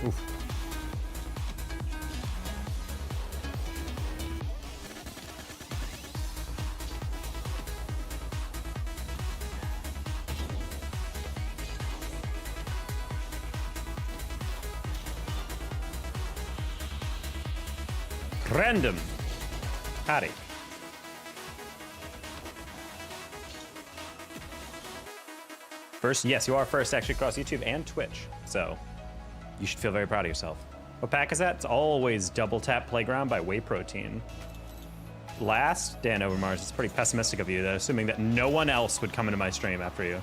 Oof. Random. Howdy. First, yes, you are first actually across YouTube and Twitch, so you should feel very proud of yourself. What pack is that? It's always Double Tap Playground by Whey Protein. Last, Dan Over Mars, it's pretty pessimistic of you, though, assuming that no one else would come into my stream after you.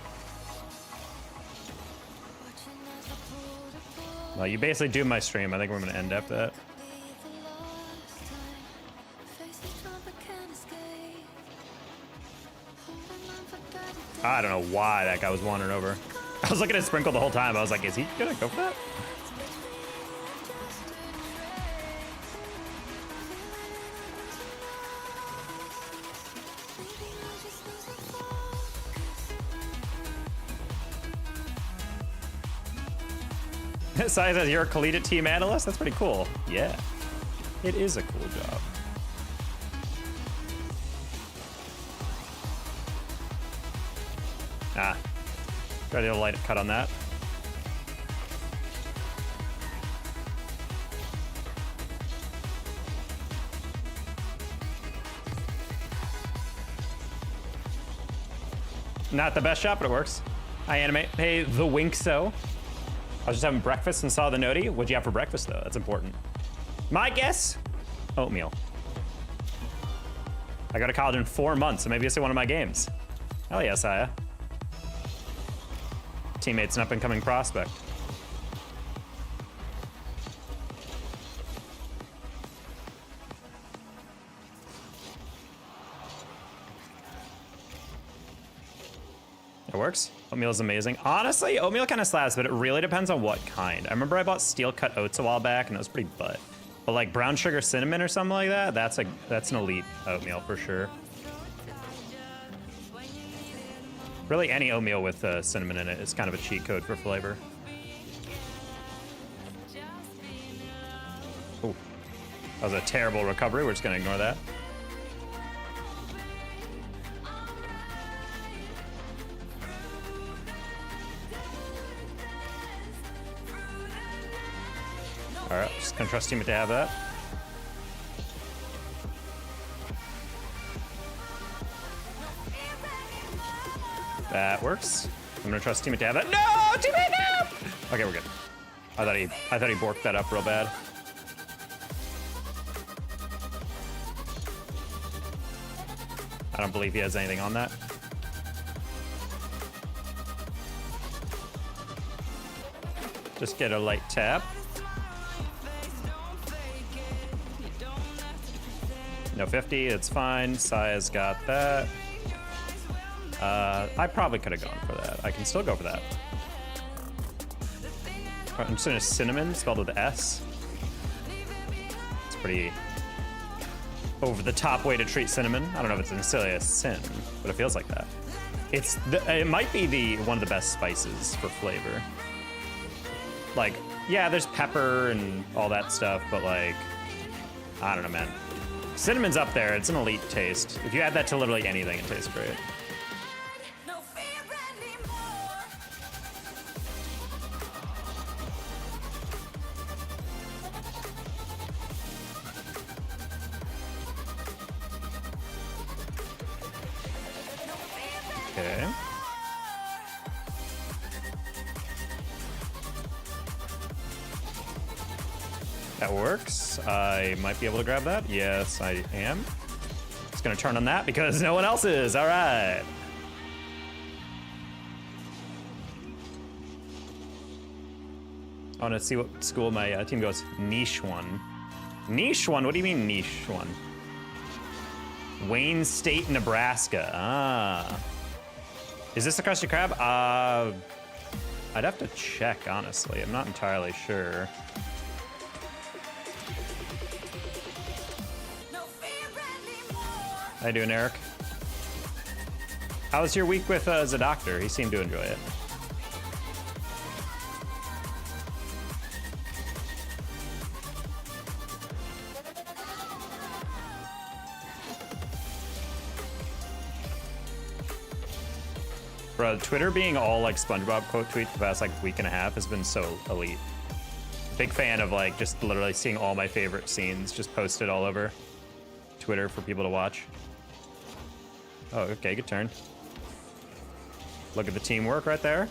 Well, you basically do my stream. I think we're gonna end after that. I don't know why that guy was wandering over. I was looking at Sprinkle the whole time. I was like, is he gonna go for that? Sai says you're a collegiate team analyst? That's pretty cool. Yeah, it is a cool job. Ah, try to do a light cut on that. Not the best shot, but it works. Hi, Animate. Hey, the Winkso. I was just having breakfast and saw the noti. What'd you have for breakfast, though? That's important. My guess? Oatmeal. I go to college in 4 months, so maybe it's one of my games. Hell yeah, Saya. Teammate's an up-and-coming prospect. It works. Oatmeal is amazing. Honestly, oatmeal kind of slaps, but it really depends on what kind. I remember I bought steel cut oats a while back, and it was pretty butt. But like brown sugar cinnamon or something like that, that's an elite oatmeal for sure. Really, any oatmeal with cinnamon in it is kind of a cheat code for flavor. Ooh, that was a terrible recovery. We're just gonna ignore that. All right, just gonna trust teammate to have that. That works. I'm gonna trust teammate to have that. No, teammate, no! Okay, we're good. I thought he borked that up real bad. I don't believe he has anything on that. Just get a light tap. No 50, it's fine. Saya's got that. I probably could have gone for that. I can still go for that. I'm just gonna cinnamon, spelled with S. It's pretty over the top way to treat cinnamon. I don't know if it's necessarily a sin, but it feels like that. It might be one of the best spices for flavor. Like, yeah, there's pepper and all that stuff, but like, I don't know, man. Cinnamon's up there. It's an elite taste. If you add that to literally anything, it tastes great. Okay. That works. I might be able to grab that. Yes, I am. Just gonna turn on that because no one else is. All right. I want to see what school my team goes. Niche one. Niche one? What do you mean niche one? Wayne State, Nebraska. Ah. Is this a Krusty Krab? I'd have to check, honestly. I'm not entirely sure. How you doing, Eric? How was your week with the doctor? He seemed to enjoy it. Bro, Twitter being all like SpongeBob quote tweets the past like week and a half has been so elite. Big fan of like just literally seeing all my favorite scenes just posted all over Twitter for people to watch. Oh, okay, good turn. Look at the teamwork right there.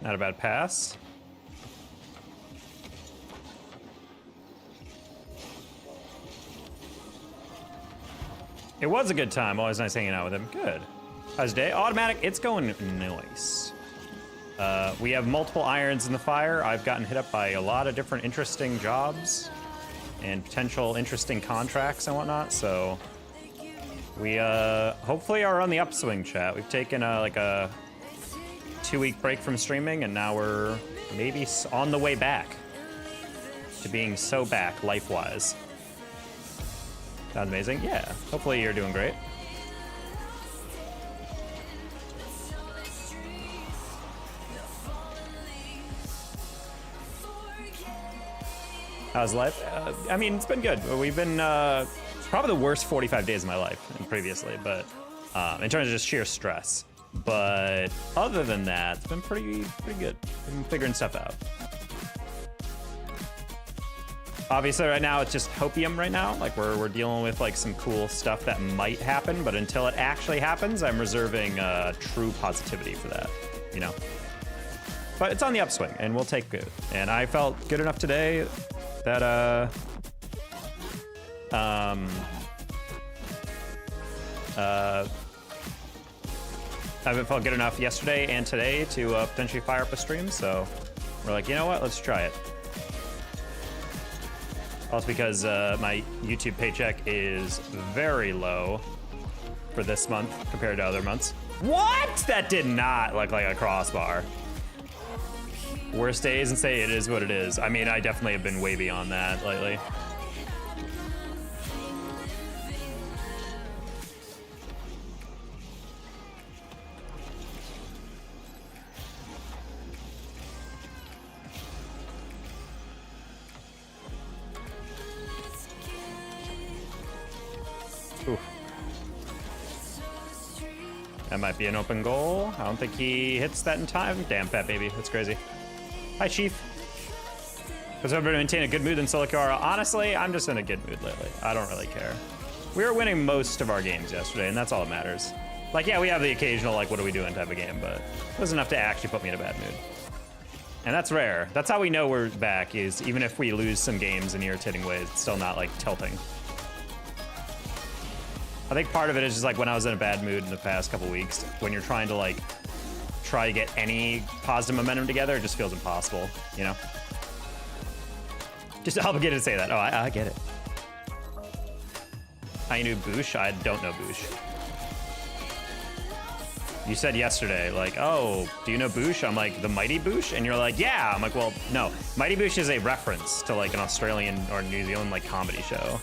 Not a bad pass. It was a good time. Always nice hanging out with him. Good. How's day? Automatic. It's going nice. We have multiple irons in the fire. I've gotten hit up by a lot of different interesting jobs and potential interesting contracts and whatnot. So we hopefully are on the upswing, chat. We've taken like a 2-week break from streaming, and now we're maybe on the way back to being so back life-wise. Sounds amazing. Yeah, hopefully you're doing great. How's life? I mean, it's been good. We've been probably the worst 45 days of my life previously, but in terms of just sheer stress. But other than that, it's been pretty good. Been figuring stuff out. Obviously, right now it's just hopium. Right now, like we're dealing with like some cool stuff that might happen, but until it actually happens, I'm reserving true positivity for that. You know. But it's on the upswing, and we'll take good. And I felt good enough today that I haven't felt good enough yesterday and today to potentially fire up a stream, so we're like, you know what, let's try it. Also because my YouTube paycheck is very low for this month compared to other months. What? That did not look like a crossbar. Worst days and say it is what it is. I mean, I definitely have been way beyond that lately. Oof. That might be an open goal. I don't think he hits that in time. Damn, fat baby. That's crazy. Hi, Chief. Was ever to maintain a good mood in Solo Kiara? Honestly, I'm just in a good mood lately. I don't really care. We were winning most of our games yesterday, and that's all that matters. Like, yeah, we have the occasional, like, what are we doing type of game, but it was enough to actually put me in a bad mood. And that's rare. That's how we know we're back, is even if we lose some games in irritating ways, it's still not, like, tilting. I think part of it is just like when I was in a bad mood in the past couple weeks, when you're trying to like try to get any positive momentum together, it just feels impossible, you know? Just obligated to say that. Oh, I get it. I knew Boosh. I don't know Boosh. You said yesterday, like, oh, do you know Boosh? I'm like, the Mighty Boosh? And you're like, yeah. I'm like, well, no. Mighty Boosh is a reference to like an Australian or New Zealand like comedy show.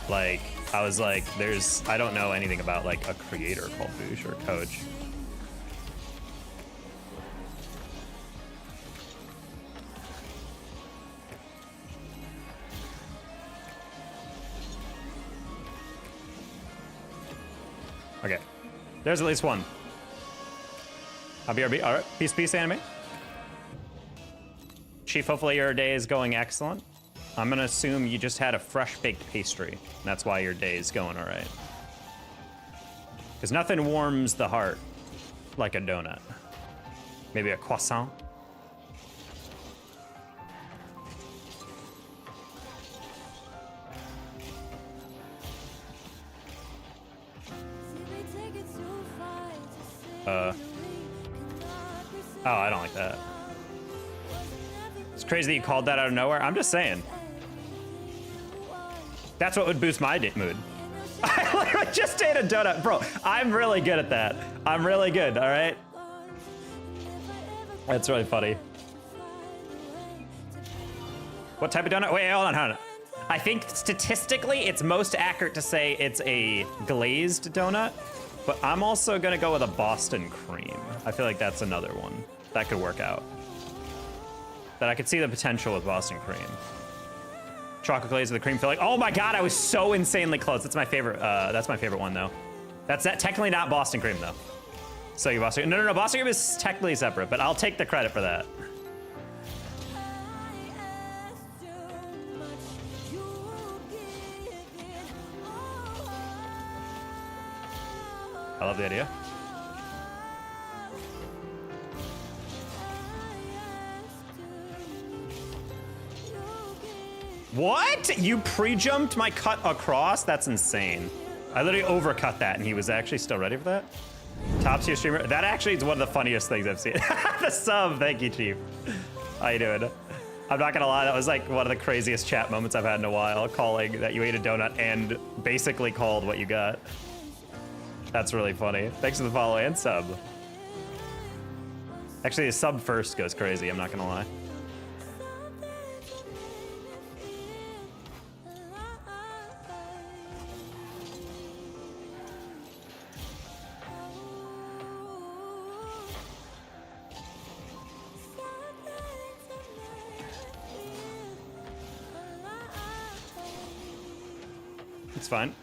Like, I was like, I don't know anything about like a creator called Boosh or Coach. Okay, there's at least one. BRB, all right, peace, anime. Chief, hopefully your day is going excellent. I'm gonna assume you just had a fresh baked pastry. That's why your day is going all right. Because nothing warms the heart like a donut. Maybe a croissant. Oh, I don't like that. It's crazy that you called that out of nowhere. I'm just saying. That's what would boost my mood. I literally just ate a donut. Bro, I'm really good at that. I'm really good, all right? That's really funny. What type of donut? Wait, hold on. I think statistically, it's most accurate to say it's a glazed donut, but I'm also gonna go with a Boston cream. I feel like that's another one. that could work out. That I could see the potential with Boston Cream. Chocolate glaze with the cream filling. Oh my God, I was so insanely close. That's my favorite. That's my favorite one though. That's technically not Boston Cream though. So you Boston. No. Boston Cream is technically separate, but I'll take the credit for that. I love the idea. What? You pre-jumped my cut across? That's insane. I literally overcut that and he was actually still ready for that. Top tier streamer. That actually is one of the funniest things I've seen. The sub. Thank you, Chief. How you doing? I'm not gonna lie, that was like one of the craziest chat moments I've had in a while, calling that you ate a donut and basically called what you got. That's really funny. Thanks for the follow and sub. Actually, the sub first goes crazy, I'm not gonna lie. It's fine.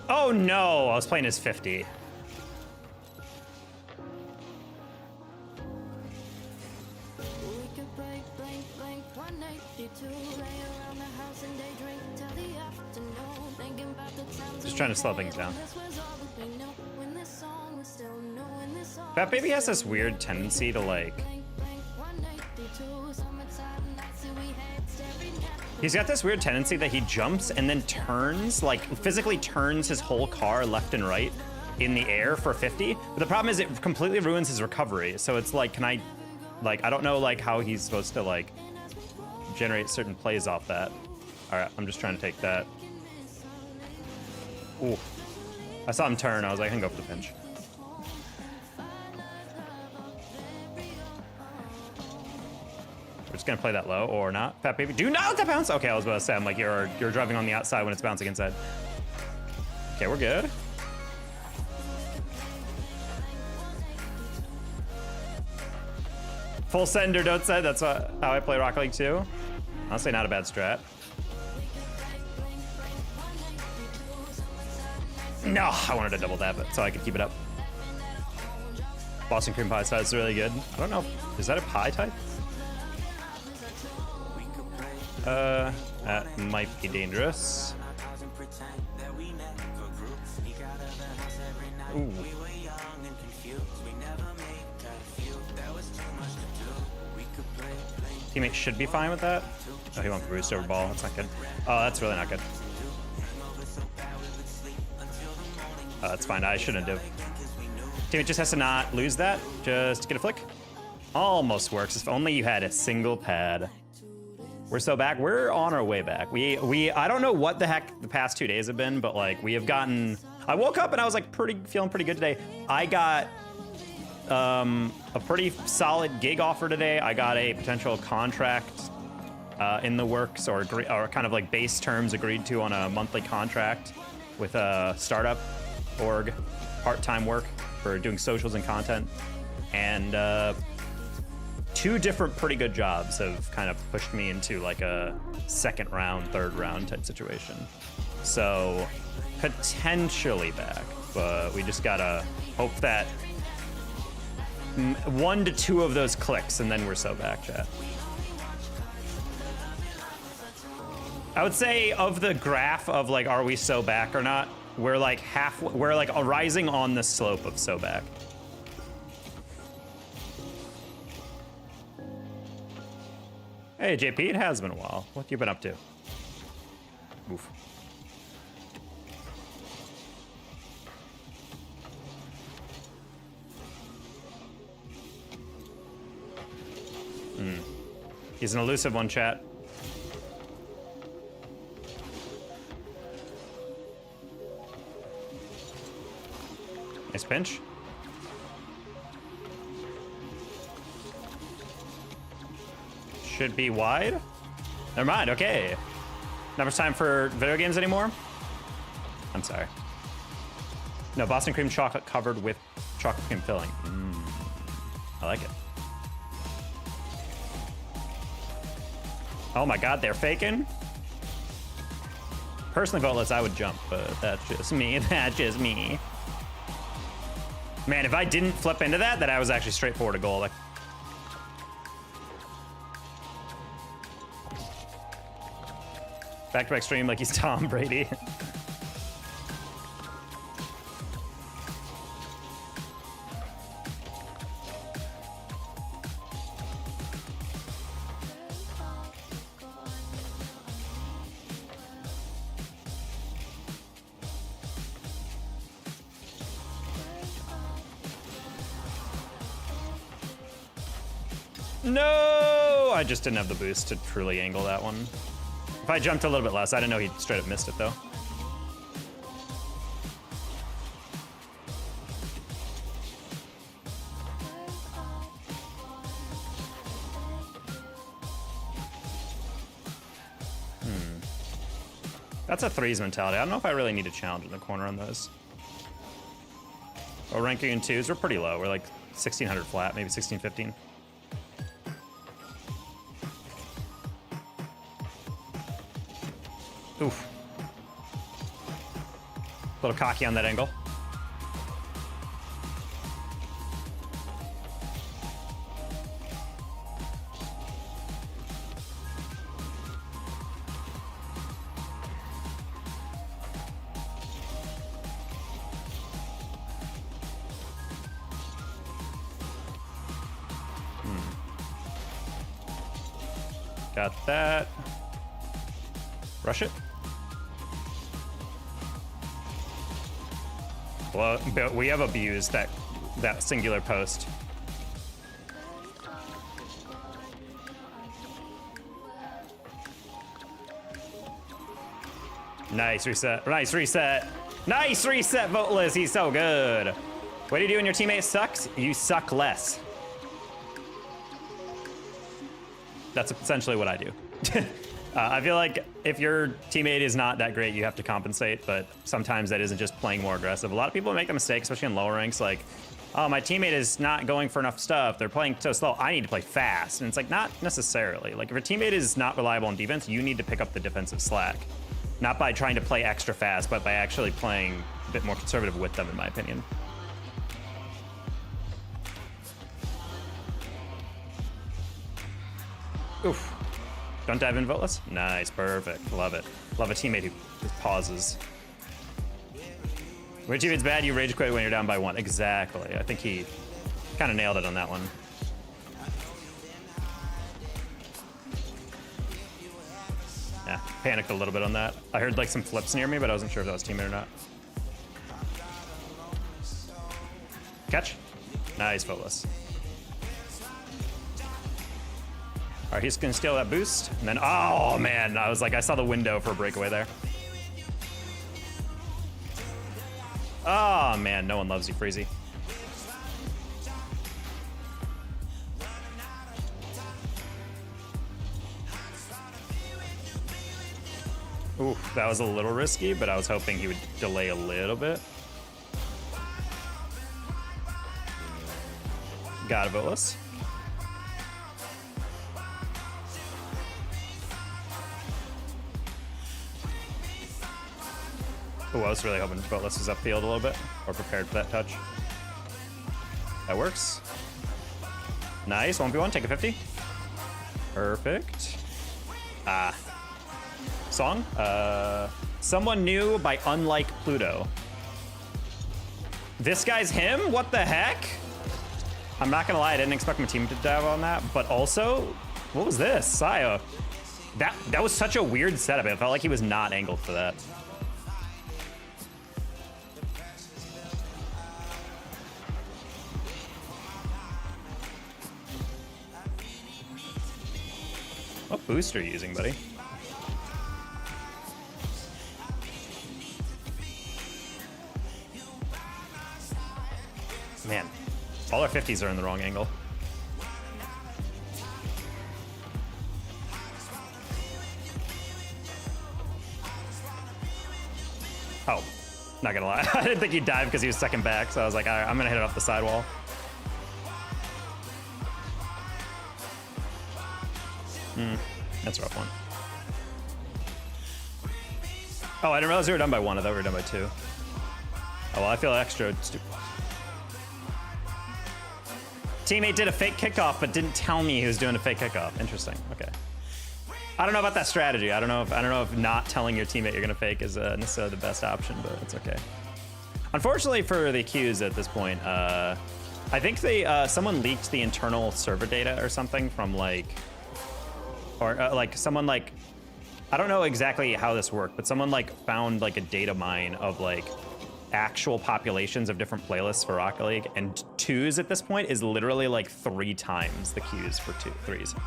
Oh no, I was playing as 50. Just trying to slow things down. That baby has this weird tendency to like... He's got this weird tendency that he jumps and then turns, like physically turns his whole car left and right in the air for 50. But the problem is it completely ruins his recovery. So it's like, I don't know like how he's supposed to like generate certain plays off that. All right, I'm just trying to take that. Ooh, I saw him turn. I was like, I can go for the pinch. We're just gonna play that low or not. Fat baby, do not that bounce. Okay, I was about to say, I'm like, you're driving on the outside when it's bouncing inside. Okay, we're good. Full send or don't send. That's how I play Rocket League too. Honestly, not a bad strat. No, I wanted to double tap it so I could keep it up. Boston cream pie side is really good. I don't know. Is that a pie type? That might be dangerous. Ooh. Teammate should be fine with that. Oh, he went for boost over ball. That's not good. Oh, that's really not good. That's fine. I shouldn't do. Teammate just has to not lose that. Just get a flick. Almost works. If only you had a single pad. We're so back. We're on our way back. I don't know what the heck the past 2 days have been, but like we have gotten. I woke up and I was like feeling pretty good today. I got a pretty solid gig offer today. I got a potential contract in the works, or kind of like base terms agreed to on a monthly contract with a startup org, part-time work for doing socials and content, and 2 different pretty good jobs have kind of pushed me into like a second round, third round type situation. So potentially back, but we just gotta hope that 1 to 2 of those clicks and then we're so back, chat. I would say of the graph of like, are we so back or not? We're like we're like rising on the slope of so back. Hey, JP, it has been a while. What you been up to? Oof. He's an elusive one, chat. Nice pinch. Should be wide. Never mind, okay. Not much time for video games anymore? I'm sorry. No, Boston cream chocolate covered with chocolate cream filling. I like it. Oh my God, they're faking? Personally, voteless, I would jump, but that's just me. That's just me. Man, if I didn't flip into that, I was actually straightforward to goal. Like, back-to-back stream like he's Tom Brady. No! I just didn't have the boost to truly angle that one. If I jumped a little bit less, I didn't know he straight up missed it though. That's a threes mentality. I don't know if I really need a challenge in the corner on those. Oh, ranking in twos, we're pretty low. We're like 1600 flat, maybe 1615. Oof. A little cocky on that angle. Got that. Rush it. Well, but we have abused that singular post. Nice reset. Nice reset. Nice reset, Voteless. He's so good. What do you do when your teammate sucks? You suck less. That's essentially what I do. I feel like if your teammate is not that great, you have to compensate, but sometimes that isn't just playing more aggressive. A lot of people make the mistake, especially in lower ranks, like, oh, my teammate is not going for enough stuff. They're playing so slow. I need to play fast. And it's like, not necessarily. Like, if your teammate is not reliable on defense, you need to pick up the defensive slack. Not by trying to play extra fast, but by actually playing a bit more conservative with them, in my opinion. Oof. Don't dive in, Voteless. Nice, perfect. Love it. Love a teammate who pauses. When your teammate's bad, you rage quit when you're down by one. Exactly. I think he kind of nailed it on that one. Yeah, panicked a little bit on that. I heard like some flips near me, but I wasn't sure if that was teammate or not. Catch. Nice, Voteless. All right, he's gonna steal that boost, and then, oh man, I was like, I saw the window for a breakaway there. Oh man, no one loves you, Freezy. Ooh, that was a little risky, but I was hoping he would delay a little bit. Got it, Voteless. Ooh, I was really hoping Voteless was upfield a little bit, or prepared for that touch. That works. Nice, 1v1, take a 50. Perfect. Ah. Song? Someone New by Unlike Pluto. This guy's him? What the heck? I'm not gonna lie, I didn't expect my team to dive on that, but also, what was this? Saya. That was such a weird setup. It felt like he was not angled for that. What boost are you using, buddy? Man, all our 50s are in the wrong angle. Oh, not gonna lie. I didn't think he'd dive because he was second back, so I was like, all right, I'm gonna hit it off the sidewall. That's a rough one. Oh, I didn't realize we were done by 1. I thought we were done by 2. Oh, well, I feel extra stupid. Teammate did a fake kickoff, but didn't tell me he was doing a fake kickoff. Interesting. Okay. I don't know about that strategy. I don't know if not telling your teammate you're gonna fake is necessarily the best option, but it's okay. Unfortunately for the queues at this point, I think someone leaked the internal server data or something from like, or like someone like, I don't know exactly how this worked, but someone like found like a data mine of like actual populations of different playlists for Rocket League, and 2s at this point is literally like 3 times the queues for 3s.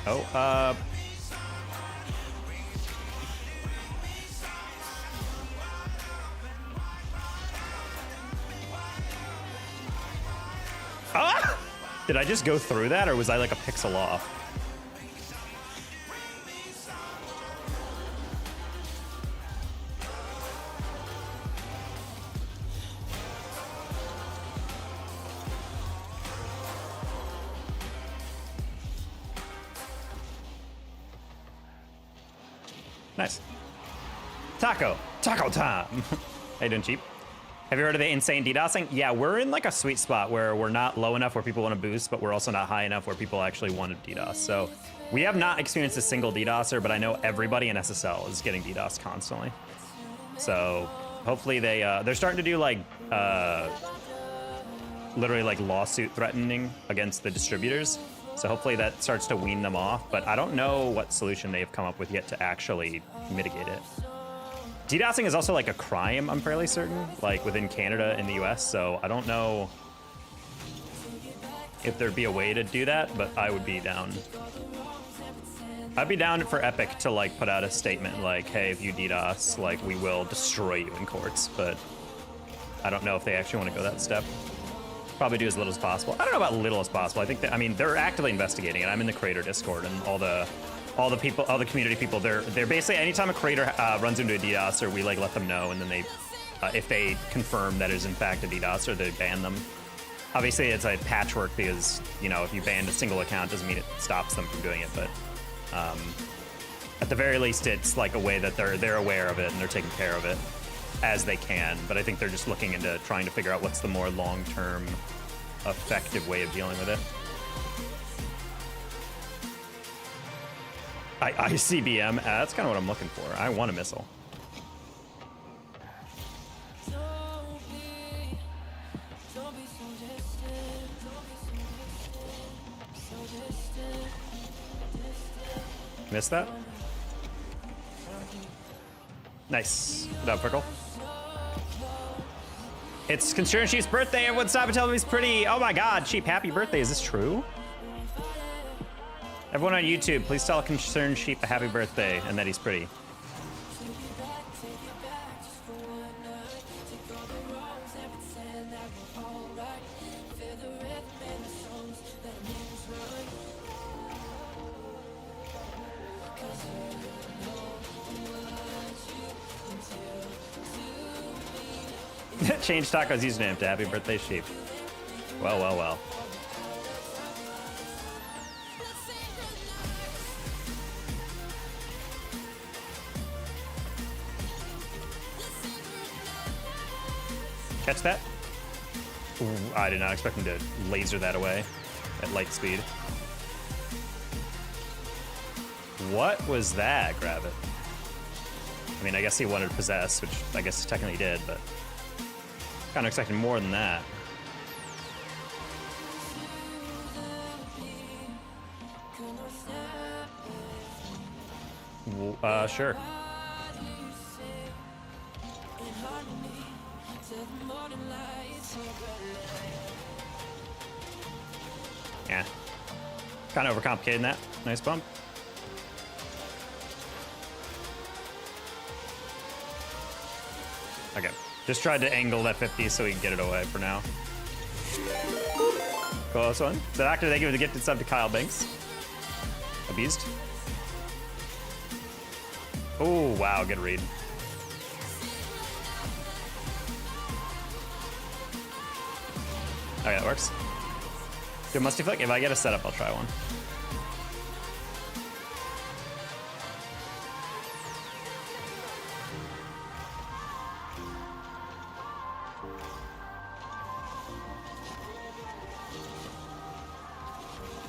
Oh, ah! Did I just go through that, or was I like a pixel off? Nice. Taco time. How you doing, Cheap? Have you heard of the insane DDoSing? Yeah, we're in like a sweet spot where we're not low enough where people want to boost, but we're also not high enough where people actually want to DDoS. So we have not experienced a single DDoSer, but I know everybody in SSL is getting DDoS constantly. So hopefully they're starting to do like literally like lawsuit threatening against the distributors. So hopefully that starts to wean them off, but I don't know what solution they've come up with yet to actually mitigate it. DDoSing is also like a crime, I'm fairly certain, like within Canada and the US, so I don't know if there'd be a way to do that, but I would be down. I'd be down for Epic to like put out a statement like, hey, if you DDoS, like we will destroy you in courts, but I don't know if they actually want to go that step. Probably do as little as possible. I don't know about little as possible. I think that, I mean, they're actively investigating it. I'm in the creator Discord, and all the people, all the community people, they're basically, anytime a creator runs into a DDoSer, we like let them know, and then they, if they confirm that is in fact a DDoSer, they ban them. Obviously, it's a patchwork because, you know, if you ban a single account, doesn't mean it stops them from doing it, but at the very least, it's like a way that they're aware of it and they're taking care of it as they can. But I think they're just looking into trying to figure out what's the more long-term effective way of dealing with it. ICBM, that's kind of what I'm looking for. I want a missile. Missed that? Nice. Good job, Pickle. It's Concern Sheep's birthday. Everyone stop and tell him he's pretty. Oh my god, Sheep, happy birthday. Is this true? Everyone on YouTube, please tell Concerned Sheep a happy birthday and that he's pretty. Change Taco's username to happy birthday, Sheep. Well, well, well. Catch that? Ooh, I did not expect him to laser that away at light speed. What was that? Grab it. I mean, I guess he wanted to possess, which I guess he technically did, but kind of expecting more than that. Sure. Yeah. Kind of overcomplicating that. Nice bump. Okay. Just tried to angle that 50 so we can get it away for now. Close one. Is that after they give the gifted sub to Kyle Banks? Abused. Oh, wow, good read. Okay, that works. Good musty flick. If I get a setup, I'll try one.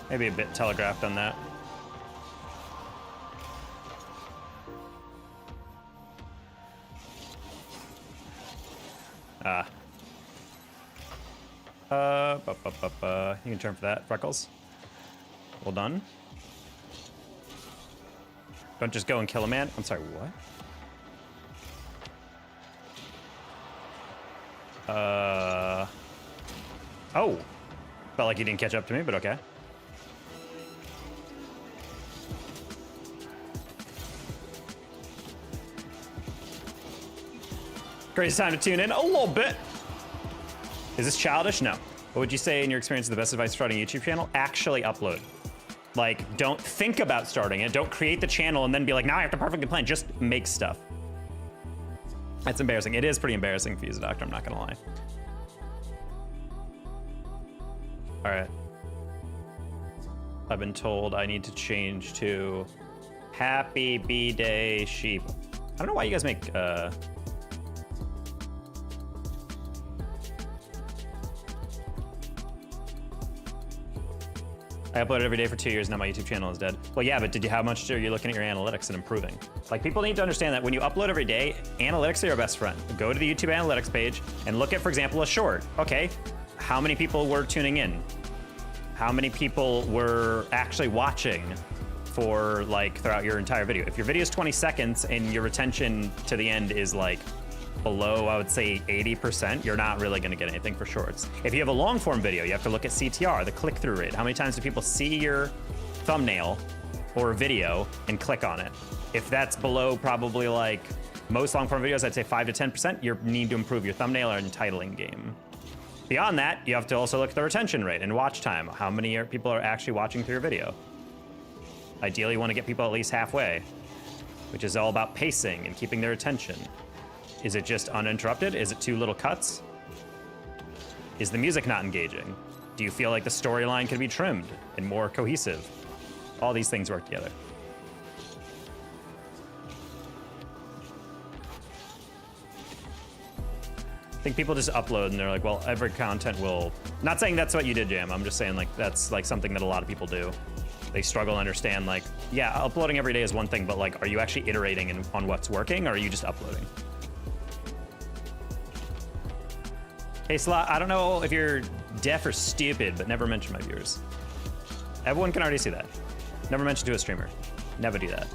Maybe a bit telegraphed on that. You can turn for that, Freckles. Well done. Don't just go and kill a man. I'm sorry, what? Oh. Felt like he didn't catch up to me, but okay. Greatest time to tune in a little bit. Is this childish? No. What would you say in your experience is the best advice for starting a YouTube channel? Actually upload. Like, don't think about starting it. Don't create the channel and then be like, now I have to perfectly plan. Just make stuff. That's embarrassing. It is pretty embarrassing for you as a doctor, I'm not gonna lie. All right. I've been told I need to change to Happy B-Day Sheep. I don't know why you guys make, I uploaded every day for 2 years, now my YouTube channel is dead. Well, yeah, but how much are you looking at your analytics and improving? Like, people need to understand that when you upload every day, analytics are your best friend. Go to the YouTube analytics page and look at, for example, a short. Okay, how many people were tuning in? How many people were actually watching for, like, throughout your entire video? If your video is 20 seconds and your retention to the end is, like, below, I would say 80%, you're not really gonna get anything for shorts. If you have a long form video, you have to look at CTR, the click-through rate. How many times do people see your thumbnail or video and click on it? If that's below probably like most long form videos, I'd say 5 to 10%, you need to improve your thumbnail or entitling game. Beyond that, you have to also look at the retention rate and watch time. How many people are actually watching through your video? Ideally, you wanna get people at least halfway, which is all about pacing and keeping their attention. Is it just uninterrupted? Is it too little cuts? Is the music not engaging? Do you feel like the storyline could be trimmed and more cohesive? All these things work together. I think people just upload and they're like, well, every content will... Not saying that's what you did, Jam. I'm just saying like that's like something that a lot of people do. They struggle to understand like, yeah, uploading every day is one thing, but like, are you actually iterating on what's working or are you just uploading? Hey, Slot, I don't know if you're deaf or stupid, but never mention my viewers. Everyone can already see that. Never mention to a streamer. Never do that.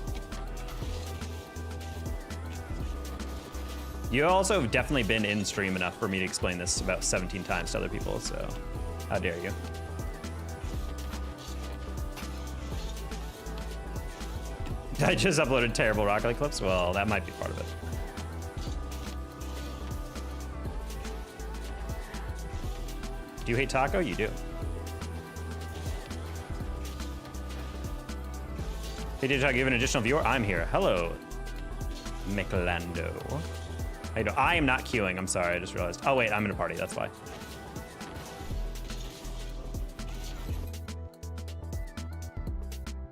You also have definitely been in stream enough for me to explain this about 17 times to other people, so how dare you. I just uploaded terrible Rocket League clips? Well, that might be part of it. Do you hate taco? You do. Hey, did I give an additional viewer? I'm here. Hello, Michelando. How you doing? I am not queuing. I'm sorry. I just realized. Oh, wait. I'm in a party. That's why.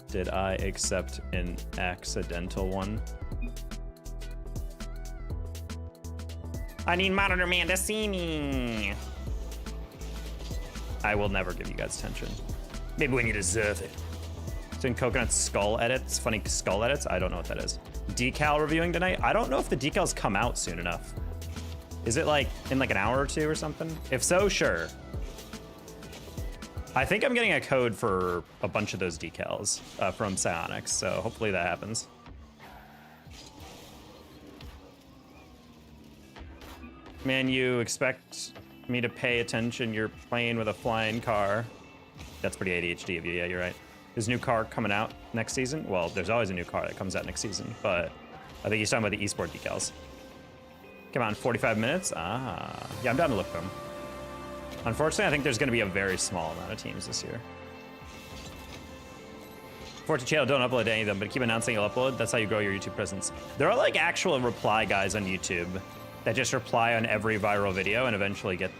Did I accept an accidental one? I need Monitor Man to see me. I will never give you guys attention. Maybe when you deserve it. So in Coconut Skull edits, funny skull edits, I don't know what that is. Decal reviewing tonight. I don't know if the decals come out soon enough. Is it like in like an hour or two or something? If so, sure. I think I'm getting a code for a bunch of those decals from Psionics, so hopefully that happens. Man, you expect me to pay attention? You're playing with a flying car. That's pretty ADHD of you. Yeah, you're right. There's a new car coming out next season. Well, there's always a new car that comes out next season, but I think he's talking about the Esport decals. Come out in 45 minutes. Ah, yeah, I'm down to look them. Unfortunately, I think there's going to be a very small amount of teams this year. Forte channel, don't upload any of them, but keep announcing you'll upload. That's how you grow your YouTube presence. There are like actual reply guys on YouTube that just reply on every viral video and eventually get,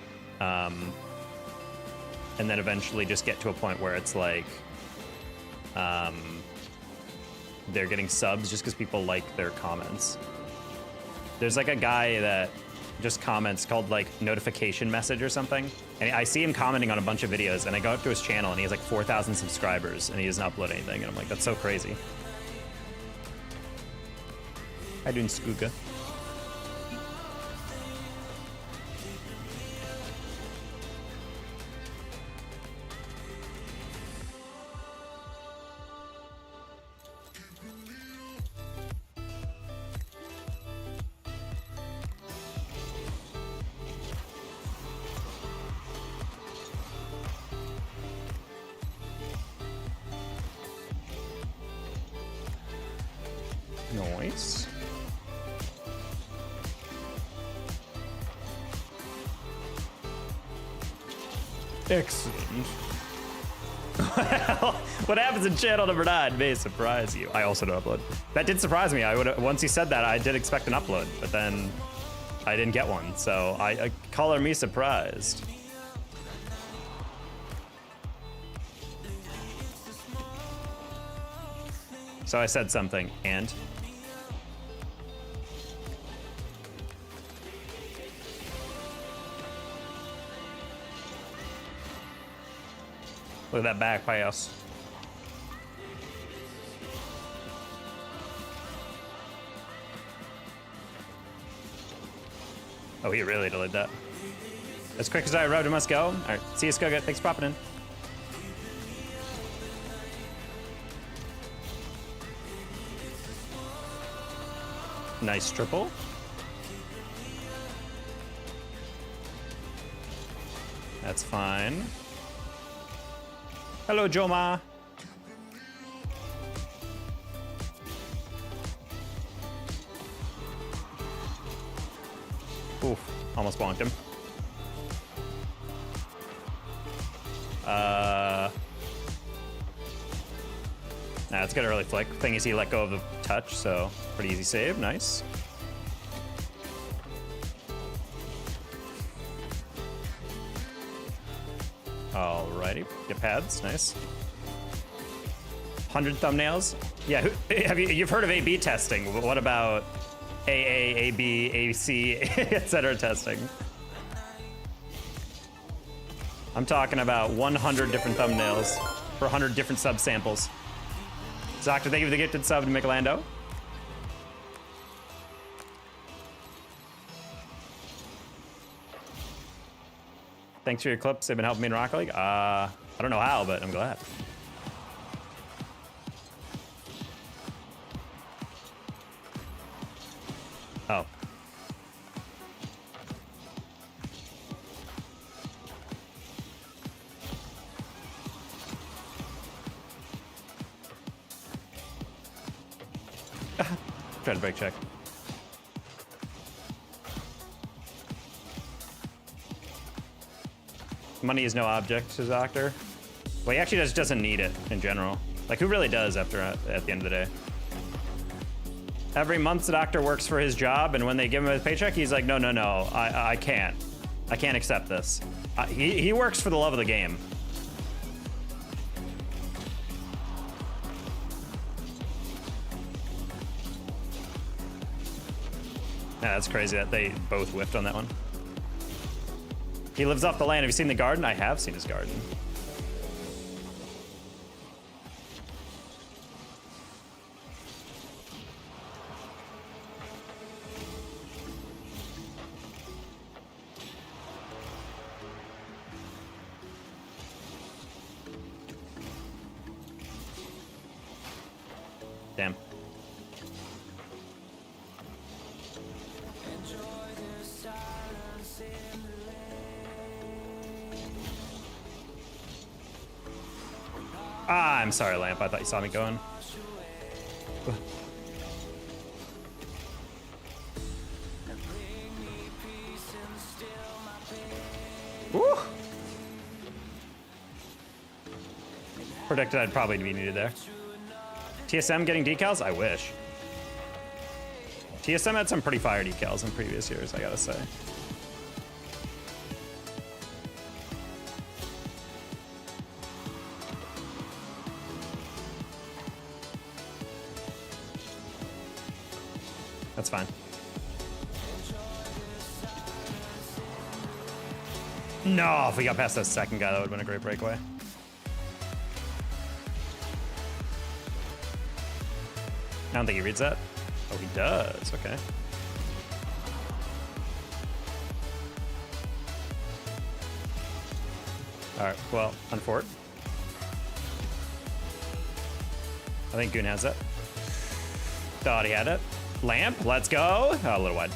and then eventually just get to a point where it's like, they're getting subs just because people like their comments. There's like a guy that just comments called like notification message or something. And I see him commenting on a bunch of videos and I go up to his channel and he has like 4,000 subscribers and he doesn't upload anything. And I'm like, that's so crazy. How you doing, Skooga? Nice. Excellent. Well, what happens in channel number 9 may surprise you. I also don't upload. That did surprise me. I would once you said that, I did expect an upload, but then I didn't get one. So I color me surprised. So I said something, and look at that back pass. Oh, he really delayed that. As quick as I arrived, I must go. All right, see you, Skugga. Thanks for popping in. Nice triple. That's fine. Hello, Joma. Oof, almost bonked him. That's got an early flick. Thing is, he let go of the touch, so pretty easy save. Nice. Alrighty, get pads. Nice. 100 thumbnails. Yeah, you've heard of A/B testing? What about AA, AB, AC, etc. testing? I'm talking about 100 different thumbnails for 100 different subsamples. Doctor, thank you for the gifted sub to Michelando. Thanks for your clips. They've been helping me in Rocket League. I don't know how, but I'm glad. Oh. Try to break check. Money is no object, says Doctor. Well, he actually just doesn't need it in general. Like, who really does at the end of the day? Every month, the Doctor works for his job, and when they give him his paycheck, he's like, no, I can't. I can't accept this. He works for the love of the game. Yeah, that's crazy that they both whiffed on that one. He lives off the land. Have you seen the garden? I have seen his garden. Damn. Ah, I'm sorry, Lamp. I thought you saw me going. Woo! Predicted I'd probably be needed there. TSM getting decals? I wish. TSM had some pretty fire decals in previous years, I gotta say. That's fine. No, if we got past that second guy, that would have been a great breakaway. I don't think he reads that. Oh, he does. Okay. All right. Well, unfort. I think Goon has that. Thought he had it. Lamp. Let's go. Oh, a little wide.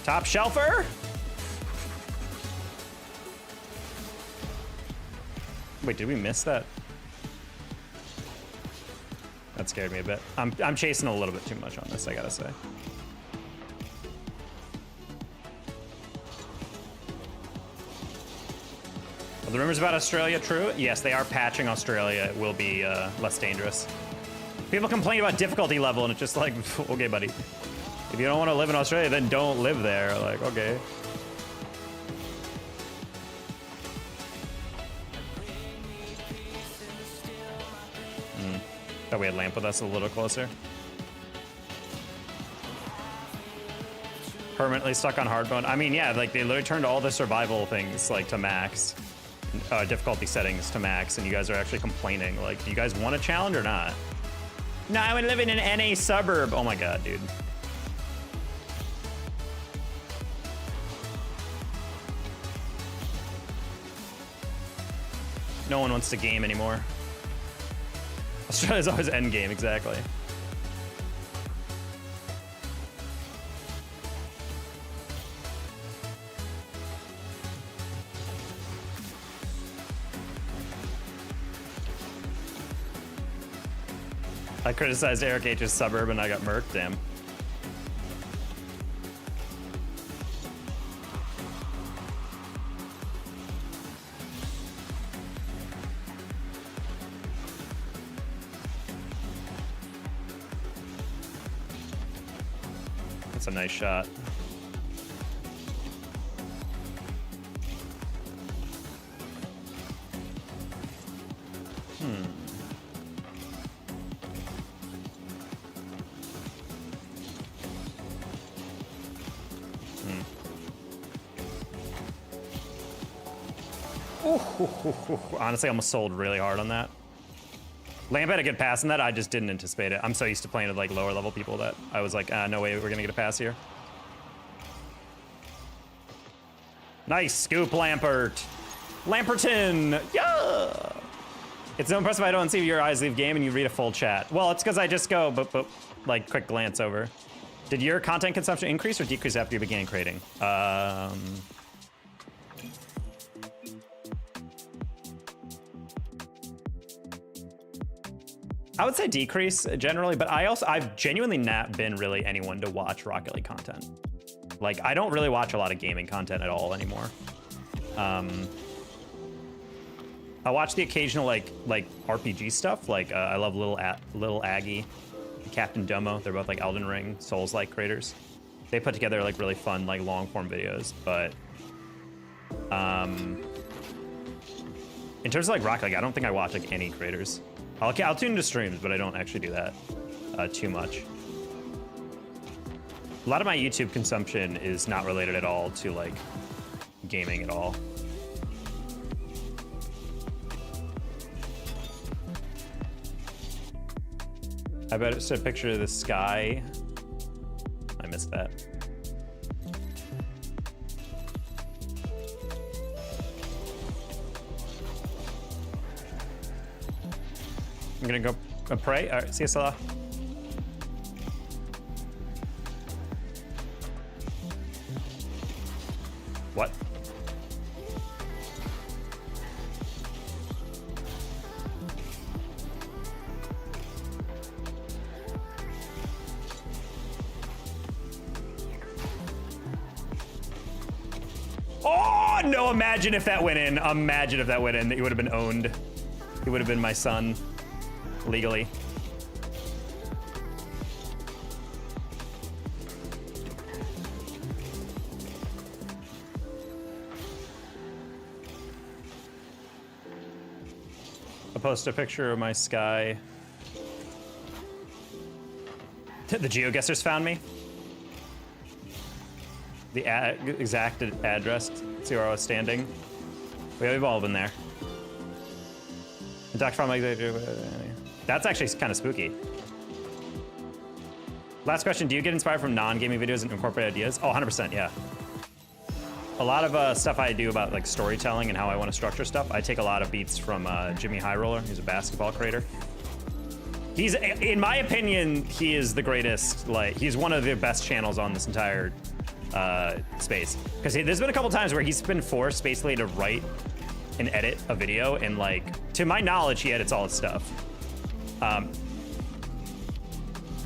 Top shelfer. Wait, did we miss that? That scared me a bit. I'm chasing a little bit too much on this, I gotta say. Are the rumors about Australia true? Yes, they are patching Australia. It will be less dangerous. People complain about difficulty level, and it's just like, okay, buddy. If you don't want to live in Australia, then don't live there. Like, okay. Thought we had Lamp with us a little closer. Permanently stuck on hard mode. I mean, yeah, like they literally turned all the survival things like to max, difficulty settings to max, and you guys are actually complaining. Like, do you guys want a challenge or not? No, I would live in an NA suburb. Oh my god, dude. No one wants to game anymore. Australia's always end game, exactly. I criticized Eric H's suburb and I got murked, damn. That's a nice shot. Honestly, I almost sold really hard on that. Lamp had a good pass in that. I just didn't anticipate it. I'm so used to playing with like lower level people that I was like, no way we're gonna get a pass here. Nice scoop, Lampert. Lamperton, yeah. It's so impressive I don't see your eyes leave game and you read a full chat. Well, it's because I just go, like quick glance over. Did your content consumption increase or decrease after you began creating? I would say decrease generally, but I've genuinely not been really anyone to watch Rocket League content. Like, I don't really watch a lot of gaming content at all anymore. I watch the occasional like RPG stuff. Like I love Little Aggie, Captain Domo. They're both like Elden Ring, Souls-like creators. They put together like really fun like long form videos. But in terms of like Rocket League, I don't think I watch like any creators. I'll tune into streams, but I don't actually do that too much. A lot of my YouTube consumption is not related at all to like gaming at all. I bet it's a picture of the sky. I missed that. I'm gonna go pray. All right, see you, Salah. What? Oh, no, imagine if that went in. Imagine if that went in. That you would have been owned. He would have been my son. legally. I'll post a picture of my sky. The GeoGuessers found me. The exact address. See where I was standing. We've all been there. That's actually kind of spooky. Last question, do you get inspired from non-gaming videos and incorporate ideas? Oh, 100%, yeah. A lot of stuff I do about like storytelling and how I want to structure stuff, I take a lot of beats from Jimmy High Roller, who's a basketball creator. He's, in my opinion, he is the greatest, like, he's one of the best channels on this entire space. Because there's been a couple times where he's been forced basically to write and edit a video, and like, to my knowledge, he edits all his stuff.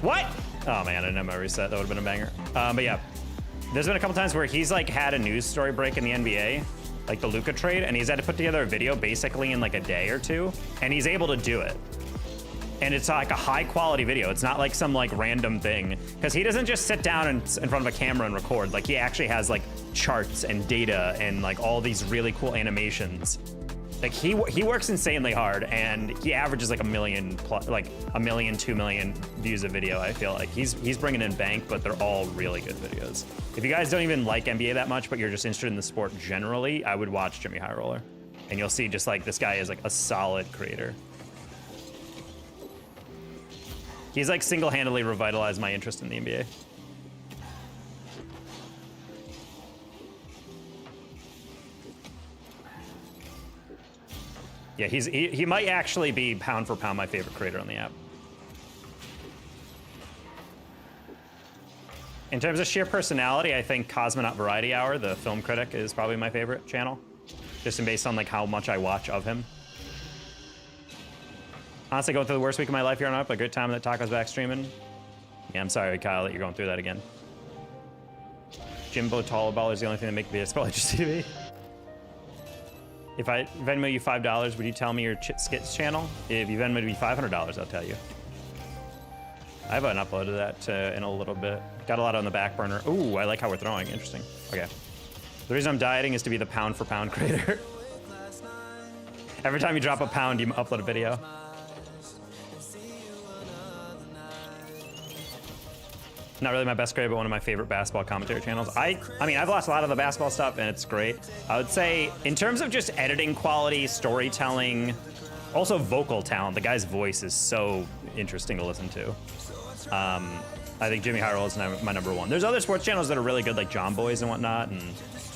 What? Oh man, I didn't have my reset, that would've been a banger. But yeah, there's been a couple times where he's like had a news story break in the NBA, like the Luka trade, and he's had to put together a video basically in like a day or two, and he's able to do it. And it's like a high quality video. It's not like some like random thing, because he doesn't just sit down in front of a camera and record. Like he actually has like charts and data and like all these really cool animations. Like he works insanely hard, and he averages like 1 million plus, like 1 million, 2 million views a video. I feel like he's bringing in bank, but they're all really good videos. If you guys don't even like NBA that much, but you're just interested in the sport generally, I would watch Jimmy High Roller, and you'll see just like this guy is like a solid creator. He's like single-handedly revitalized my interest in the NBA. Yeah, he might actually be pound for pound my favorite creator on the app. In terms of sheer personality, I think Cosmonaut Variety Hour, the film critic, is probably my favorite channel, just based on like how much I watch of him. Honestly, going through the worst week of my life here on up, a good time that Taco's back streaming. Yeah, I'm sorry, Kyle, that you're going through that again. Jimbo Tallball is the only thing that makes me a TV. If I Venmo you $5, would you tell me your skits channel? If you Venmo me $500, I'll tell you. I haven't uploaded that in a little bit. Got a lot on the back burner. Ooh, I like how we're throwing. Interesting. Okay. The reason I'm dieting is to be the pound for pound creator. Every time you drop a pound, you upload a video. Not really my best creator, but one of my favorite basketball commentary channels. I mean, I've watched a lot of the basketball stuff, and it's great. I would say, in terms of just editing quality, storytelling, also vocal talent, the guy's voice is so interesting to listen to. I think Jimmy High Roller is my number one. There's other sports channels that are really good, like John Boys and whatnot, and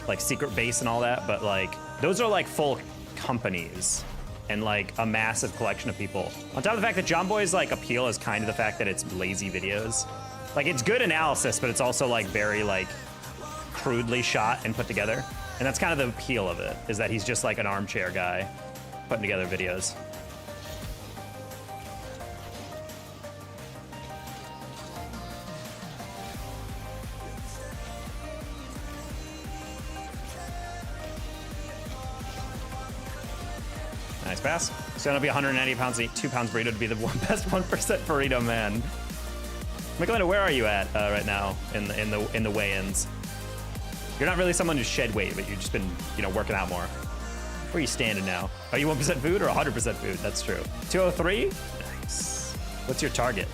like Secret Base and all that, but like, those are like full companies and like a massive collection of people. On top of the fact that John Boy's like appeal is kind of the fact that it's lazy videos. Like, it's good analysis, but it's also like very like crudely shot and put together. And that's kind of the appeal of it, is that he's just like an armchair guy putting together videos. Nice pass. It's gonna be 190 pounds to eat 2 pounds burrito to be the best 1% burrito man. Michelina, where are you at right now in the weigh-ins? You're not really someone who's shed weight, but you've just been, you know, working out more. Where are you standing now? Are you 1% food or 100% food? That's true. 203? Nice. What's your target?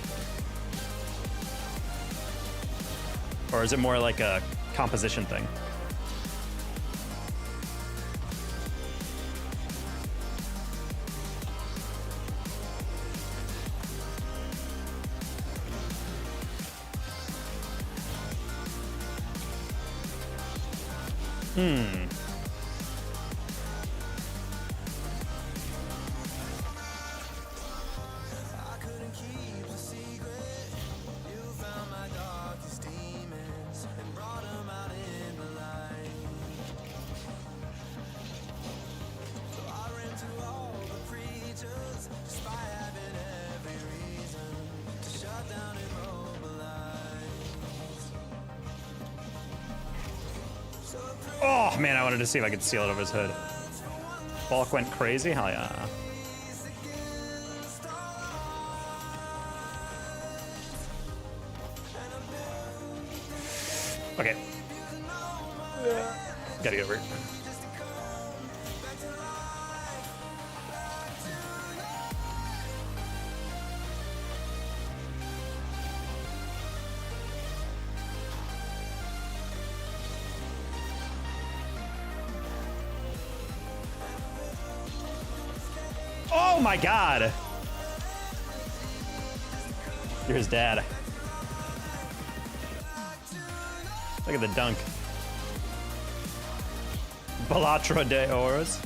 Or is it more like a composition thing? Oh man, I wanted to see if I could seal it over his hood. Bulk went crazy? Hell yeah. Okay. Gotta get over it. Oh my god! You're his dad. Look at the dunk. Balatra de Oros.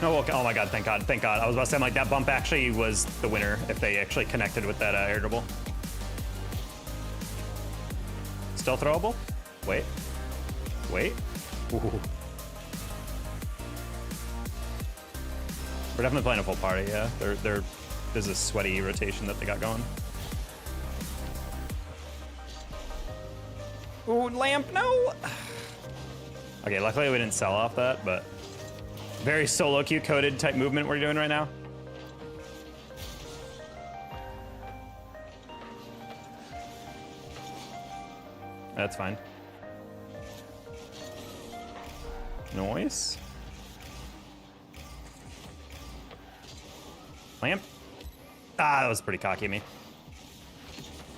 No, okay. Oh my god, thank god, thank god. I was about to say, I'm like, that bump actually was the winner if they actually connected with that air dribble. Still throwable? Wait. Wait. Ooh. We're definitely playing a full party, yeah. There's a sweaty rotation that they got going. Ooh, lamp, no! Okay, luckily we didn't sell off that, but very solo queue coded type movement we're doing right now. That's fine. Noise. Lamp. Ah, that was pretty cocky of me.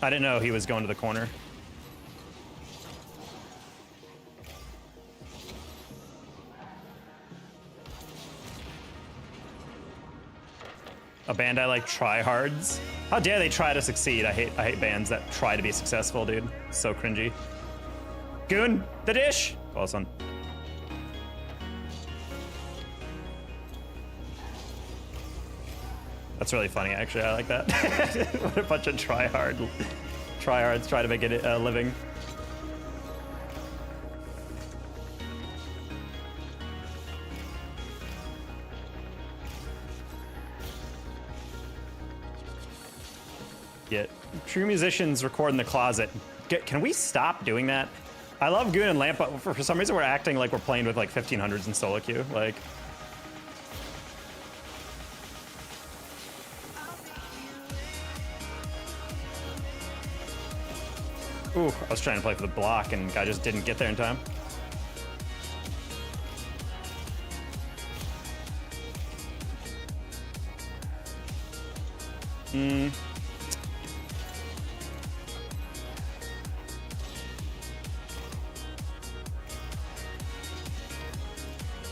I didn't know he was going to the corner. A band I like tryhards. How dare they try to succeed? I hate bands that try to be successful, dude. So cringy. Goon, the dish. Well done. That's really funny, actually. I like that. What a bunch of tryhards try to make it a living. Get true musicians record in the closet. Can we stop doing that? I love Goon and Lamp, but for some reason we're acting like we're playing with like 1500s in solo queue. Like, ooh, I was trying to play for the block and guy just didn't get there in time.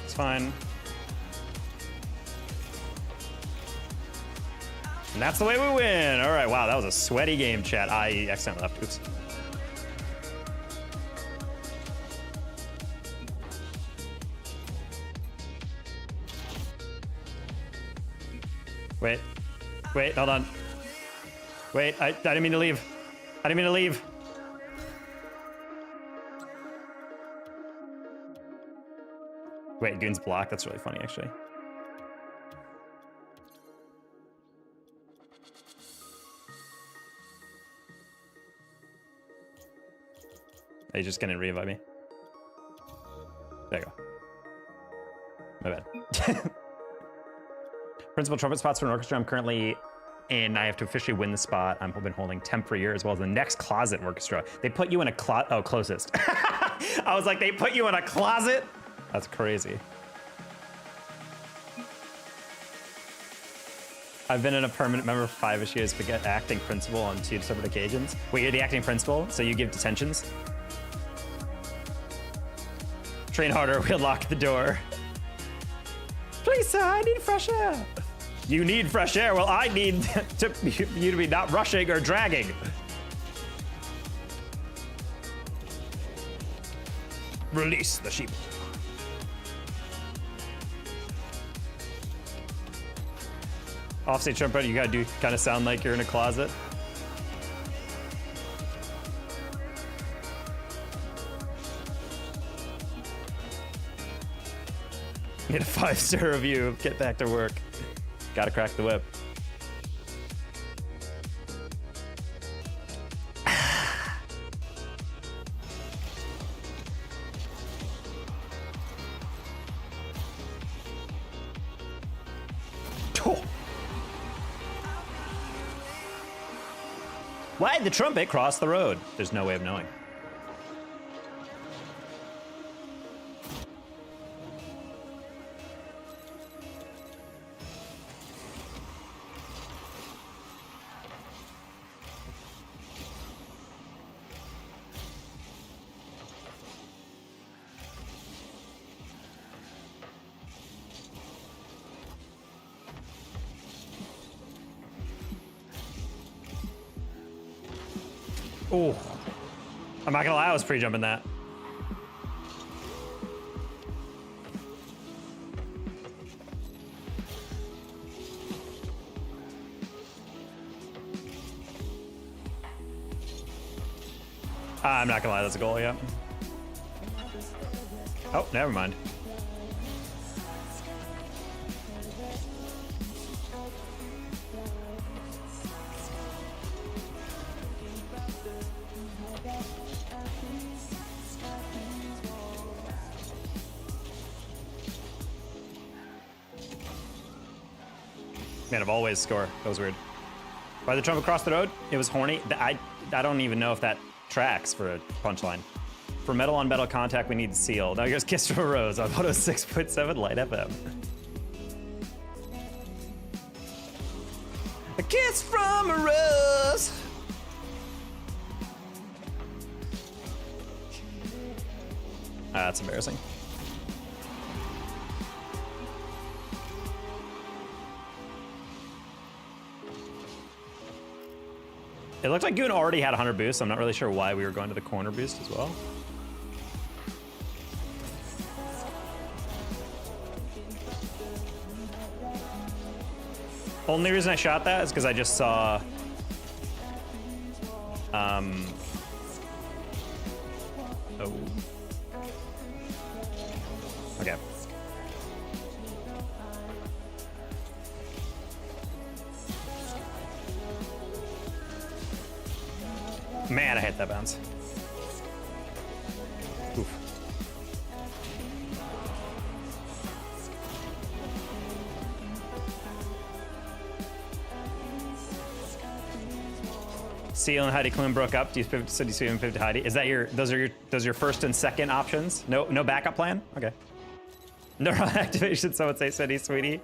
It's fine. And that's the way we win. All right, wow, that was a sweaty game, chat. I accidentally left. Oops. Wait, hold on. Wait, I didn't mean to leave. I didn't mean to leave. Wait, Goon's blocked. That's really funny, actually. Are you just gonna re-invite me? There you go. My bad. Principal trumpet spots for an orchestra. I'm currently in. I have to officially win the spot. I'm been holding temp for a year as well as the next closet orchestra. They put you in a oh, closest. I was like, they put you in a closet? That's crazy. I've been in a permanent member for 5-ish years, but get acting principal on 2 separate occasions. Wait, you're the acting principal, so you give detentions? Train harder, we'll lock the door. Please, sir, I need fresh air. You need fresh air? Well, I need you to be not rushing or dragging. Release the sheep. Offstage trumpet, you gotta kind of sound like you're in a closet. Get a 5-star review. Get back to work. Gotta crack the whip. Oh. Why'd the trumpet cross the road? There's no way of knowing. Oh, I'm not gonna lie, I was pre-jumping that. I'm not gonna lie, that's a goal, yeah. Oh, never mind. Man, I've always score. That was weird. By the trumpet across the road, it was horny. I don't even know if that tracks for a punchline. For metal on metal contact, we need seal. Now here's Kiss from a Rose. I thought it was 6.7 Light FM. A kiss from a rose. That's embarrassing. It looked like Goon already had 100 boosts. I'm not really sure why we were going to the corner boost as well. Only reason I shot that is because I just saw oh. Okay. Man, I hit that bounce. Oof. Seal and Heidi Klum broke up. Do you said you see him 50 Heidi? Is that those are your first and second options? No backup plan? Okay. Neuron activation, someone say Cindy Sweetie.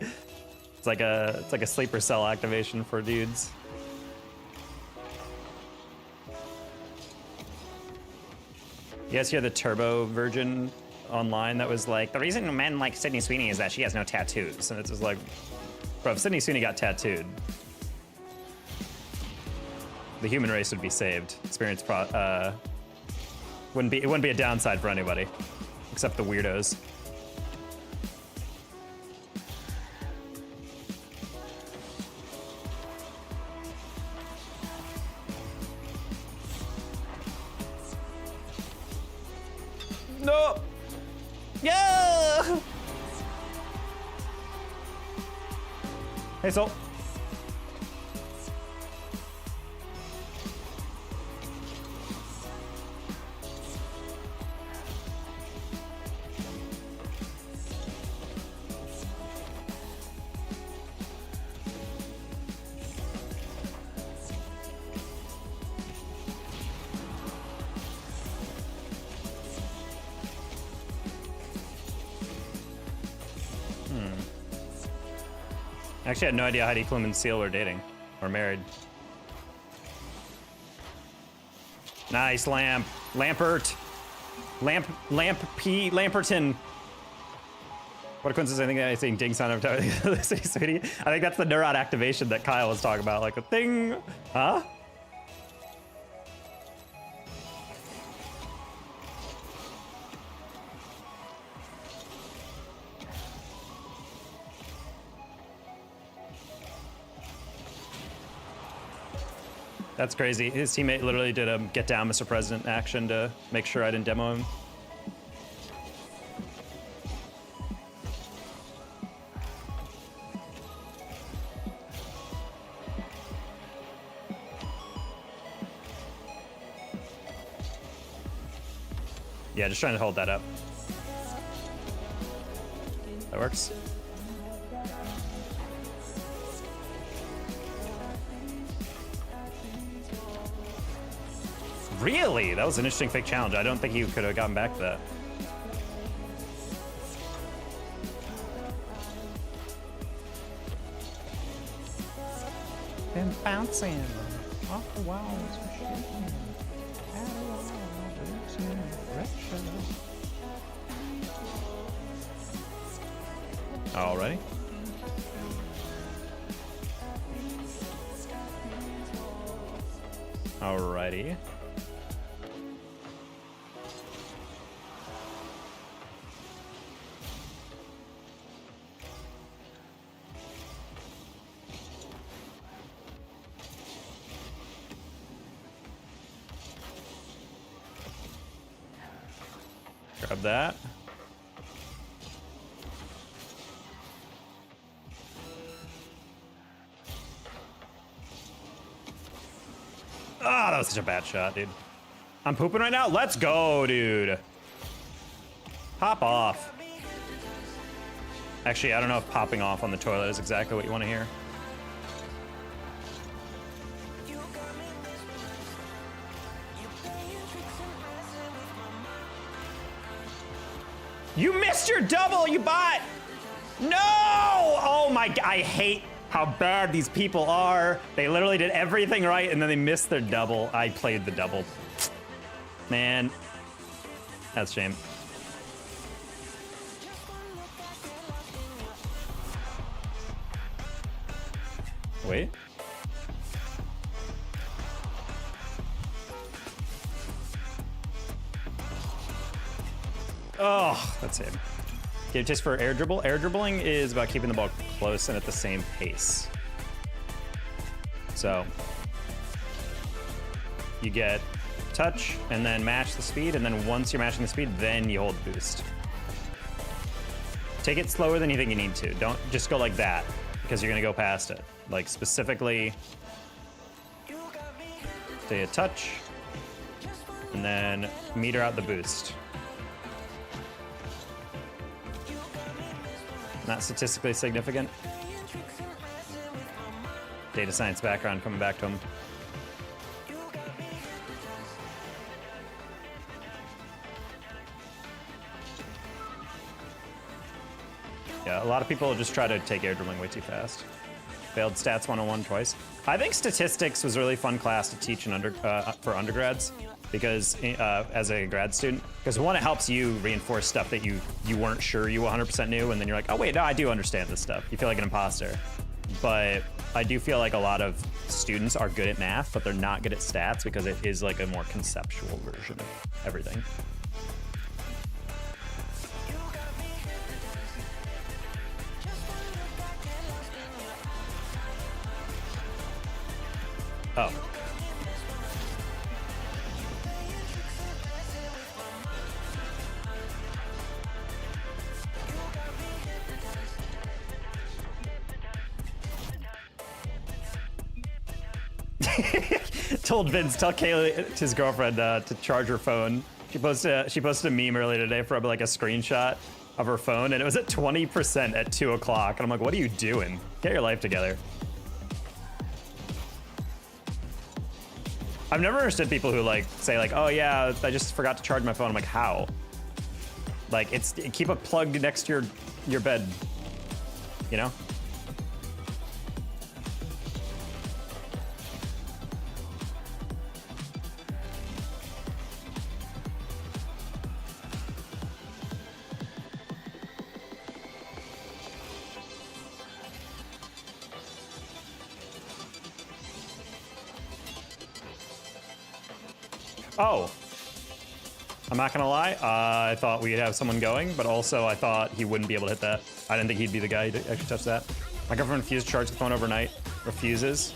It's like a sleeper cell activation for dudes. You guys hear the Turbo version online that was like, the reason men like Sydney Sweeney is that she has no tattoos. And it's just like, bro, if Sydney Sweeney got tattooed, the human race would be saved. Experience wouldn't be a downside for anybody, except the weirdos. No! Yeah! Hey, Soul. I actually had no idea Heidi Klum and Seal were dating or married. Nice lamp. Lampert. Lamperton. What a coincidence. I think I'm saying ding sound every time I say Sweetie. I think that's the neuron activation that Kyle was talking about. Like a thing. Huh? That's crazy. His teammate literally did a get down, Mr. President action to make sure I didn't demo him. Yeah, just trying to hold that up. That works. Really? That was an interesting fake challenge. I don't think you could have gotten back to that. Been bouncing off the walls. Alrighty. Alrighty. Grab that. Ah, that was such a bad shot, dude. I'm pooping right now? Let's go, dude. Pop off. Actually, I don't know if popping off on the toilet is exactly what you want to hear. You missed your double, you bot! No! Oh my God, I hate how bad these people are. They literally did everything right and then they missed their double. I played the double. Man, that's a shame. Wait. Oh, that's it. Game taste for air dribble. Air dribbling is about keeping the ball close and at the same pace. So you get touch and then match the speed, and then once you're matching the speed, then you hold boost. Take it slower than you think you need to. Don't just go like that, because you're gonna go past it. Like specifically, stay a touch, and then meter out the boost. Not statistically significant. Data science background coming back to him. Yeah, a lot of people just try to take air dribbling way too fast. Failed stats 101 twice. I think statistics was a really fun class to teach for undergrads, because as a grad student, because one, it helps you reinforce stuff that you weren't sure you 100% knew, and then you're like, oh wait, no, I do understand this stuff. You feel like an imposter. But I do feel like a lot of students are good at math, but they're not good at stats because it is like a more conceptual version of everything. Oh. Told Vince, tell Kaylee, his girlfriend, to charge her phone. She posted a meme earlier today for like a screenshot of her phone, and it was at 20% at 2 o'clock. And I'm like, what are you doing? Get your life together. I've never understood people who like say like, oh yeah, I just forgot to charge my phone. I'm like, how? Like, keep it plugged next to your bed, you know? Oh, I'm not gonna lie. I thought we'd have someone going, but also I thought he wouldn't be able to hit that. I didn't think he'd be the guy to actually touch that. My girlfriend refused to charge the phone overnight. Refuses.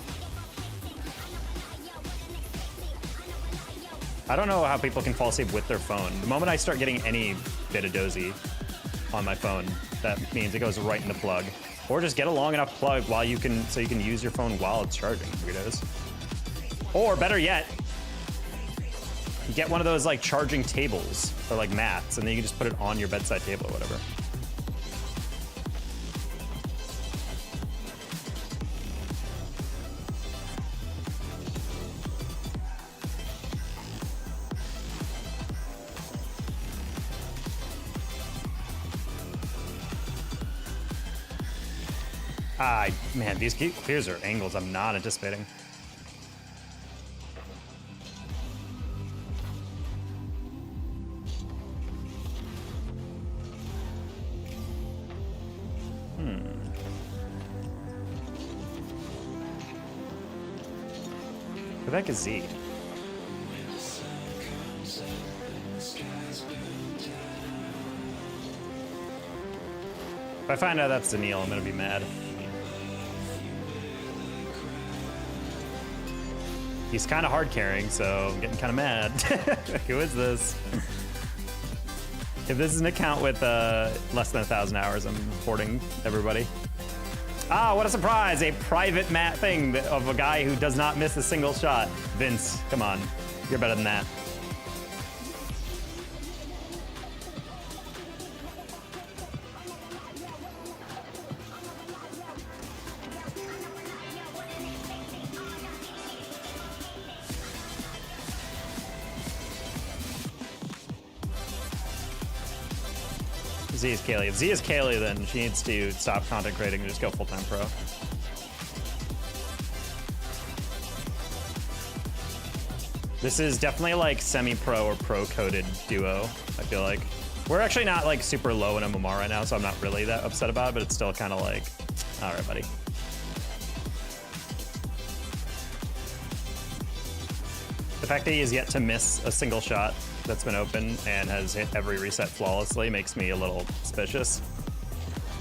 I don't know how people can fall asleep with their phone. The moment I start getting any bit of dozy on my phone, that means it goes right in the plug. Or just get a long enough plug so you can use your phone while it's charging, weirdos. Or better yet, get one of those like charging tables or like mats, and then you can just put it on your bedside table or whatever. Man, these clears are angles I'm not anticipating. Who the heck is Z? If I find out that's Decal, I'm gonna be mad. He's kind of hard carrying, so I'm getting kind of mad. Who is this? If this is an account with less than 1,000 hours, I'm reporting everybody. Ah, what a surprise! A private mat thing of a guy who does not miss a single shot. Vince, come on. You're better than that. Z is Kaylee. If Z is Kaylee, then she needs to stop content creating and just go full-time pro. This is definitely like semi-pro or pro-coded duo, I feel like. We're actually not like super low in MMR right now, so I'm not really that upset about it, but it's still kind of like, all right, buddy. The fact that he has yet to miss a single shot that's been open and has hit every reset flawlessly makes me a little suspicious.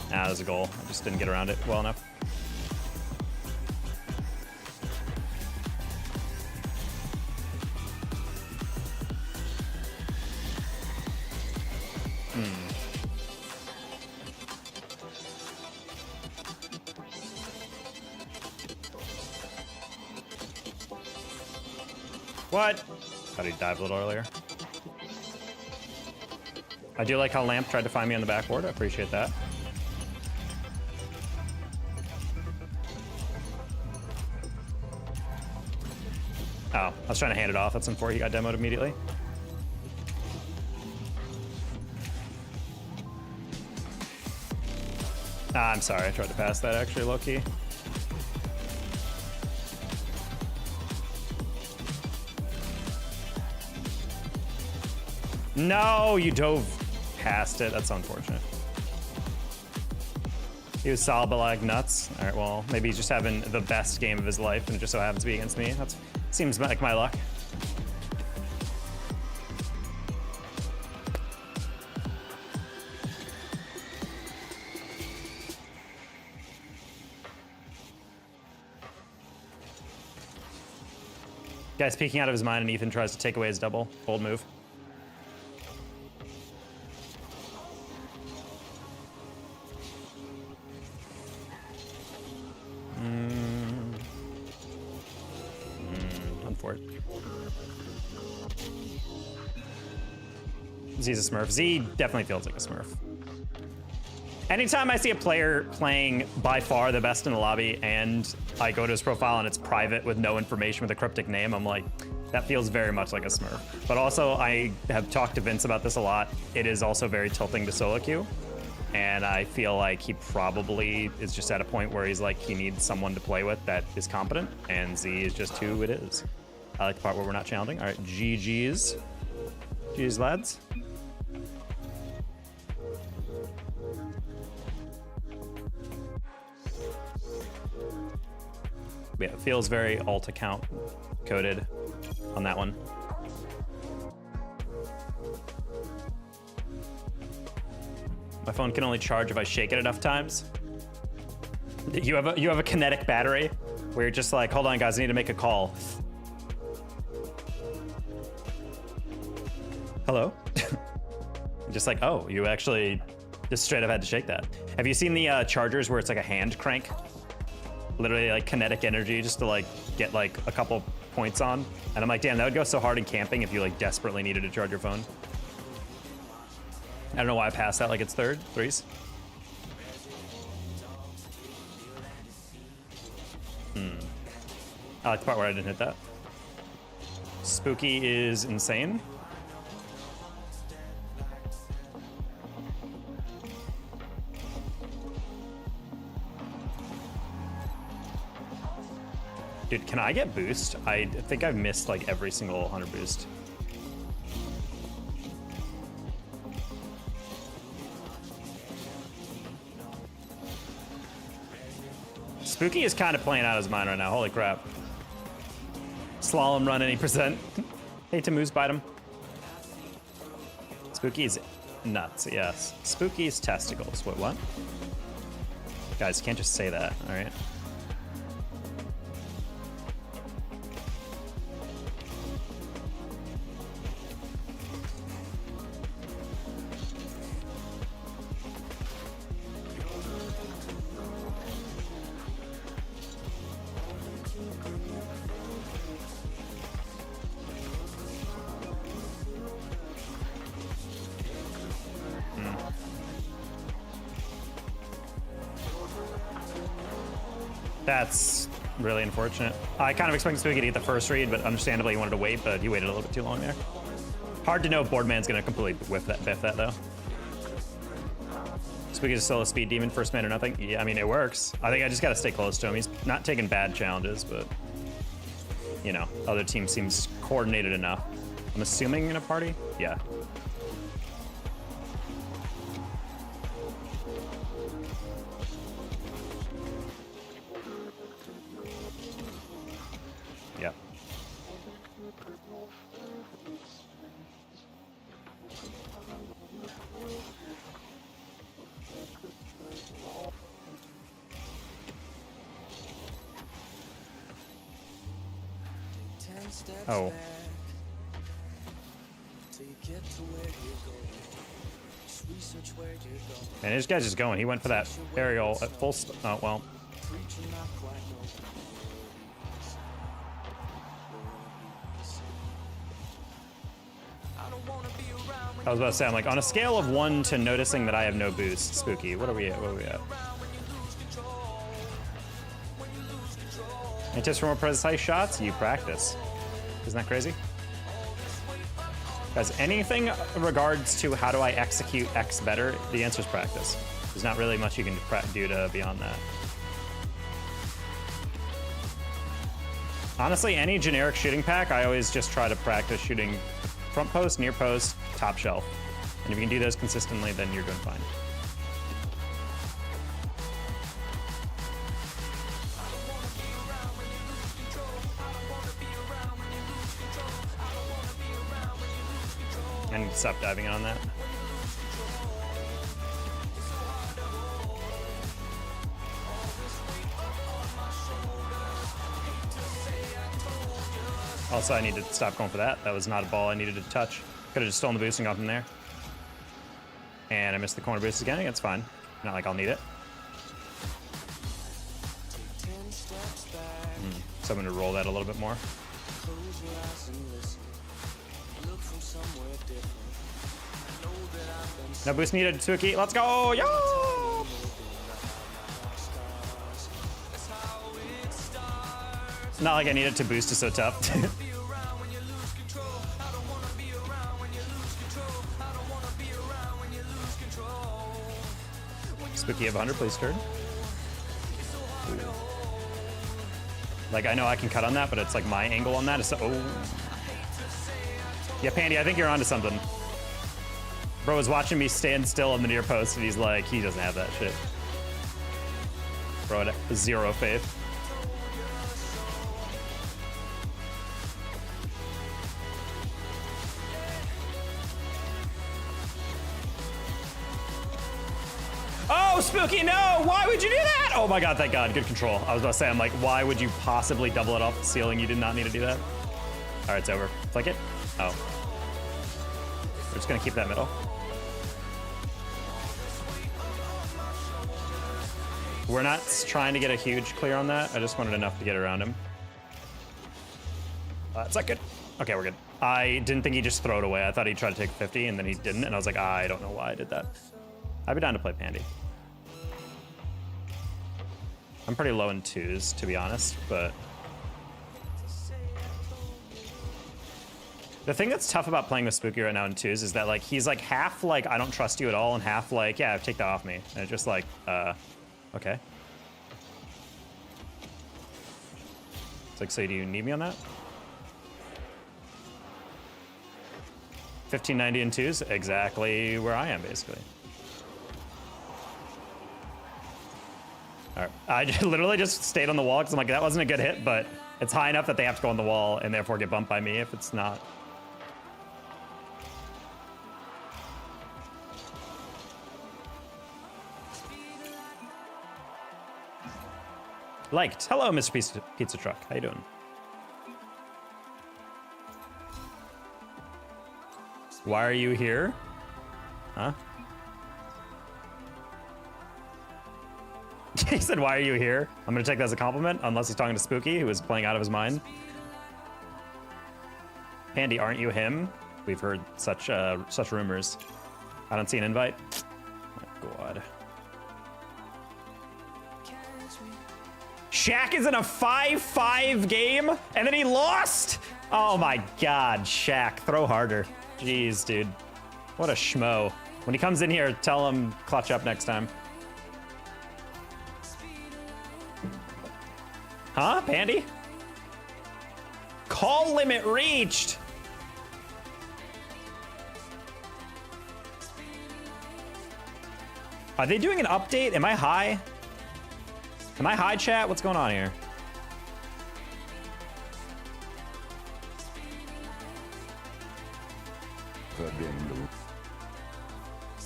That was a goal. I just didn't get around it well enough. What? Thought he'd dive a little earlier. I do like how Lamp tried to find me on the backboard. I appreciate that. Oh, I was trying to hand it off. That's unfortunate. He got demoed immediately. I'm sorry. I tried to pass that actually, low-key. No, you dove past it. That's unfortunate. He was solid, but like nuts. All right, well, maybe he's just having the best game of his life, and it just so happens to be against me. That seems like my luck. Guy's peeking out of his mind, and Ethan tries to take away his double. Bold move. Z's a Smurf. Z definitely feels like a Smurf. Anytime I see a player playing by far the best in the lobby and I go to his profile and it's private with no information with a cryptic name, I'm like, that feels very much like a Smurf. But also, I have talked to Vince about this a lot. It is also very tilting to solo queue. And I feel like he probably is just at a point where he's like, he needs someone to play with that is competent, and Z is just who it is. I like the part where we're not challenging. All right, GG's. GG's, lads. Yeah, it feels very alt account coded on that one. My phone can only charge if I shake it enough times. You have a kinetic battery where you're just like, hold on guys, I need to make a call. Hello? Just like, oh, you actually just straight up had to shake that. Have you seen the chargers where it's like a hand crank? Literally like kinetic energy just to like get like a couple points on. And I'm like, damn, that would go so hard in camping if you like desperately needed to charge your phone. I don't know why I passed that like it's threes. I like the part where I didn't hit that. Spooky is insane. Dude, can I get boost? I think I've missed like every single hunter boost. Spooky is kind of playing out his mind right now. Holy crap. Slalom run any percent. Hey, Tammuz, bite him. Spooky's nuts, yes. Spooky's testicles. Wait, what? Guys, you can't just say that, all right? That's really unfortunate. I kind of expected Spooky to get the first read, but understandably he wanted to wait, but he waited a little bit too long there. Hard to know if Boardman's gonna completely biff that though. Spooky's still a speed demon, first man or nothing. Yeah, I mean, it works. I think I just gotta stay close to him. He's not taking bad challenges, but you know, other team seems coordinated enough. I'm assuming in a party? Yeah. Yeah. Oh. And this guy's just going. He went for that aerial at full. Oh, well. I was about to say, I'm like, on a scale of 1 to noticing that I have no boost, Spooky, what are we at? What are we at? And just for more precise shots, you practice. Isn't that crazy? Guys, anything in regards to how do I execute X better, the answer is practice. There's not really much you can do to beyond that. Honestly, any generic shooting pack, I always just try to practice shooting front post, near post, top shelf. And if you can do those consistently, then you're doing fine. And stop diving in on that. Also, I need to stop going for that. That was not a ball I needed to touch. Could have just stolen the boost and gone from there. And I missed the corner boost again. It's fine. Not like I'll need it. So I'm going to roll that a little bit more. No boost needed, Tsuki. Let's go! Yo! Not like I needed to boost, it's so tough. Spooky of 100, please turn. Like, I know I can cut on that, but it's like my angle on that is so. Oh. Yeah, Pandy, I think you're onto something. Bro was watching me stand still on the near post, and he's like, he doesn't have that shit. Bro had zero faith. Oh, Spooky, no! Why would you do that? Oh my god, thank god, good control. I was about to say, I'm like, why would you possibly double it off the ceiling? You did not need to do that. All right, it's over. Flick it. Oh. We're just gonna keep that middle. We're not trying to get a huge clear on that. I just wanted enough to get around him. It's not good. Okay, we're good. I didn't think he'd just throw it away. I thought he'd try to take 50, and then he didn't, and I was like, I don't know why I did that. I'd be down to play Pandy. I'm pretty low in 2s, to be honest, but... The thing that's tough about playing with Spooky right now in 2s is that, like, he's like half like, I don't trust you at all, and half like, yeah, take that off me. And it's just like, okay. It's like, so do you need me on that? 1590 and 2s, exactly where I am, basically. All right, I literally just stayed on the wall because I'm like, that wasn't a good hit, but it's high enough that they have to go on the wall and therefore get bumped by me if it's not. Liked. Hello, Mr. Pizza Truck. How you doing? Why are you here? Huh? He said, why are you here? I'm gonna take that as a compliment, unless he's talking to Spooky, who is playing out of his mind. Pandy, aren't you him? We've heard such rumors. I don't see an invite. Oh my God. Shaq is in a 5-5 game, and then he lost? Oh my God, Shaq, throw harder. Jeez, dude. What a schmo. When he comes in here, tell him clutch up next time. Huh, Pandy? Call limit reached. Are they doing an update? Am I high? Am I high, chat? What's going on here?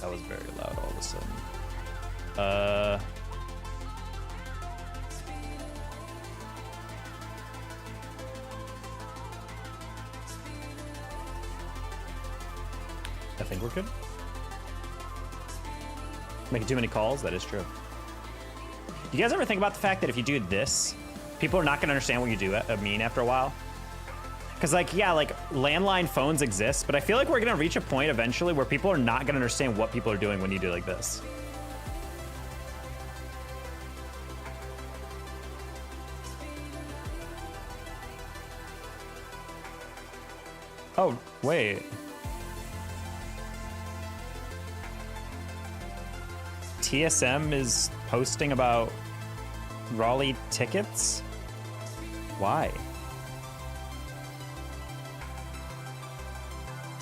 That was very loud all of a sudden. I think we're good. Making too many calls? That is true. Do you guys ever think about the fact that if you do this, people are not going to understand what you do mean after a while? Because, like, yeah, like, landline phones exist, but I feel like we're going to reach a point eventually where people are not going to understand what people are doing when you do like this. Oh, wait. TSM is posting about Raleigh tickets? Why?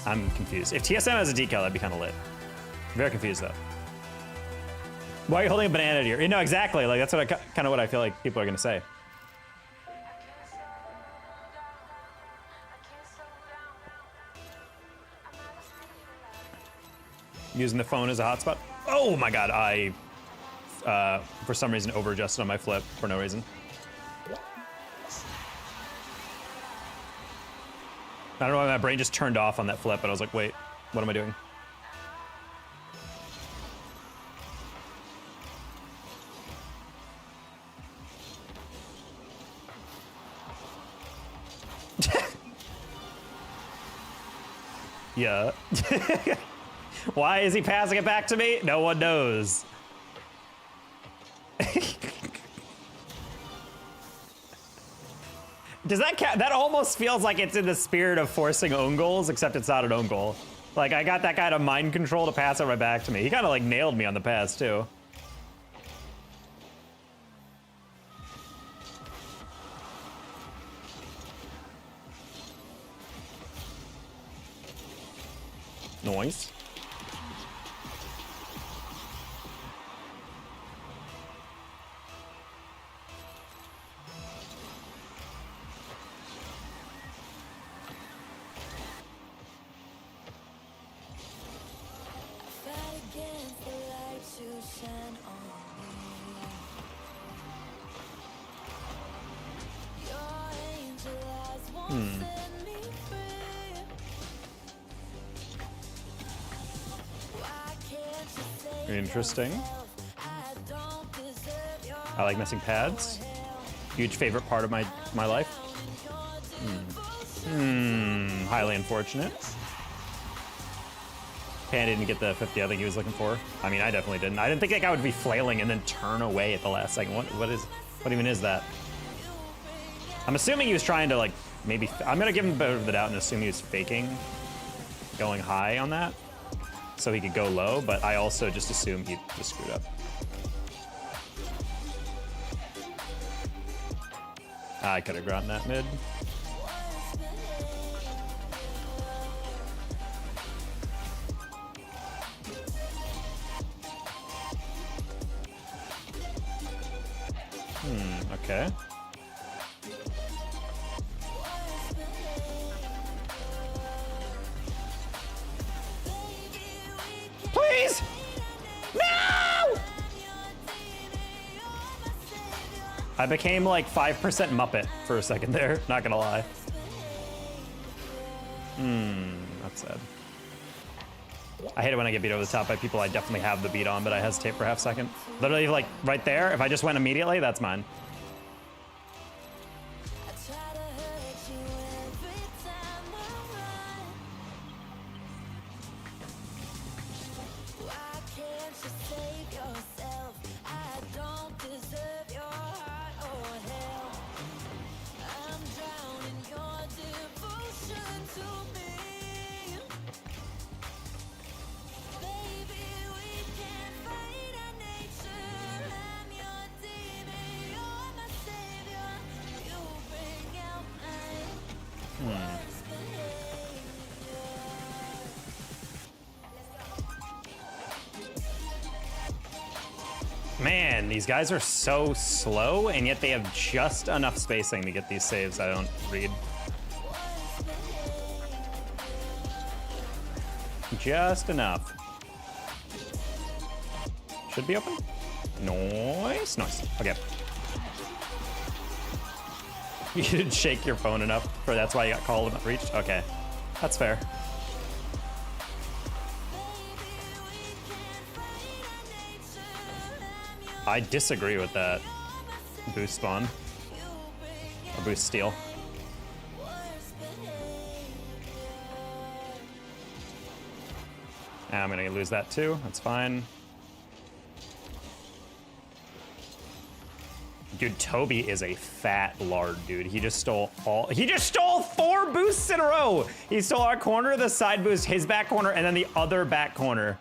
I'm confused. If TSM has a decal, that'd be kind of lit. Very confused, though. Why are you holding a banana to your... No, exactly. Like, that's what kind of what I feel like people are going to say. Using the phone as a hotspot. Oh my God, I, for some reason, over-adjusted on my flip for no reason. I don't know why my brain just turned off on that flip, but I was like, wait, what am I doing? Yeah. Why is he passing it back to me? No one knows. Does that count? That almost feels like it's in the spirit of forcing own goals, except it's not an own goal. Like, I got that guy to mind control to pass it right back to me. He kind of like nailed me on the pass too. Noise. Interesting. I like missing pads. Huge favorite part of my life. Highly unfortunate. Pan didn't get the 50 I think he was looking for. I mean, I definitely didn't. I didn't think that guy would be flailing and then turn away at the last second. What even is that? I'm assuming he was trying to, like, maybe... I'm gonna give him the benefit of the doubt and assume he was faking going high on that so he could go low, but I also just assume he just screwed up. I could have gotten that mid. Okay. Please! No! I became like 5% Muppet for a second there, not gonna lie. That's sad. I hate it when I get beat over the top by people I definitely have the beat on, but I hesitate for half second. Literally like right there, if I just went immediately, that's mine. Man, these guys are so slow, and yet they have just enough spacing to get these saves I don't read. Just enough. Should be open. Nice, nice. Okay. You didn't shake your phone enough, for that's why you got called and not reached? Okay, that's fair. I disagree with that boost spawn, or boost steal. I'm gonna lose that too, that's fine. Dude, Toby is a fat lard, dude. He just stole 4 boosts in a row. He stole our corner, the side boost, his back corner, and then the other back corner.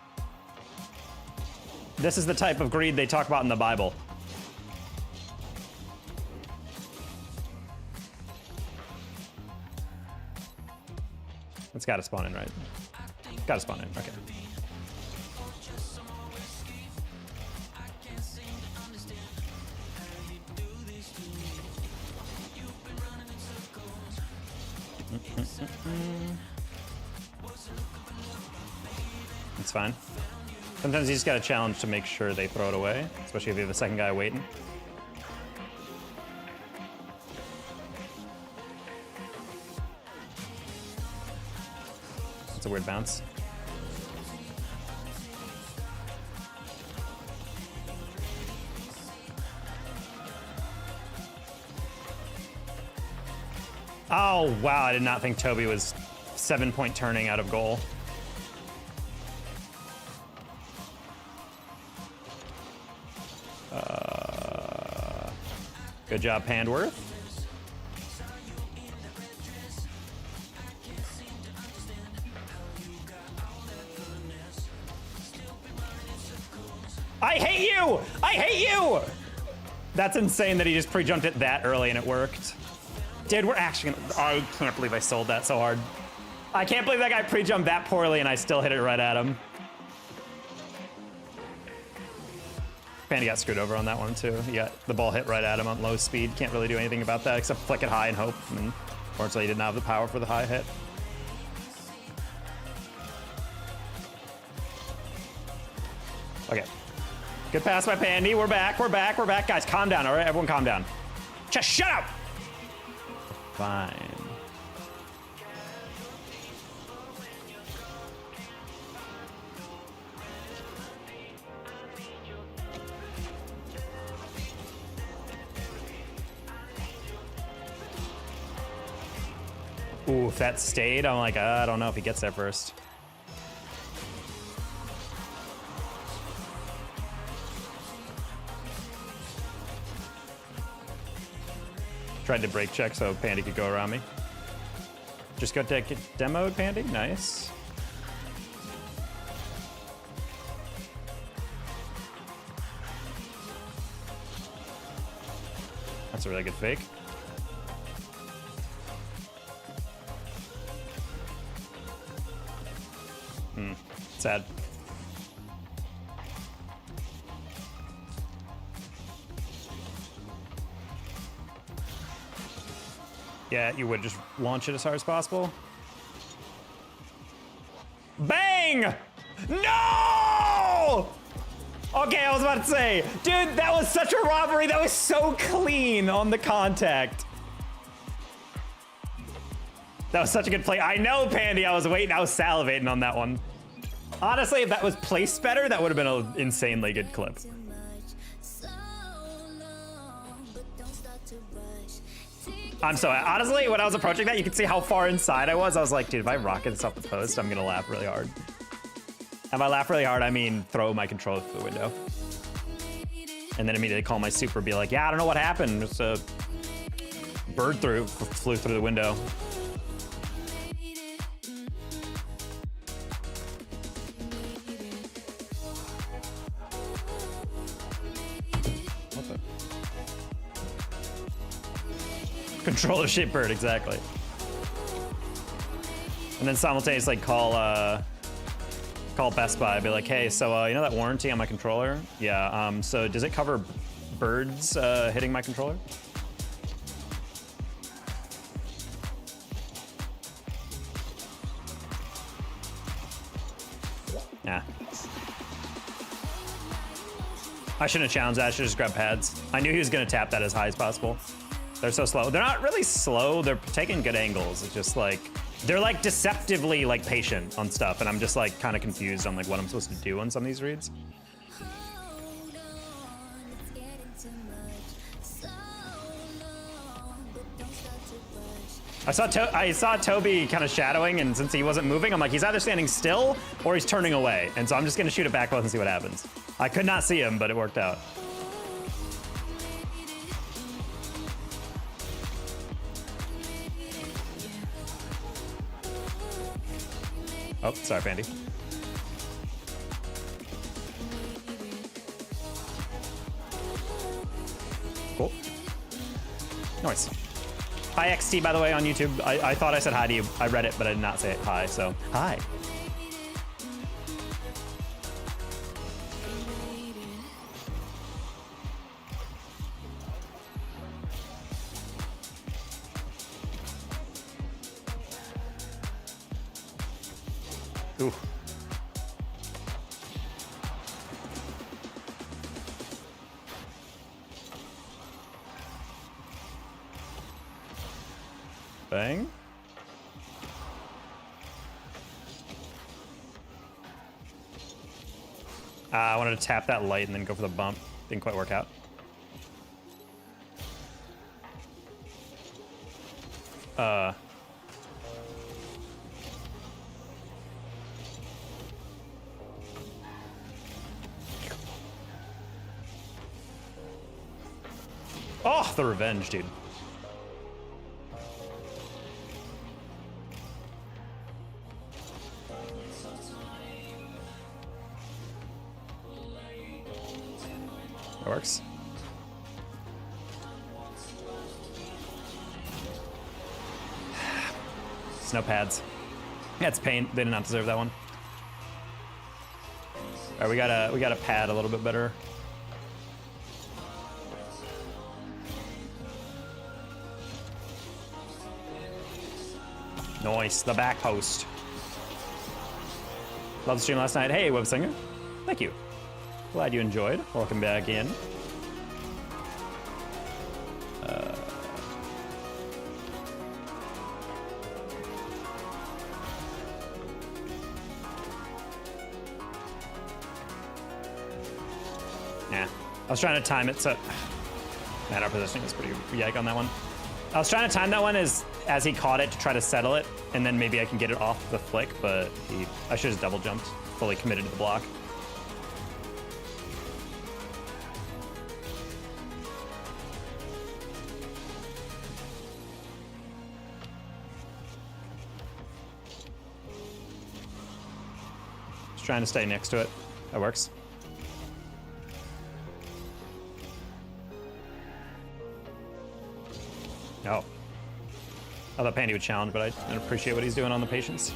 This is the type of greed they talk about in the Bible. It's gotta spawn in, right? Gotta spawn in, okay. It's fine. Sometimes you just got to challenge to make sure they throw it away, especially if you have a second guy waiting. It's a weird bounce. Oh, wow, I did not think Toby was 7-point turning out of goal. Good job, Pandworth. I hate you! I hate you! That's insane that he just pre-jumped it that early and it worked. Dude, we're actually gonna... I can't believe I sold that so hard. I can't believe that guy pre-jumped that poorly and I still hit it right at him. Pandy got screwed over on that one too. He got the ball hit right at him on low speed. Can't really do anything about that except flick it high and hope. And unfortunately, he didn't have the power for the high hit. Okay. Good pass by Pandy. We're back, we're back, we're back. Guys, calm down, all right? Everyone calm down. Just shut up! Fine. Ooh, if that stayed, I'm like, I don't know if he gets there first. Tried to break check so Pandy could go around me. Just got demoed, Pandy. Nice. That's a really good fake. Sad. Yeah, you would just launch it as hard as possible. Bang! No! Okay, I was about to say, dude, that was such a robbery. That was so clean on the contact. That was such a good play. I know, Pandy, I was waiting. I was salivating on that one. Honestly, if that was placed better, that would have been an insanely good clip. I'm so, honestly, when I was approaching that, you could see how far inside I was. I was like, dude, if I rocket this off the post, I'm gonna laugh really hard. And by laugh really hard, I mean throw my controller through the window. And then immediately call my super, be like, yeah, I don't know what happened. Just a bird flew through the window. Controller shaped bird, exactly. And then simultaneously call Best Buy, be like, hey, so you know that warranty on my controller? Yeah, so does it cover birds hitting my controller? Yeah. I shouldn't have challenged that, I should just grab pads. I knew he was gonna tap that as high as possible. They're so slow. They're not really slow. They're taking good angles. It's just like, they're like deceptively like patient on stuff. And I'm just like kind of confused on like what I'm supposed to do on some of these reads. I saw Toby kind of shadowing, and since he wasn't moving, I'm like, he's either standing still or he's turning away. And so I'm just gonna shoot it back both and see what happens. I could not see him, but it worked out. Oh, sorry, Pandy. Cool. Nice. Hi, XT, by the way, on YouTube. I thought I said hi to you. I read it, but I did not say hi, so hi. Ooh. Bang. I wanted to tap that light and then go for the bump. Didn't quite work out. Oh, the revenge, dude. That works. Snow pads. That's pain. They did not deserve that one. All right, we gotta pad a little bit better. Nice, the back post. Love the stream last night. Hey, Web Singer. Thank you. Glad you enjoyed. Welcome back in. Yeah, I was trying to time it so. Man, our positioning was pretty yike on that one. I was trying to time that one as he caught it to try to settle it, and then maybe I can get it off the flick, but I should have double jumped, fully committed to the block. Just trying to stay next to it. That works. Oh. I thought Pandy would challenge, but I didn't appreciate what he's doing on the patience.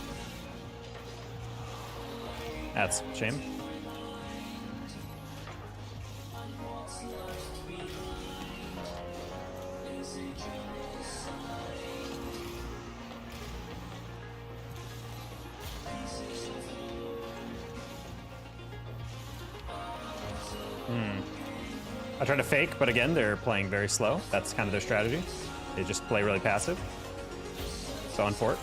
That's a shame. I tried to fake, but again, they're playing very slow. That's kind of their strategy. They just play really passive. So on fort.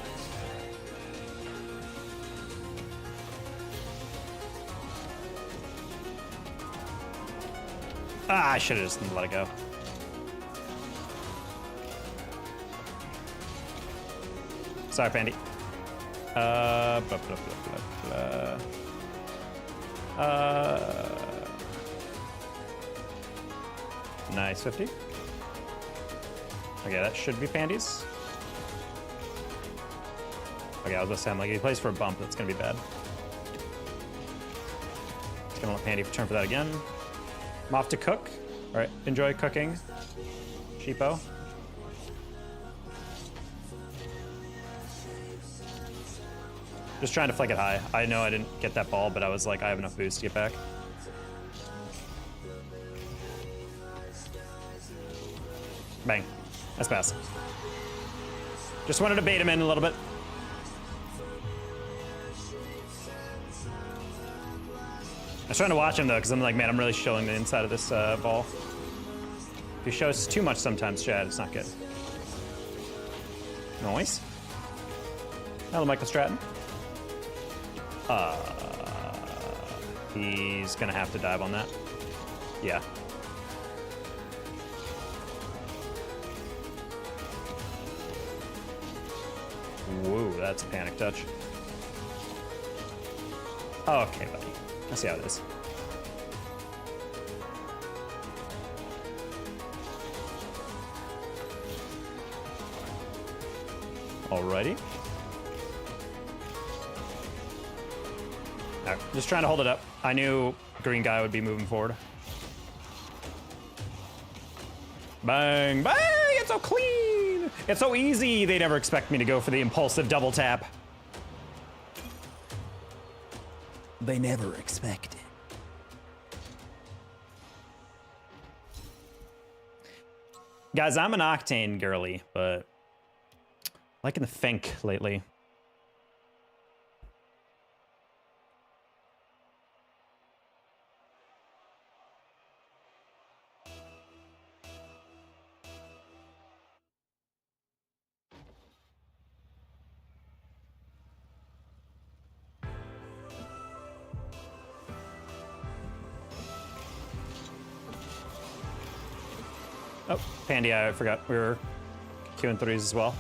Ah, I should have just let it go. Sorry, Pandy. Blah, blah, blah, blah. Nice 50. Okay, that should be Pandy's. Okay, I was gonna say, I'm like, he plays for a bump, that's gonna be bad. Just gonna let Pandy return for that again. I'm off to cook. All right, enjoy cooking, sheepo. Just trying to flick it high. I know I didn't get that ball, but I was like, I have enough boost to get back. Bang. That's pass. Just wanted to bait him in a little bit. I was trying to watch him though, because I'm like, man, I'm really showing the inside of this ball. If he shows too much sometimes, Chad, it's not good. Nice. Hello, Michael Stratton. He's gonna have to dive on that. Yeah. Whoa, that's a panic touch. Okay, buddy. I see how it is. Alrighty. All right, just trying to hold it up. I knew green guy would be moving forward. Bang, bang! It's so clean! It's so easy! They never expect me to go for the impulsive double tap. They never expect it. Guys, I'm an Octane girly, but liking the Fink lately. Oh, Pandy, I forgot we were queuing threes as well.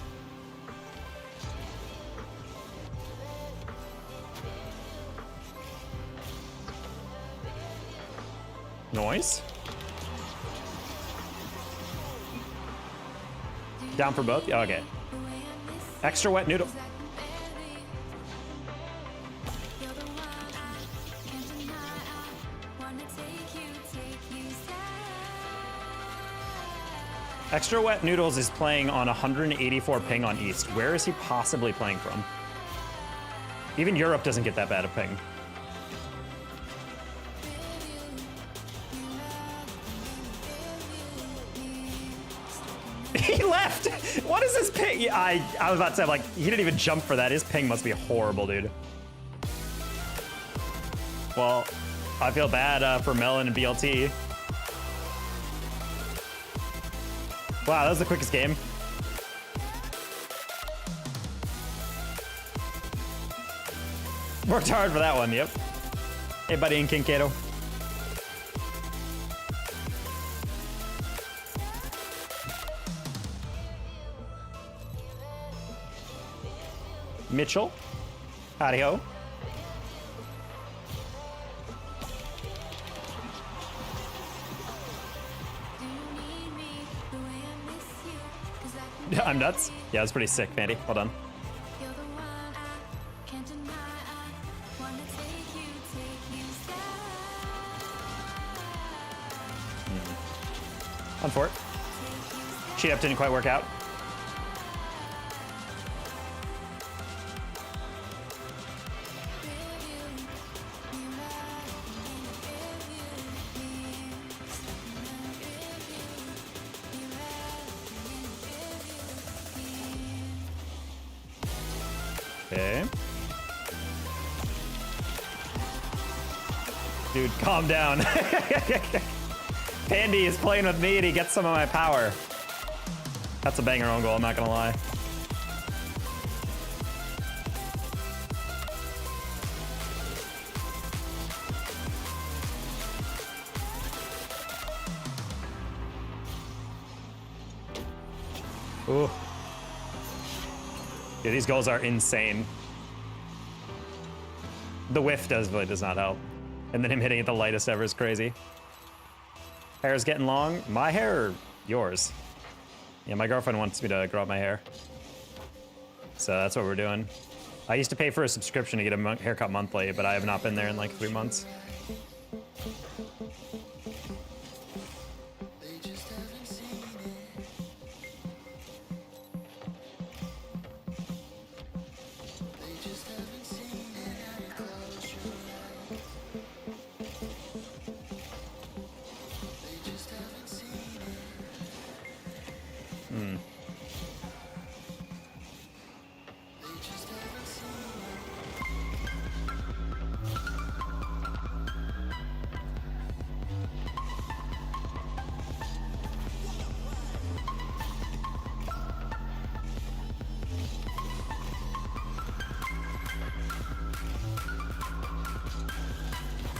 Noise. Down for both? Okay. Extra wet noodle. Extra Wet Noodles is playing on 184 ping on East. Where is he possibly playing from? Even Europe doesn't get that bad a ping. He left! What is this ping? Yeah, I was about to say, like, he didn't even jump for that. His ping must be horrible, dude. Well, I feel bad for Melon and BLT. Wow, that was the quickest game. Worked hard for that one, yep. Hey, buddy, and Kincaid. Mitchell. Howdy ho. I'm nuts. Yeah, it was pretty sick, Mandy. Well done. On fort. Cheat up didn't quite work out. Okay. Dude, calm down. Pandy is playing with me and he gets some of my power. That's a banger own goal, I'm not gonna lie. Ooh. Yeah, these goals are insane. The whiff really does not help. And then him hitting it the lightest ever is crazy. Hair's getting long. My hair or yours? Yeah, my girlfriend wants me to grow up my hair. So that's what we're doing. I used to pay for a subscription to get a haircut monthly, but I have not been there in like 3 months.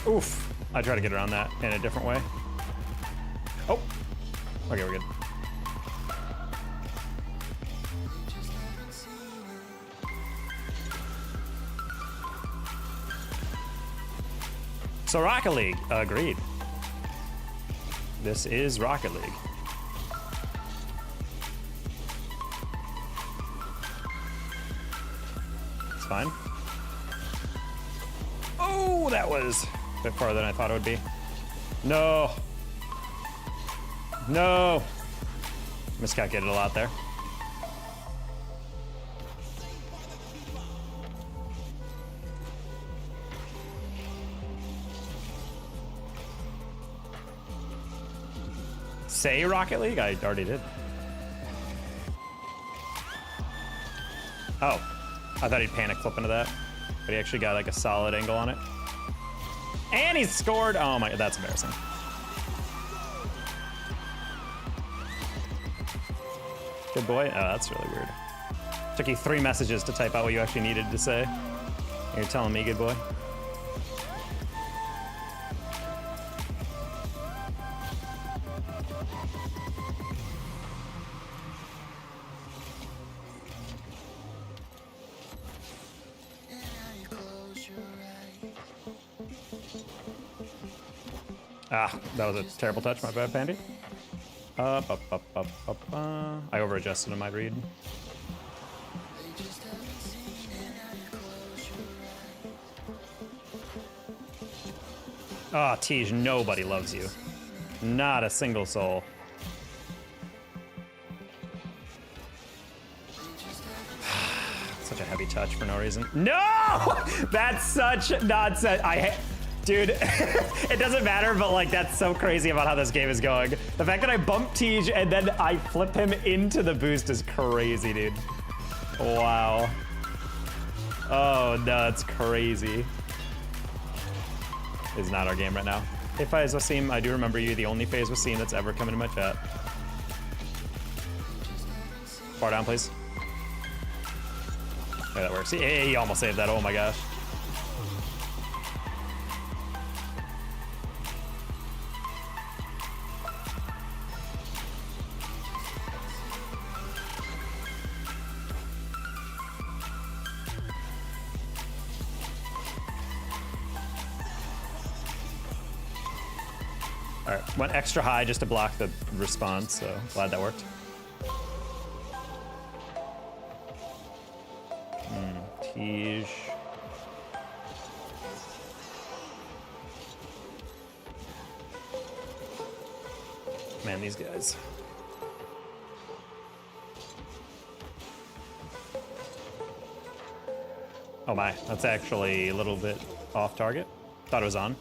Oof. I try to get around that in a different way. Oh. Okay, we're good. So Rocket League, agreed. This is Rocket League. It's fine. Oh, that was a bit farther than I thought it would be. No. No. Miscalculated a lot there. Say Rocket League? I already did. Oh, I thought he'd panic flip into that, but he actually got like a solid angle on it. And he scored. Oh my, that's embarrassing. Good boy. Oh, that's really weird. Took you 3 messages to type out what you actually needed to say. You're telling me, good boy. Ah, that was a terrible touch. My bad, Pandy. I over-adjusted in my read. Ah, Tej, nobody loves you. Not a single soul. Such a heavy touch for no reason. No! That's such nonsense. Dude, it doesn't matter, but like that's so crazy about how this game is going. The fact that I bumped Tej and then I flip him into the boost is crazy, dude. Wow. Oh, no, it's crazy. It's not our game right now. Hey, Faiz Wasim, I do remember you, the only Faiz Wasim that's ever come into my chat. Far down, please. Yeah, that works. Hey, he almost saved that. Oh my gosh. All right, went extra high just to block the response, so glad that worked. Tej. Man, these guys. Oh my, that's actually a little bit off target. Thought it was on.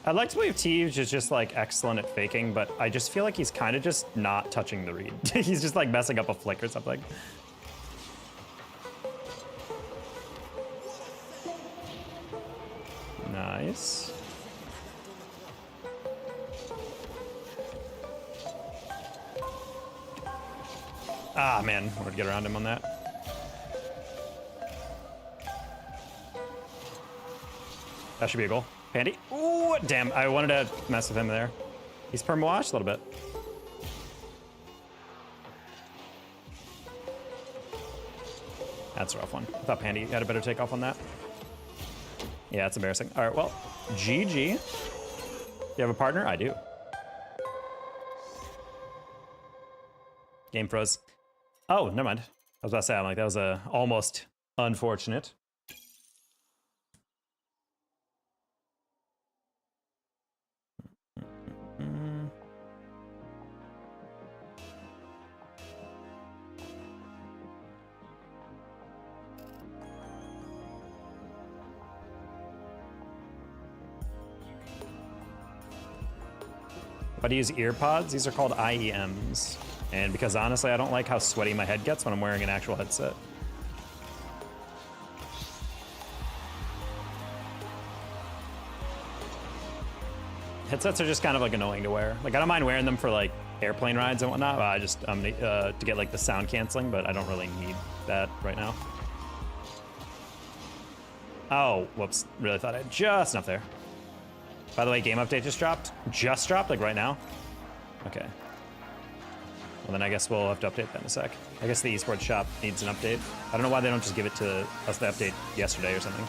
I'd like to believe Teej is just like excellent at faking, but I just feel like he's kind of just not touching the read. He's just like messing up a flick or something. Nice. Ah, man, I would get around him on that. That should be a goal. Pandy. Ooh, damn, I wanted to mess with him there. He's perma-washed a little bit. That's a rough one. I thought Pandy had a better takeoff on that. Yeah, it's embarrassing. All right, well, GG. You have a partner? I do. Game froze. Oh, never mind. I was about to say, I'm like, that was almost unfortunate. If I do use ear pods, these are called IEMs. And because honestly, I don't like how sweaty my head gets when I'm wearing an actual headset. Headsets are just kind of like annoying to wear. Like I don't mind wearing them for like airplane rides and whatnot. I just to get like the sound canceling, but I don't really need that right now. Oh, whoops! Really thought I had just enough there. By the way, game update just dropped. Just dropped, like right now. Okay. Well, then I guess we'll have to update that in a sec. I guess the Esports shop needs an update. I don't know why they don't just give it to us the update yesterday or something.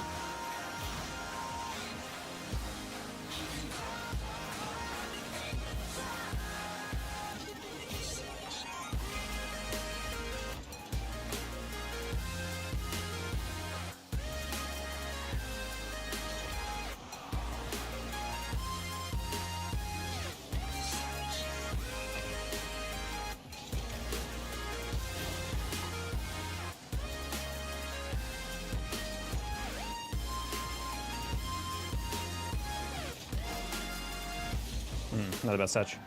Not the best touch.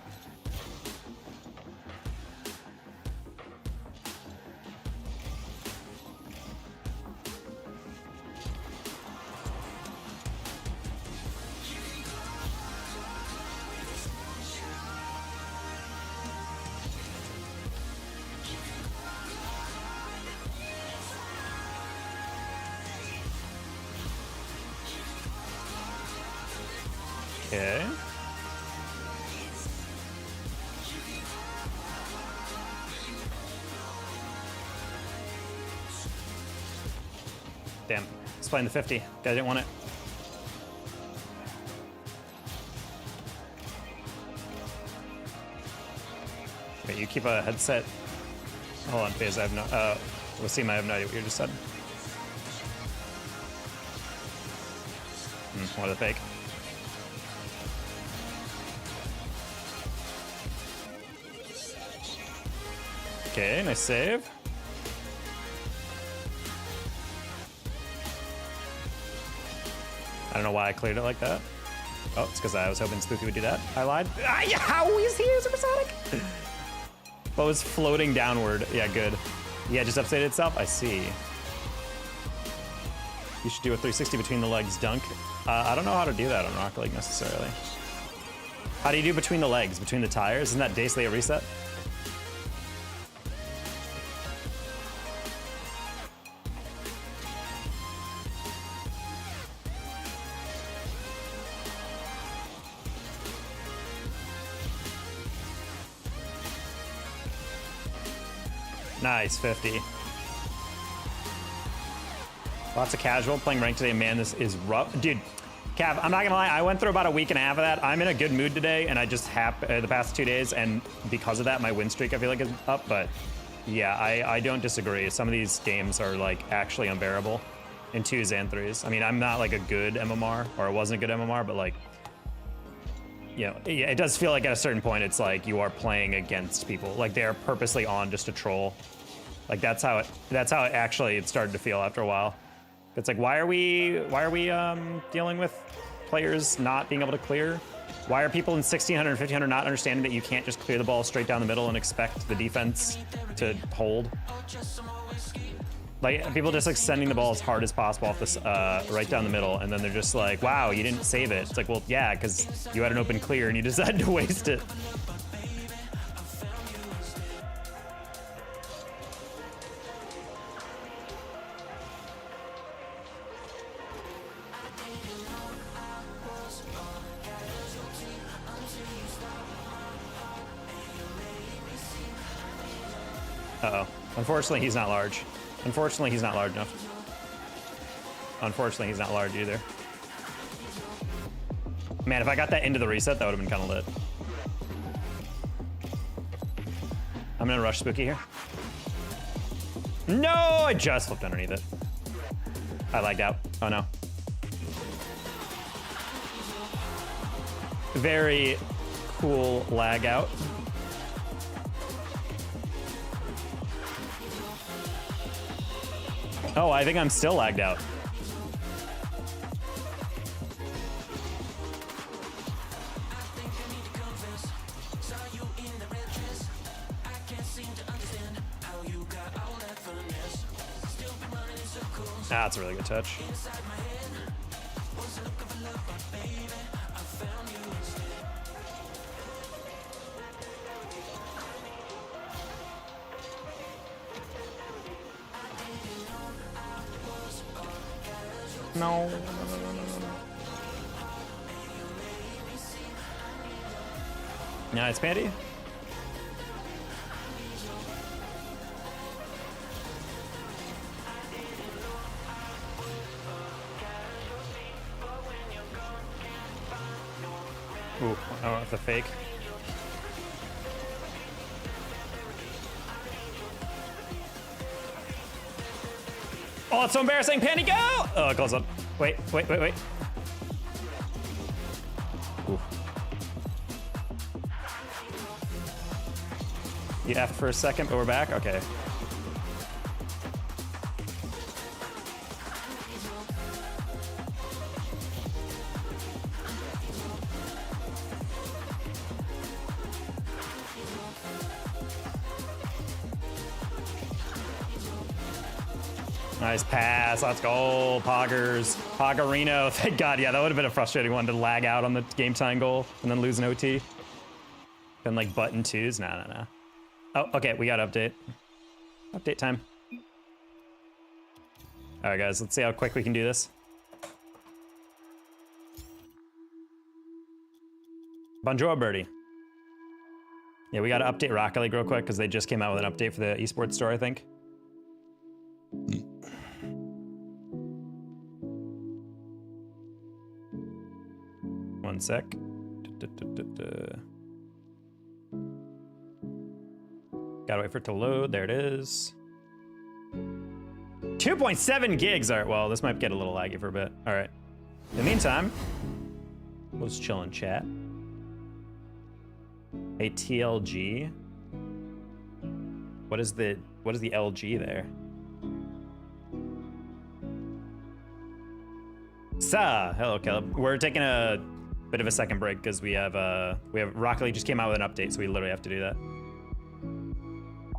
Okay. Damn, he's playing the 50. Guy didn't want it. Wait, you keep a headset. Hold on, Faze, I have no, Wasim, I have no idea what you just said. What a fake. Okay, nice save. I don't know why I cleared it like that. Oh, it's because I was hoping Spooky would do that. I lied. Ah, yeah, how is he supersonic? But was floating downward. Yeah, good. Yeah, just updated itself. I see. You should do a 360 between the legs dunk. I don't know how to do that on Rocket League necessarily. How do you do between the legs, between the tires? Isn't that basically a reset? Nice, 50. Lots of casual playing ranked today. Man, this is rough. Dude, Cav, I'm not gonna lie, I went through about a week and a half of that. I'm in a good mood today, and I just the past 2 days, and because of that, my win streak, I feel like, is up. But yeah, I don't disagree. Some of these games are like actually unbearable in 2s and 3s. I mean, I'm not like a good MMR, or I wasn't a good MMR, but like, you know, it does feel like at a certain point, it's like you are playing against people. Like they're purposely on just to troll. Like that's how it actually it started to feel after a while. It's like, why are we dealing with players not being able to clear? Why are people in 1600 and 1500 not understanding that you can't just clear the ball straight down the middle and expect the defense to hold? Like, people just like sending the ball as hard as possible off this right down the middle, and then they're just like, wow, you didn't save it. It's like, well, yeah, because you had an open clear and you decided to waste it. Uh-oh. Unfortunately, he's not large. Unfortunately, he's not large enough. Unfortunately, he's not large either. Man, if I got that into the reset, that would have been kind of lit. I'm gonna rush Spooky here. No, I just flipped underneath it. I lagged out. Oh no. Very cool lag out. Oh, I think I'm still lagged out. Ah, that's a really good touch. No. Nice, Pandy. Ooh, oh, it's a fake. Oh, it's so embarrassing. Pandy, go! Oh, it goes up. Wait. Ooh. You effed for a second, but we're back? Okay. Nice pass. Let's go, Poggers. Poggerino. Thank God. Yeah, that would have been a frustrating one to lag out on the game time goal and then lose an OT. Then like button twos. No. Oh, okay. We got update. Update time. All right, guys. Let's see how quick we can do this. Bonjour, birdie. Yeah, we got to update Rocket League real quick because they just came out with an update for the Esports store, I think. One sec. Gotta wait for it to load. There it is. 2.7 gigs. All right, well, this might get a little laggy for a bit. All right. In the meantime, we'll just chill and chat. A TLG. What is the LG there? Hello, Caleb. We're taking a bit of a second break because we have Rocket League just came out with an update, so we literally have to do that.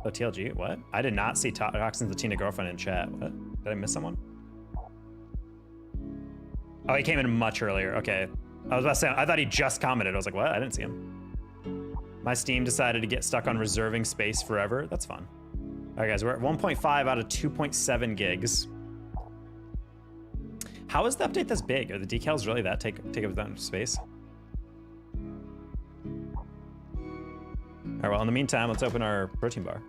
Oh, TLG, what? I did not see Toxin's Latina girlfriend in chat. What? Did I miss someone? Oh, he came in much earlier. Okay. I was about to say, I thought he just commented. I was like, what? I didn't see him. My Steam decided to get stuck on reserving space forever. That's fun. All right, guys, we're at 1.5 out of 2.7 gigs. How is the update this big? Are the decals really that take up that much space? All right, well, in the meantime, let's open our protein bar.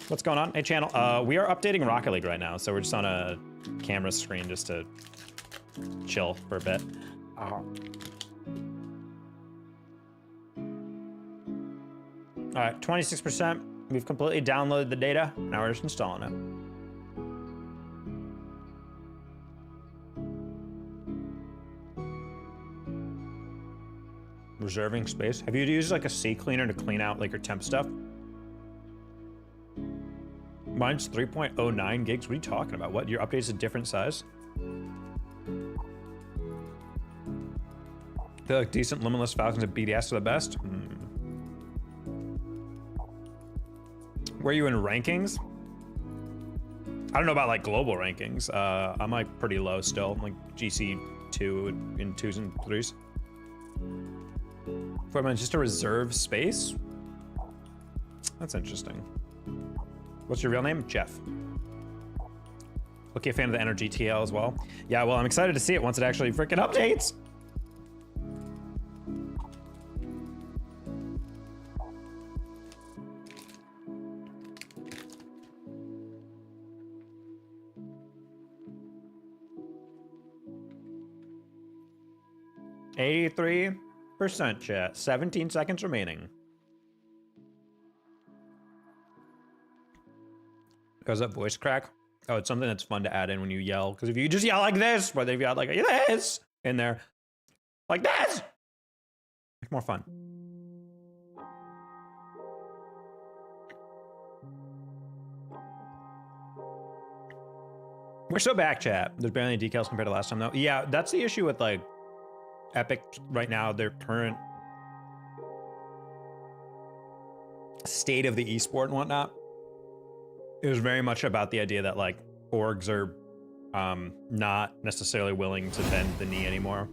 What's going on? Hey, channel. We are updating Rocket League right now, so we're just on a camera screen just to chill for a bit. Oh. All right, 26%. We've completely downloaded the data. Now we're just installing it. Reserving space. Have you used like a C cleaner to clean out like your temp stuff? Mine's 3.09 gigs. What are you talking about? What? Your update's a different size? feel like decent limitless Falcons and BDS are the best. Where are you in rankings? I don't know about like global rankings. I'm like pretty low still. I'm like GC2 in 2s and 3s. For just a reserve space? That's interesting. What's your real name? Jeff. Okay, fan of the Energy TL as well. Yeah, well, I'm excited to see it once it actually freaking updates. %, chat. 17 seconds remaining. Does that voice crack? Oh, it's something that's fun to add in when you yell. Because if you just yell like this, whether if you add like this in there, like this, it's more fun. We're so back, chat. There's barely any decals compared to last time, though. Yeah, that's the issue with like Epic right now. Their current state of the esport and whatnot. It was very much about the idea that like orgs are not necessarily willing to bend the knee anymore.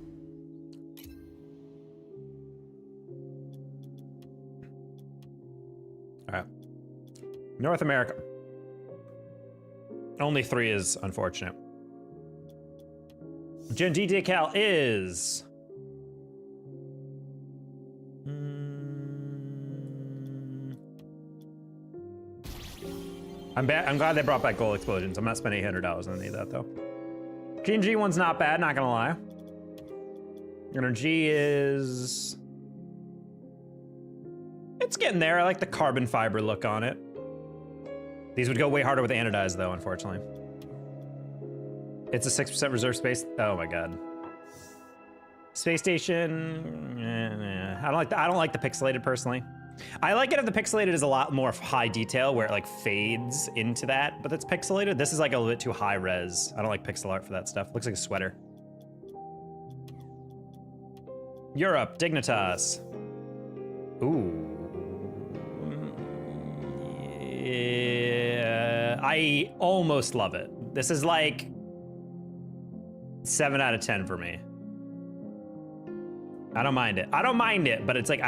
All right. North America. Only 3 is unfortunate. Gen D Decal is... I'm glad they brought back goal explosions. I'm not spending $800 on any of that though. G&G one's not bad, not gonna lie. Energy is... It's getting there. I like the carbon fiber look on it. These would go way harder with anodized though, unfortunately. It's a 6% reserve space. Oh my god. Space station. I don't like the pixelated personally. I like it if the pixelated is a lot more high detail where it like fades into that, but it's pixelated. This is like a little bit too high res. I don't like pixel art for that stuff. Looks like a sweater. Europe, Dignitas. Ooh. Yeah, I almost love it. This is like 7 out of 10 for me. I don't mind it. I don't mind it, but it's like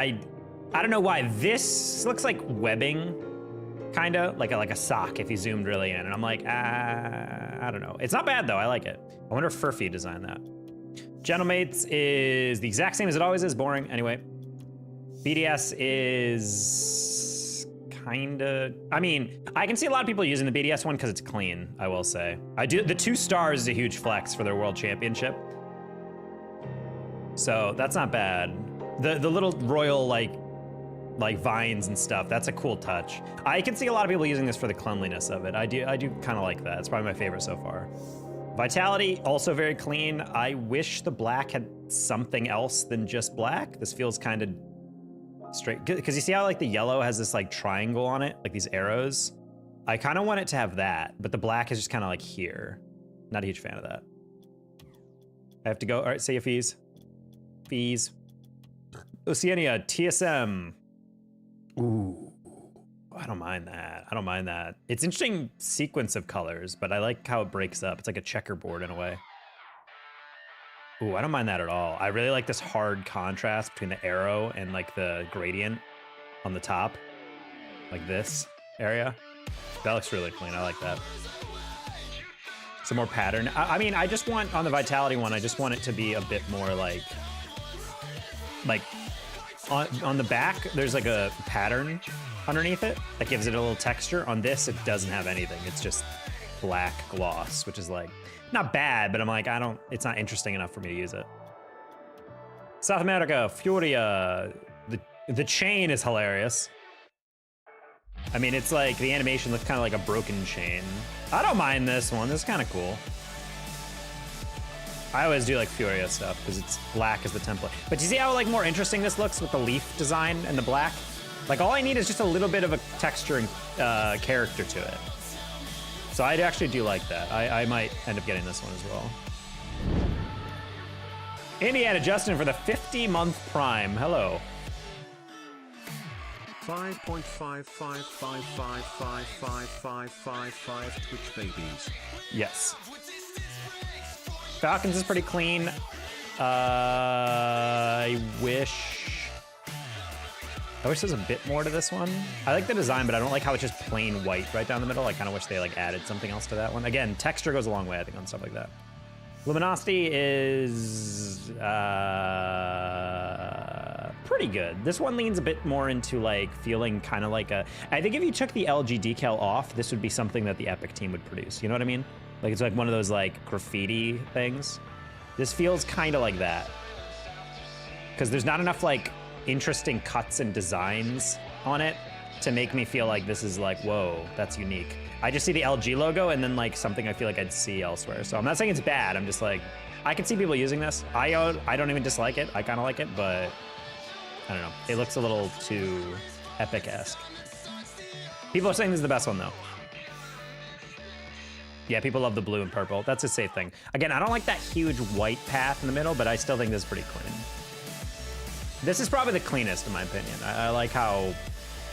I don't know why this looks like webbing, kind of like a sock if you zoomed really in. And I'm like, I don't know. It's not bad though. I like it. I wonder if Furphy designed that. Gentlemates is the exact same as it always is. Boring. Anyway, BDS is kind of. I mean, I can see a lot of people using the BDS one because it's clean. I will say. I do. The 2 stars is a huge flex for their world championship. So that's not bad. The little royal like vines and stuff, that's a cool touch. I can see a lot of people using this for the cleanliness of it. I do kind of like that. It's probably my favorite so far. Vitality, also very clean. I wish the black had something else than just black. This feels kind of straight, because you see how like the yellow has this like triangle on it, like these arrows? I kind of want it to have that, but the black is just kind of like here. Not a huge fan of that. I have to go, all right, say your fees. Fees. Oceania, TSM. Ooh, I don't mind that. I don't mind that. It's interesting sequence of colors, but I like how it breaks up. It's like a checkerboard in a way. Ooh, I don't mind that at all. I really like this hard contrast between the arrow and like the gradient on the top. Like this area. That looks really clean. I like that. Some more pattern. I mean, I just want, on the Vitality one, I just want it to be a bit more like on the back, there's like a pattern underneath it that gives it a little texture. On this, it doesn't have anything. It's just black gloss, which is like, not bad, but I'm like, it's not interesting enough for me to use it. South America, Furia. The chain is hilarious. I mean, it's like, the animation looks kind of like a broken chain. I don't mind this one. This is kind of cool. I always do like Furia stuff because it's black as the template. But you see how like more interesting this looks with the leaf design and the black? Like all I need is just a little bit of a texture and character to it. So I actually do like that. I might end up getting this one as well. Indiana Justin for the 50-month Prime. Hello. 5.55555555 Twitch babies. Yes. Falcons is pretty clean. I wish there's a bit more to this one. I like the design, but I don't like how it's just plain white right down the middle. I kind of wish they like added something else to that one. Again, texture goes a long way, I think, on stuff like that. Luminosity is pretty good. This one leans a bit more into like feeling kind of like a, I think if you took the LG decal off, this would be something that the Epic team would produce. You know what I mean? Like it's like one of those like graffiti things. This feels kind of like that. Because there's not enough like interesting cuts and designs on it to make me feel like this is like, whoa, that's unique. I just see the LG logo and then like something I feel like I'd see elsewhere. So I'm not saying it's bad. I'm just like, I can see people using this. I don't even dislike it. I kind of like it, but I don't know. It looks a little too Epic-esque. People are saying this is the best one though. Yeah, people love the blue and purple. That's a safe thing. Again, I don't like that huge white path in the middle, but I still think this is pretty clean. This is probably the cleanest in my opinion. I like how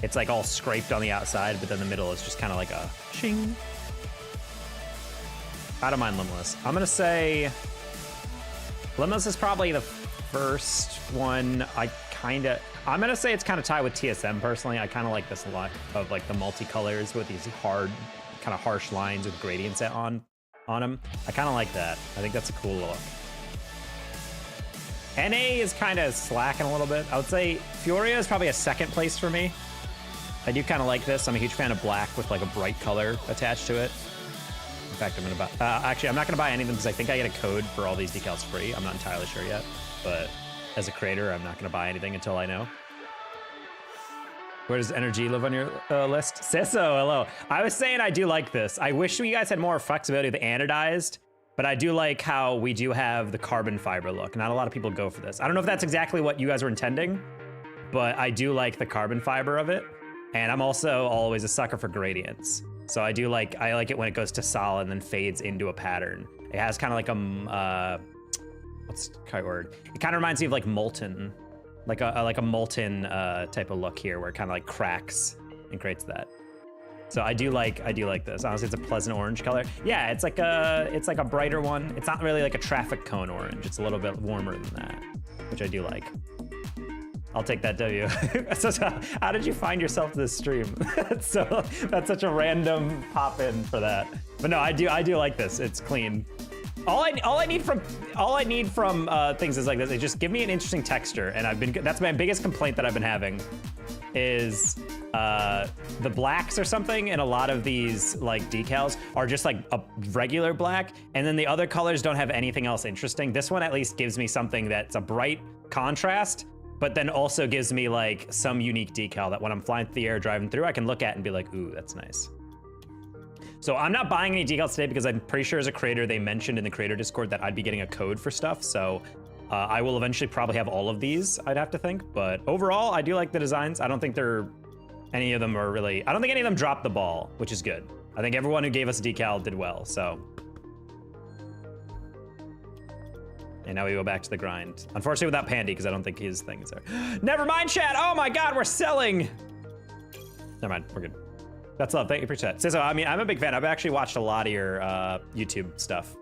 it's like all scraped on the outside, but then the middle is just kind of like a ching. I don't mind Limitless. I'm gonna say Limitless is probably the first one. I'm gonna say it's kind of tied with TSM personally. I kind of like this look of like the multicolors with these hard, kind of harsh lines with gradients on them. I kind of like that. I think that's a cool look. NA is kind of slacking a little bit. I would say Furia is probably a second place for me. I do kind of like this. I'm a huge fan of black with like a bright color attached to it. In fact, I'm gonna buy, actually, I'm not gonna buy any of them because I think I get a code for all these decals free. I'm not entirely sure yet, but as a creator, I'm not gonna buy anything until I know. Where does energy live on your list? Sisso, hello. I was saying I do like this. I wish you guys had more flexibility with the anodized, but I do like how we do have the carbon fiber look. Not a lot of people go for this. I don't know if that's exactly what you guys were intending, but I do like the carbon fiber of it. And I'm also always a sucker for gradients. So I like it when it goes to solid and then fades into a pattern. It has kind of like a, what's the right word? It kind of reminds me of like molten, like a molten type of look here where it kind of like cracks and creates that. So I do like this. Honestly, it's a pleasant orange color. Yeah, it's like a brighter one. It's not really like a traffic cone orange. It's a little bit warmer than that, which I do like. I'll take that W. So how did you find yourself to this stream? That's such a random pop in for that. But no, I do like this. It's clean. All I need from things is like this. They just give me an interesting texture, and that's my biggest complaint that I've been having, is the blacks or something, and a lot of these like decals are just like a regular black, and then the other colors don't have anything else interesting. This one at least gives me something that's a bright contrast, but then also gives me like some unique decal that when I'm flying through the air, driving through, I can look at and be like, ooh, that's nice. So I'm not buying any decals today because I'm pretty sure as a creator, they mentioned in the creator Discord that I'd be getting a code for stuff. So I will eventually probably have all of these, I'd have to think. But overall, I do like the designs. I don't think any of them are really, I don't think any of them dropped the ball, which is good. I think everyone who gave us a decal did well, so. And now we go back to the grind. Unfortunately without Pandy, because I don't think his thing is there. Never mind, chat. Oh my God, we're selling. Never mind, we're good. That's love, thank you for chat. So I mean, I'm a big fan. I've actually watched a lot of your YouTube stuff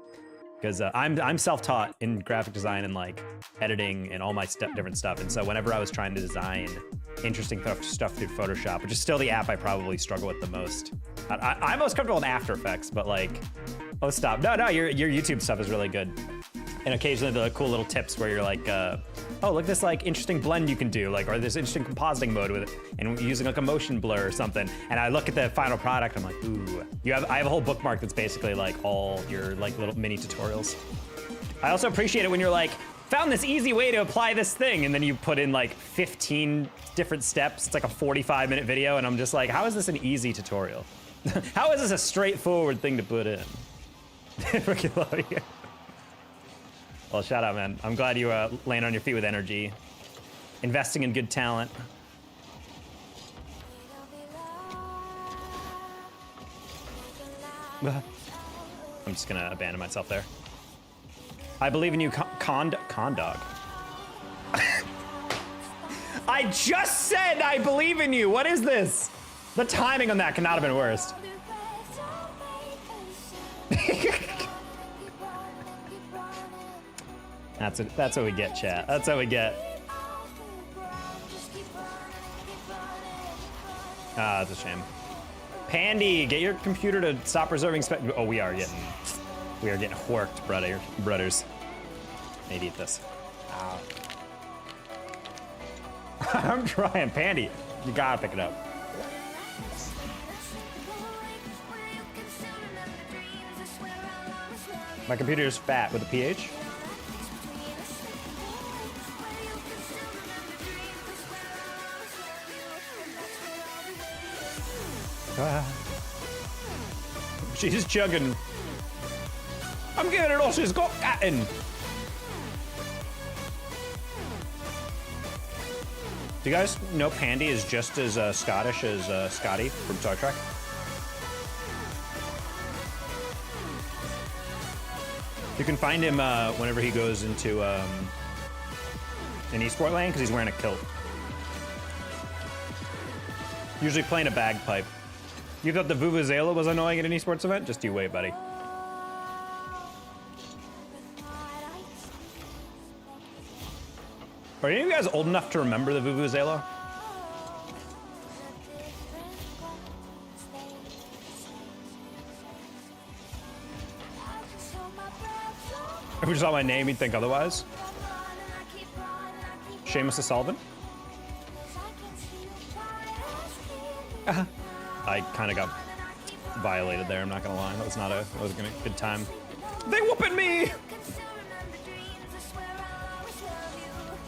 because I'm self-taught in graphic design and like editing and all my different stuff. And so whenever I was trying to design interesting stuff through Photoshop, which is still the app I probably struggle with the most. I'm most comfortable in After Effects, but like, oh stop. No, your YouTube stuff is really good. And occasionally the cool little tips where you're like, oh, look at this like interesting blend you can do, like, or this interesting compositing mode with it, and using like a motion blur or something. And I look at the final product, I'm like, ooh. I have a whole bookmark that's basically like all your like little mini tutorials. I also appreciate it when you're like, found this easy way to apply this thing, and then you put in like 15 different steps. It's like a 45-minute video, and I'm just like, how is this an easy tutorial? How is this a straightforward thing to put in? Freaking love you. Well, shout out, man. I'm glad you land on your feet with energy. Investing in good talent. I'm just gonna abandon myself there. I believe in you, con dog. I just said I believe in you. What is this? The timing on that cannot have been worse. That's what we get, chat. That's what we get. Ah, that's a shame. Pandy, get your computer to stop reserving spec. Oh, we are getting horked, brothers. Maybe eat this. Ow. I'm trying, Pandy. You gotta pick it up. My computer is fat with a PH. She's chugging. I'm giving it all she's got, Captain. Do you guys know Pandy is just as Scottish as Scotty from Star Trek? You can find him whenever he goes into an Esport lane because he's wearing a kilt. Usually playing a bagpipe. You thought the Vuvuzela was annoying at an Esports event? Just you wait, buddy. Are any of you guys old enough to remember the Vuvuzela? If you saw my name, you'd think otherwise. Seamus O'Sullivan? I kind of got violated there, I'm not gonna lie. That wasn't a good time. They whooping me!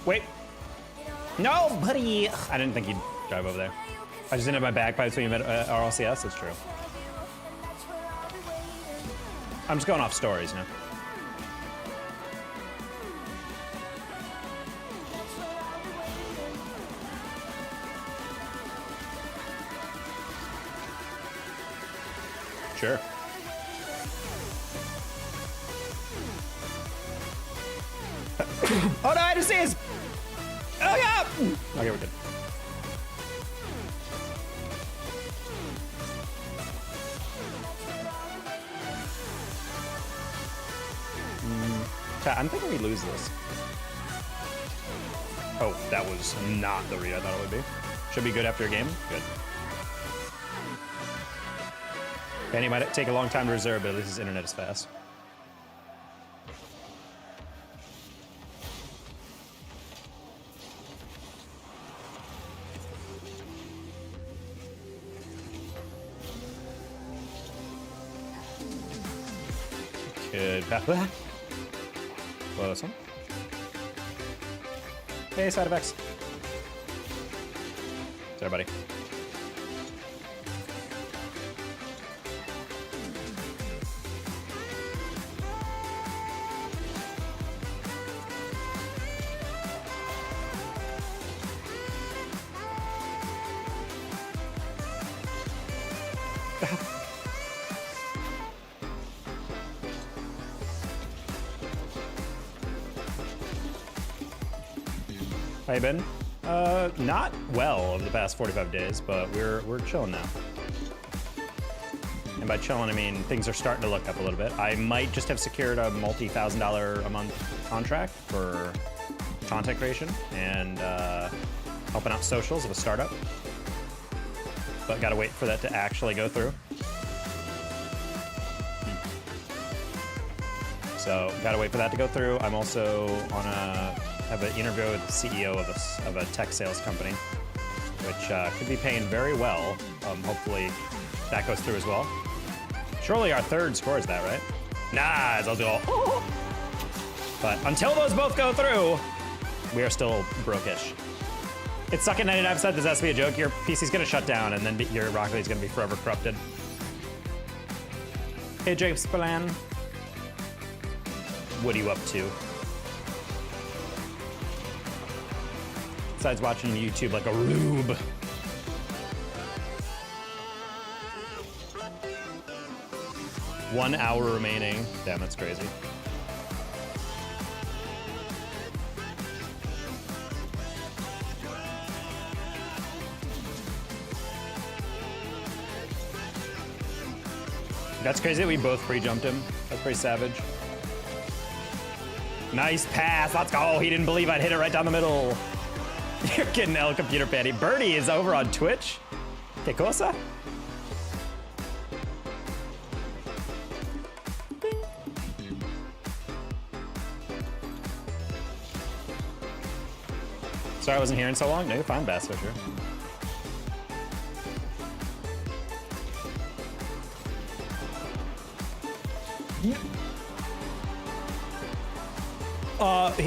Wait. No, buddy! I didn't think he'd drive over there. I just didn't have my bagpipes when you met RLCS, that's true. I'm just going off stories now. Sure. Oh no, I just see his. Oh yeah. Okay, we're good. I'm thinking we lose this. Oh, that was not the read I thought it would be. Should be good after a game. Good. Penny might take a long time to reserve, but at least his internet is fast. Good path. Blow this one. Hey, side effects. Sorry, buddy. How you been? Not well over the past 45 days, but we're chilling now. And by chilling, I mean things are starting to look up a little bit. I might just have secured a multi-$1,000 a month contract for content creation and helping out socials of a startup. But gotta wait for that to actually go through. So gotta wait for that to go through. I'm also on have an interview with the CEO of a tech sales company, which could be paying very well. Hopefully that goes through as well. Surely our third scores that, right? Nah, it's also all. But until those both go through, we are still broke-ish. It's suck at 99%. This has to be a joke. Your PC's gonna shut down, and then your Rocket League's gonna be forever corrupted. Hey, Jacob Spillane. What are you up to? Besides watching YouTube like a rube. $1 hour remaining. Damn, that's crazy. That's crazy that we both pre-jumped him. That's pretty savage. Nice pass. Let's go. He didn't believe I'd hit it right down the middle. You're getting El Computer Patty. Birdie is over on Twitch. Que cosa? Sorry I wasn't here in so long. No, you're fine, Bass Fisher.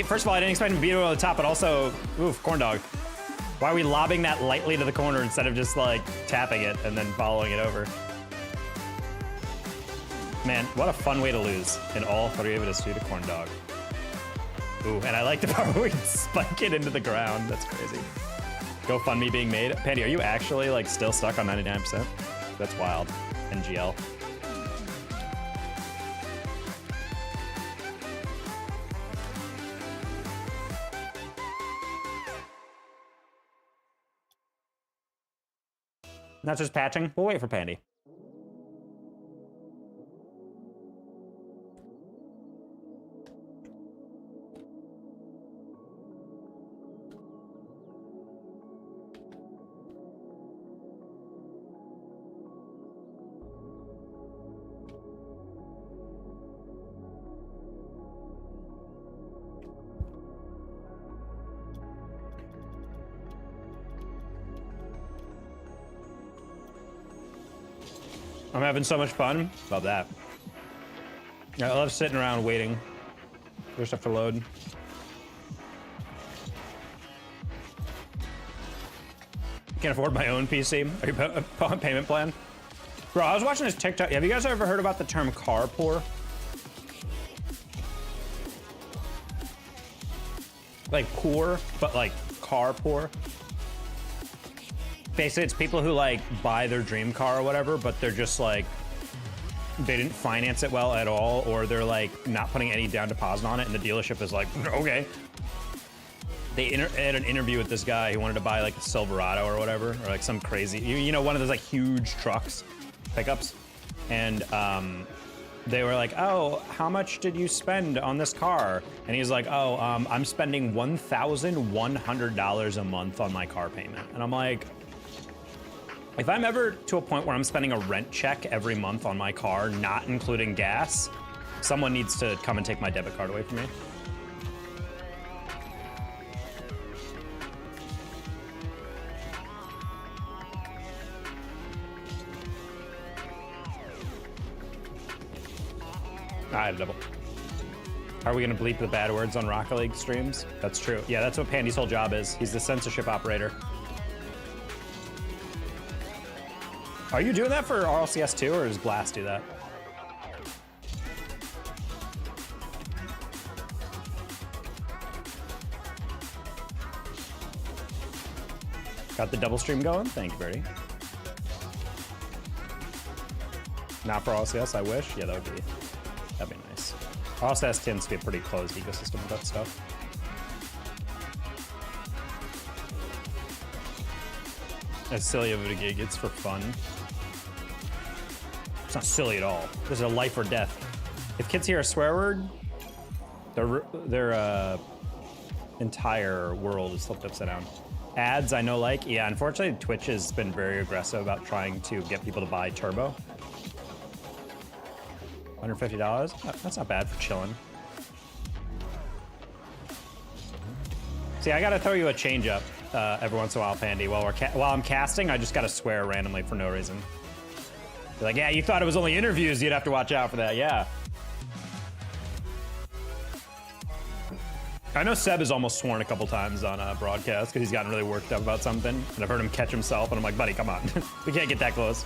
First of all, I didn't expect him to beat it over the top, but also, oof, corn dog. Why are we lobbing that lightly to the corner instead of just like tapping it and then following it over? Man, what a fun way to lose. And all three of it is due to corn dog. Ooh, and I like the part where we spike it into the ground. That's crazy. GoFundMe being made. Pandy, are you actually like still stuck on 99%? That's wild. NGL. Not just patching. We'll wait for Pandy. I'm having so much fun. Love that. I love sitting around waiting for stuff to load. Can't afford my own PC. Are you on payment plan? Bro, I was watching this TikTok. Have you guys ever heard about the term car poor? Like poor, but like car poor. Basically, it's people who like buy their dream car or whatever, but they're just like, they didn't finance it well at all, or they're like not putting any down deposit on it, and the dealership is like, okay. They had an interview with this guy who wanted to buy like a Silverado or whatever, or like some crazy, you know, one of those like huge trucks, pickups. And they were like, oh, how much did you spend on this car? And he's like, oh, I'm spending $1,100 a month on my car payment. And I'm like, if I'm ever to a point where I'm spending a rent check every month on my car, not including gas, someone needs to come and take my debit card away from me. I had a double. Are we gonna bleep the bad words on Rocket League streams? That's true. Yeah, that's what Pandy's whole job is. He's the censorship operator. Are you doing that for RLCS too, or does Blast do that? Got the double stream going? Thank you, Birdie. Not for RLCS, I wish. Yeah, that'd be nice. RLCS tends to be a pretty closed ecosystem with that stuff. As silly of a gig, it's for fun. It's not silly at all. This is a life or death. If kids hear a swear word, their entire world is flipped upside down. Ads, I know, like, yeah, unfortunately, Twitch has been very aggressive about trying to get people to buy Turbo. $150? That's not bad for chilling. See, I gotta throw you a change up every once in a while, Pandy. While I'm casting, I just gotta swear randomly for no reason. You're like, yeah, you thought it was only interviews, you'd have to watch out for that, yeah. I know Seb has almost sworn a couple times on broadcast because he's gotten really worked up about something, and I've heard him catch himself, and I'm like, buddy, come on. We can't get that close.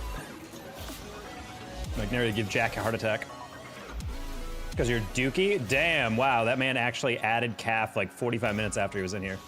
Like, nearly give Jack a heart attack. Because you're Dookie? Damn, wow, that man actually added calf like 45 minutes after he was in here.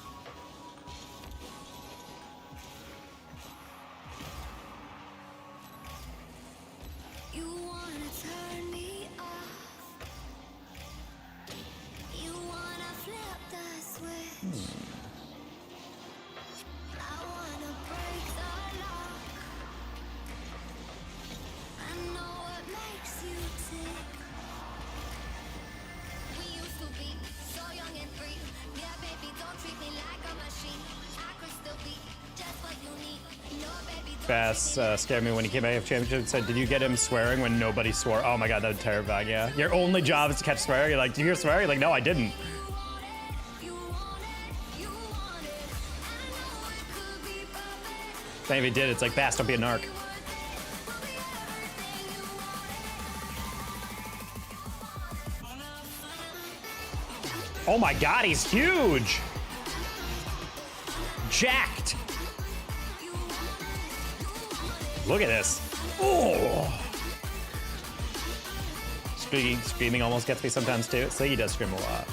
Bass scared me when he came out of championship and said, did you get him swearing when nobody swore? Oh my god, that would terrify, yeah. Your only job is to catch swearing. You're like, do you hear swearing? You're like, no, I didn't. Then if he did, it's like, Bass, don't be a narc. Oh my god, he's huge! Jacked! Look at this. Oh! Screaming almost gets me sometimes too. So he does scream a lot.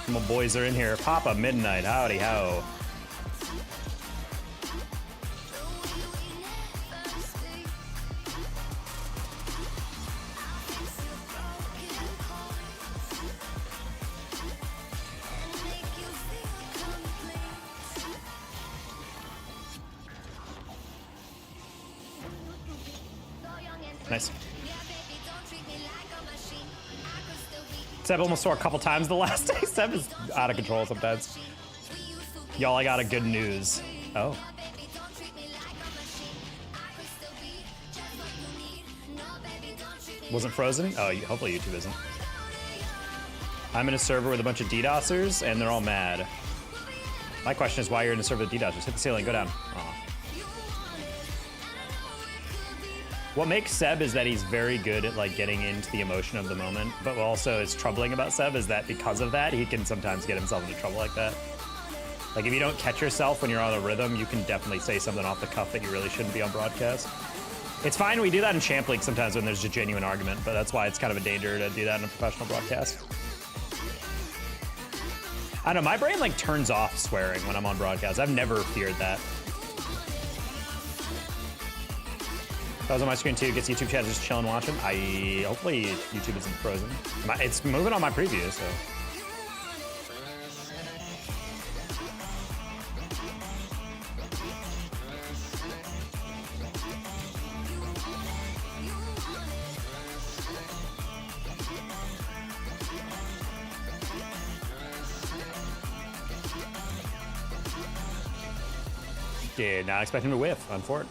My boys are in here. Papa Midnight, howdy ho. Nice. Seb almost swore a couple times the last day. Seb is out of control sometimes. Y'all, I got a good news. Oh. Wasn't frozen? Oh, hopefully YouTube isn't. I'm in a server with a bunch of DDoSers, and they're all mad. My question is why you're in a server with DDoSers. Hit the ceiling, go down. Aw. What makes Seb is that he's very good at like getting into the emotion of the moment, but also is troubling about Seb is that because of that, he can sometimes get himself into trouble like that. Like if you don't catch yourself when you're on a rhythm, you can definitely say something off the cuff that you really shouldn't be on broadcast. It's fine, we do that in Champ League sometimes when there's a genuine argument, but that's why it's kind of a danger to do that in a professional broadcast. I don't know, my brain like turns off swearing when I'm on broadcast. I've never feared that. That was on my screen too. Gets YouTube chat just chilling watching. Hopefully YouTube isn't frozen. It's moving on my preview, so. Did not expect him to whiff on Fort.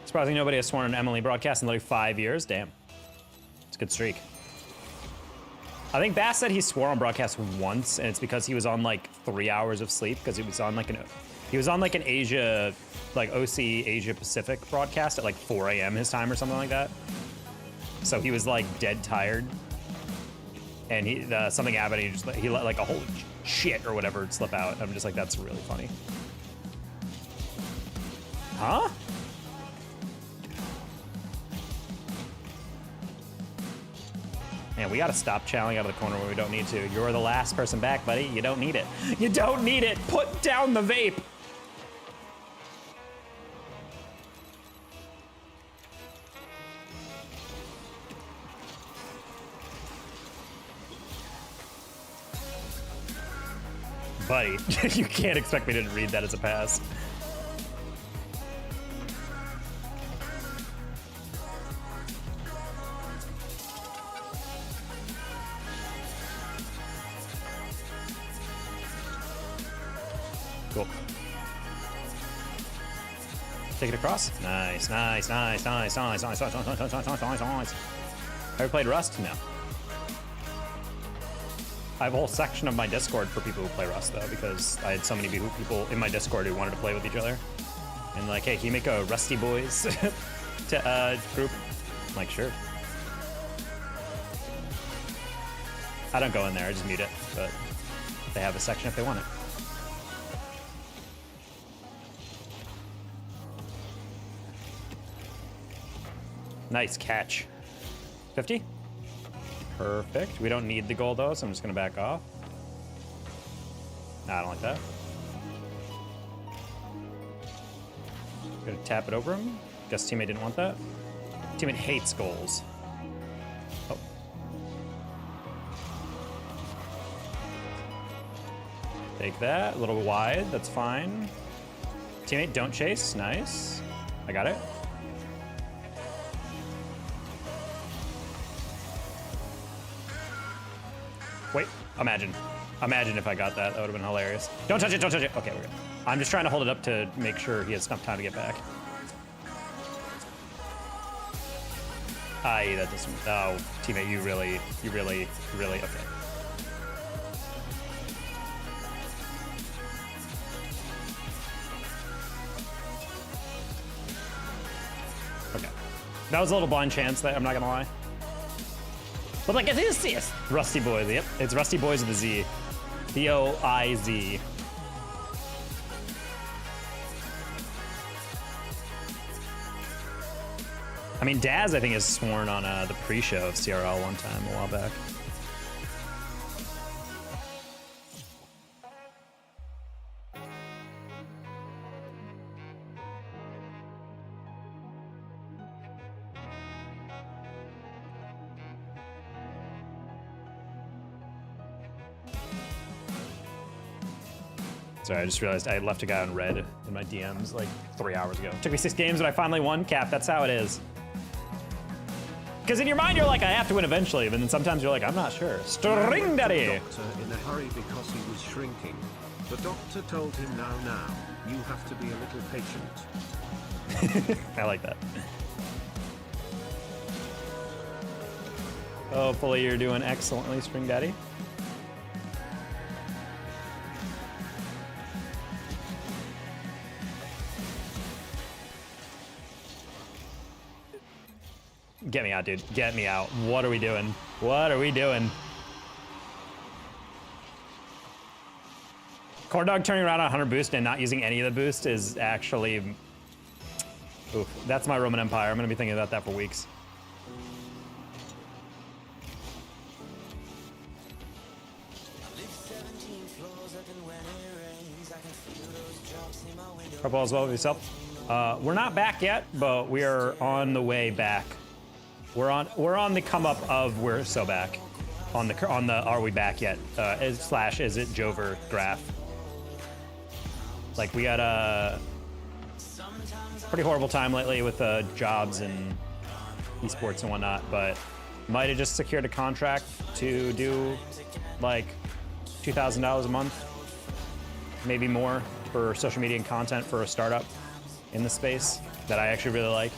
Surprisingly, nobody has sworn on Emily broadcast in literally 5 years. Damn. It's a good streak. I think Bass said he swore on broadcast once, and it's because he was on like 3 hours of sleep because he was on like an Asia, like OC Asia Pacific broadcast at like 4 a.m. his time or something like that. So he was like dead tired, and something happened. And he let like a whole shit or whatever slip out. I'm just like, that's really funny. Huh? Man, we gotta stop chowing out of the corner when we don't need to. You're the last person back, buddy. You don't need it. You don't need it. Put down the vape. Buddy, you can't expect me to read that as a pass. Cool. Take it across. Nice, nice, nice, nice, nice, nice, nice, nice, nice, nice, nice, nice, nice. Ever played Rust? No. I have a whole section of my Discord for people who play Rust though, because I had so many people in my Discord who wanted to play with each other. And like, hey, can you make a Rusty Boys group? I'm like, sure. I don't go in there, I just mute it, but they have a section if they want it. Nice catch. 50? Perfect. We don't need the goal though, so I'm just gonna back off. Nah, I don't like that. Gonna tap it over him. Guess teammate didn't want that. Teammate hates goals. Oh. Take that, a little wide, that's fine. Teammate, don't chase, nice. I got it. Wait, imagine. Imagine if I got that. That would have been hilarious. Don't touch it, don't touch it. Okay, we're good. I'm just trying to hold it up to make sure he has enough time to get back. That doesn't, oh, teammate, you really, okay. Okay. That was a little blind chance, that I'm not gonna lie. But like, it is, yes. Rusty Boys, yep. It's Rusty Boys with a Z. B-O-I-Z. I mean, Daz, I think, has sworn on the pre-show of CRL one time a while back. Sorry, I just realized I left a guy on red in my DMs like 3 hours ago. Took me 6 games, but I finally won. Cap, that's how it is. Because in your mind, you're like, I have to win eventually, but then sometimes you're like, I'm not sure. String Daddy! Doctor in a hurry because he was shrinking. The doctor told him, now, you have to be a little patient. I like that. Hopefully you're doing excellently, String Daddy. Get me out, dude. Get me out. What are we doing? What are we doing? Corn Dog turning around on 100 boost and not using any of the boost is actually... Oof, that's my Roman Empire. I'm going to be thinking about that for weeks. Purple as well with yourself. We're not back yet, but we are on the way back. We're on the come up of we're so back. On the are we back yet? Slash is it Jover graph. Like we had a pretty horrible time lately with jobs and esports and whatnot, but might have just secured a contract to do like $2,000 a month, maybe more, for social media and content for a startup in the space that I actually really like.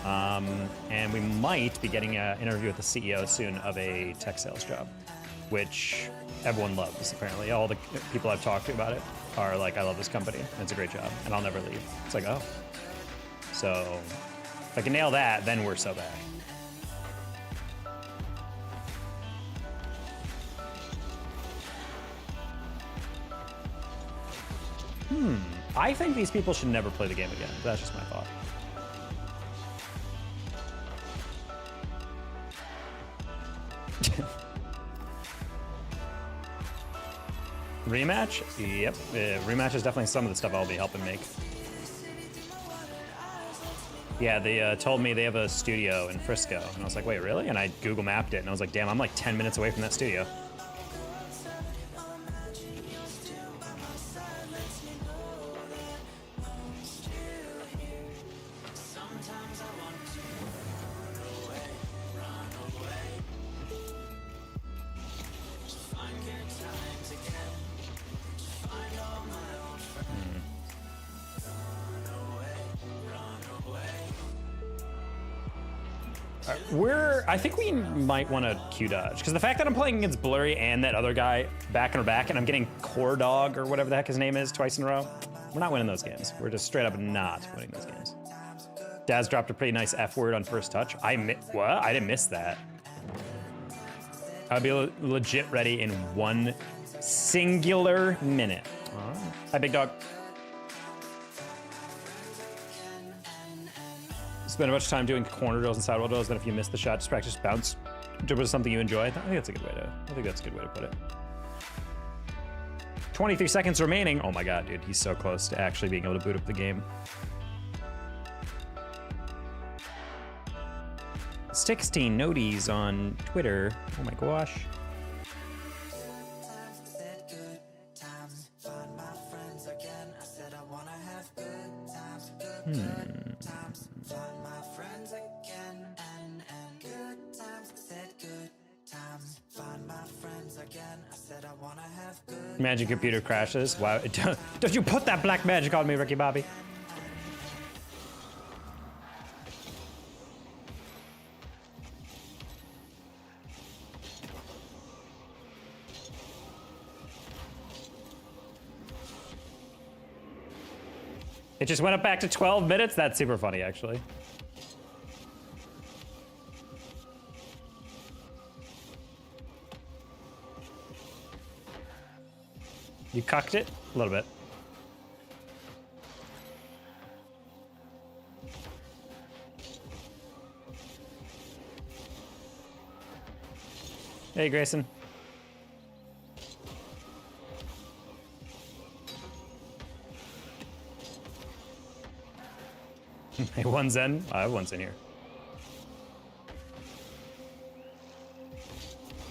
And we might be getting an interview with the CEO soon of a tech sales job, which everyone loves, apparently. All the people I've talked to about it are like, I love this company, and it's a great job, and I'll never leave. It's like, oh. So, if I can nail that, then we're so back. I think these people should never play the game again. That's just my thought. Rematch? Yep. Rematch is definitely some of the stuff I'll be helping make. Yeah, they told me they have a studio in Frisco. And I was like, wait, really? And I Google mapped it, and I was like, damn, I'm like 10 minutes away from that studio. I think we might want to Q dodge, because the fact that I'm playing against Blurry and that other guy back and back, and I'm getting Core Dog or whatever the heck his name is twice in a row, we're not winning those games. We're just straight up not winning those games. Daz dropped a pretty nice F word on first touch. What? I didn't miss that. I'll be legit ready in 1 singular minute. All right. Hi, big dog. Spend a bunch of time doing corner drills and sidewall drills, then if you miss the shot, just practice bounce dribble is something you enjoy. I think that's a good way to put it. 23 seconds remaining. Oh my god, dude, he's so close to actually being able to boot up the game. Sixteen noties on Twitter. Oh my gosh. Find my friends again. I said I wanna have good Magic computer crashes. Wow. Don't you put that black magic on me, Ricky Bobby. It just went up back to 12 minutes? That's super funny, actually. You cucked it? A little bit. Hey, Grayson. Hey, one Zen. I have one Zen here.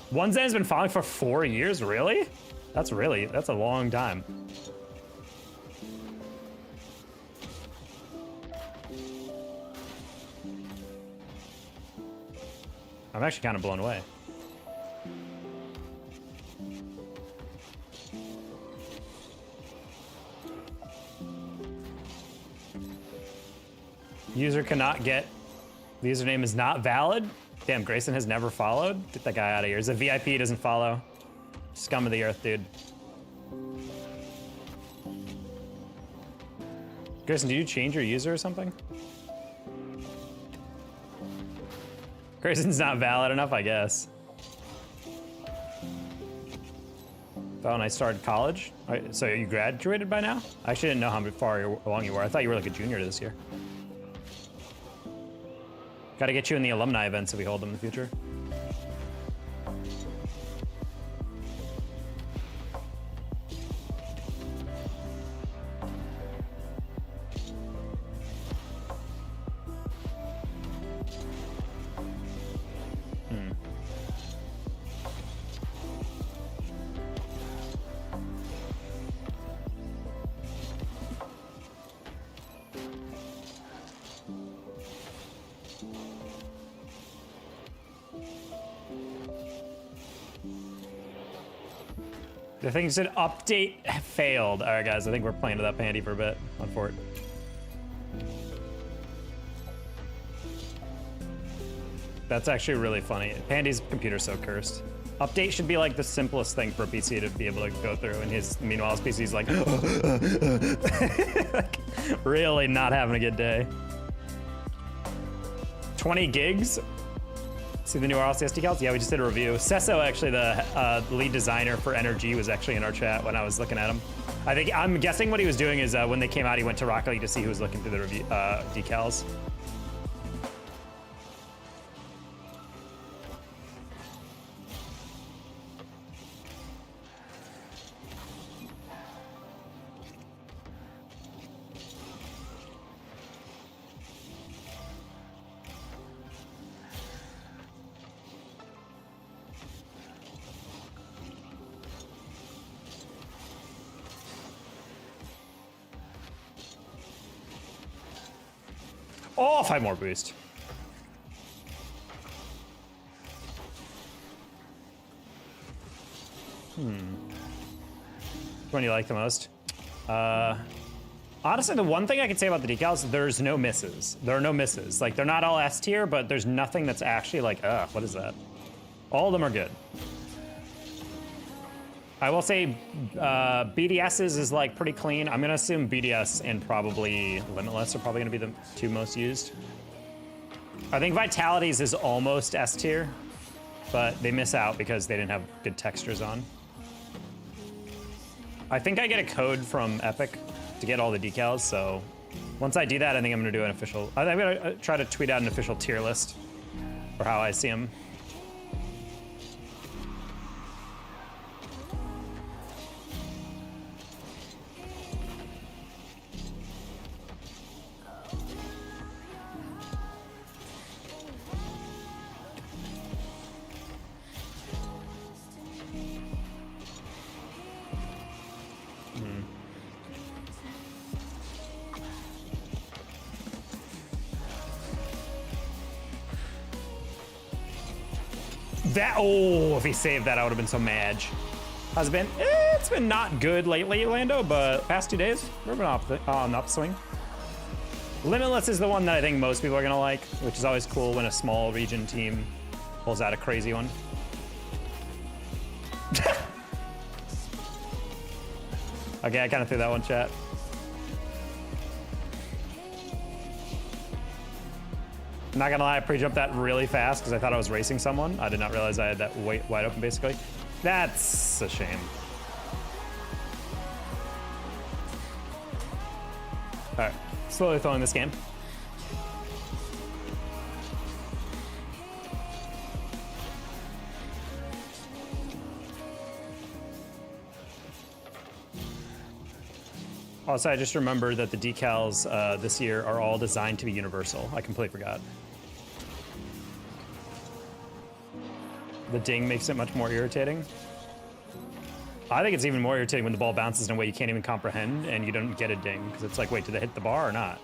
One Zen's been following for 4 years, really? That's a long time. I'm actually kind of blown away. User cannot get, the username is not valid. Damn, Grayson has never followed. Get that guy out of here. He's a VIP, he doesn't follow. Scum of the earth, dude. Grayson, did you change your user or something? Grayson's not valid enough, I guess. Oh, and I started college. So you graduated by now? I actually didn't know how far along you were. I thought you were like a junior this year. Got to get you in the alumni events if we hold them in the future. The thing said update failed. All right, guys, I think we're playing with that Pandy for a bit on Fort. That's actually really funny. Pandy's computer's so cursed. Update should be like the simplest thing for a PC to be able to go through, and meanwhile, his PC's like, like, really not having a good day. 20 gigs? See the new RLCS decals? Yeah, we just did a review. Sesso, actually, the lead designer for NRG, was actually in our chat when I was looking at him. I'm guessing what he was doing is when they came out, he went to Rocket League to see who was looking through the review decals. Oh, 5 more boost. Which one do you like the most? Honestly, the one thing I can say about the decals, there's no misses. There are no misses. Like, they're not all S tier, but there's nothing that's actually like, what is that? All of them are good. I will say BDS's is like pretty clean. I'm gonna assume BDS and probably Limitless are probably gonna be the 2 most used. I think Vitality's is almost S tier, but they miss out because they didn't have good textures on. I think I get a code from Epic to get all the decals, so once I do that, I think I'm gonna do an official, I'm gonna try to tweet out an official tier list for how I see them. That, oh, if he saved that, I would have been so mad. How's it been? It's been not good lately, Lando, but past 2 days, we've been on upswing. Limitless is the one that I think most people are gonna like, which is always cool when a small region team pulls out a crazy one. Okay, I kind of threw that one, chat. I'm not gonna lie, I pre-jumped that really fast because I thought I was racing someone. I did not realize I had that wide open, basically. That's a shame. All right, slowly throwing this game. Also, I just remembered that the decals this year are all designed to be universal. I completely forgot. The ding makes it much more irritating. I think it's even more irritating when the ball bounces in a way you can't even comprehend and you don't get a ding, because it's like, wait, did they hit the bar or not?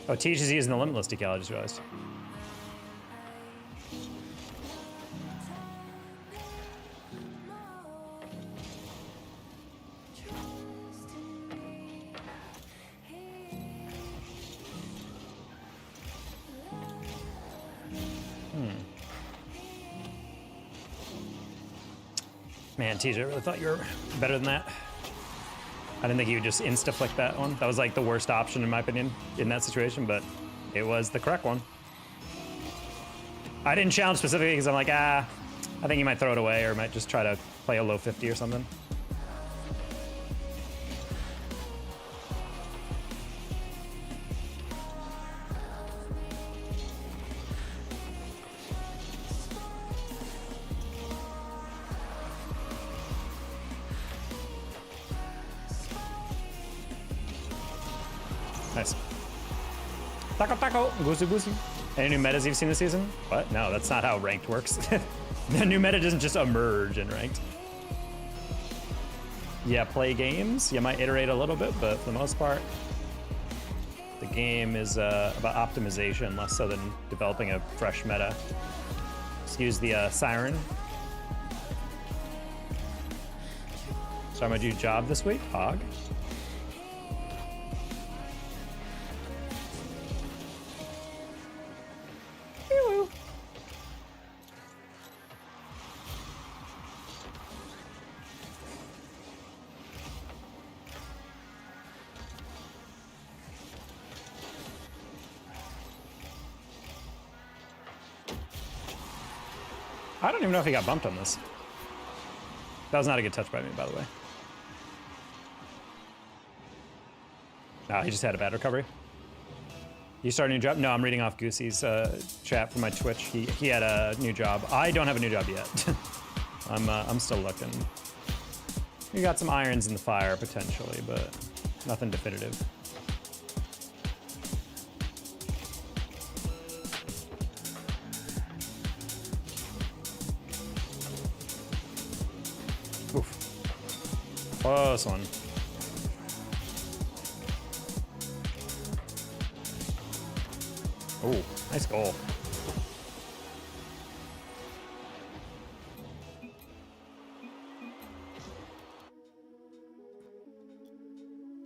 Oh, Teach is using the Limitless decal, I just realized. Man, TJ, I really thought you were better than that. I didn't think you would just insta-flick that one. That was like the worst option in my opinion in that situation, but it was the correct one. I didn't challenge specifically because I'm like, I think you might throw it away or might just try to play a low 50 or something. Nice. Taco, taco, goosey, goosey. Any new metas you've seen this season? What? No, that's not how ranked works. The new meta doesn't just emerge in ranked. Yeah, play games. You might iterate a little bit, but for the most part, the game is about optimization, less so than developing a fresh meta. Excuse the siren. So I'm gonna do job this week, Hog. I don't even know if he got bumped on this. That was not a good touch by me, by the way. He just had a bad recovery. You start a new job? No, I'm reading off Goosey's chat from my Twitch. He had a new job. I don't have a new job yet. I'm still looking. We got some irons in the fire potentially, but nothing definitive. Oof. Close one. Oh, nice goal.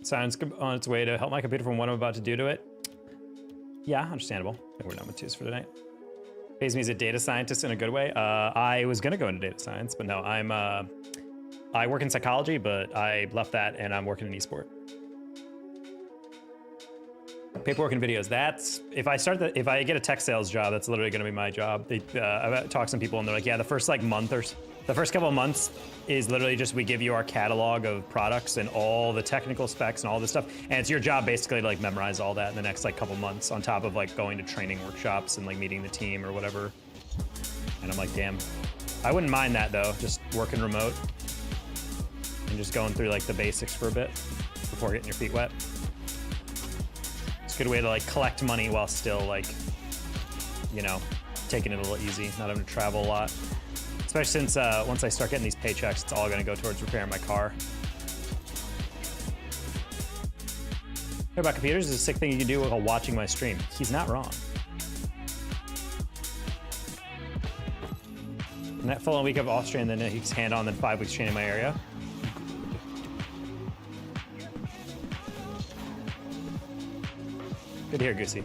Sounds on its way to help my computer from what I'm about to do to it. Yeah, understandable. I think we're done with twos for tonight. Pays me as a data scientist in a good way. I was gonna go into data science, but no, I work in psychology, but I left that and I'm working in Esport. Paperwork and videos. That's if I get a tech sales job, that's literally going to be my job. I've talked to some people and they're like, yeah, the first like month or the first couple of months is literally just we give you our catalog of products and all the technical specs and all this stuff, and it's your job basically to like memorize all that in the next like couple months on top of like going to training workshops and like meeting the team or whatever. And I'm like, damn, I wouldn't mind that though, just working remote and just going through like the basics for a bit before getting your feet wet. Good way to like collect money while still like, you know, taking it a little easy, not having to travel a lot. Especially since once I start getting these paychecks, it's all gonna go towards repairing my car. Hear about computers is a sick thing you can do while watching my stream. He's not wrong. That following week of Austria, and then he's hand on, then 5 weeks training in my area. Good to hear, Goosey.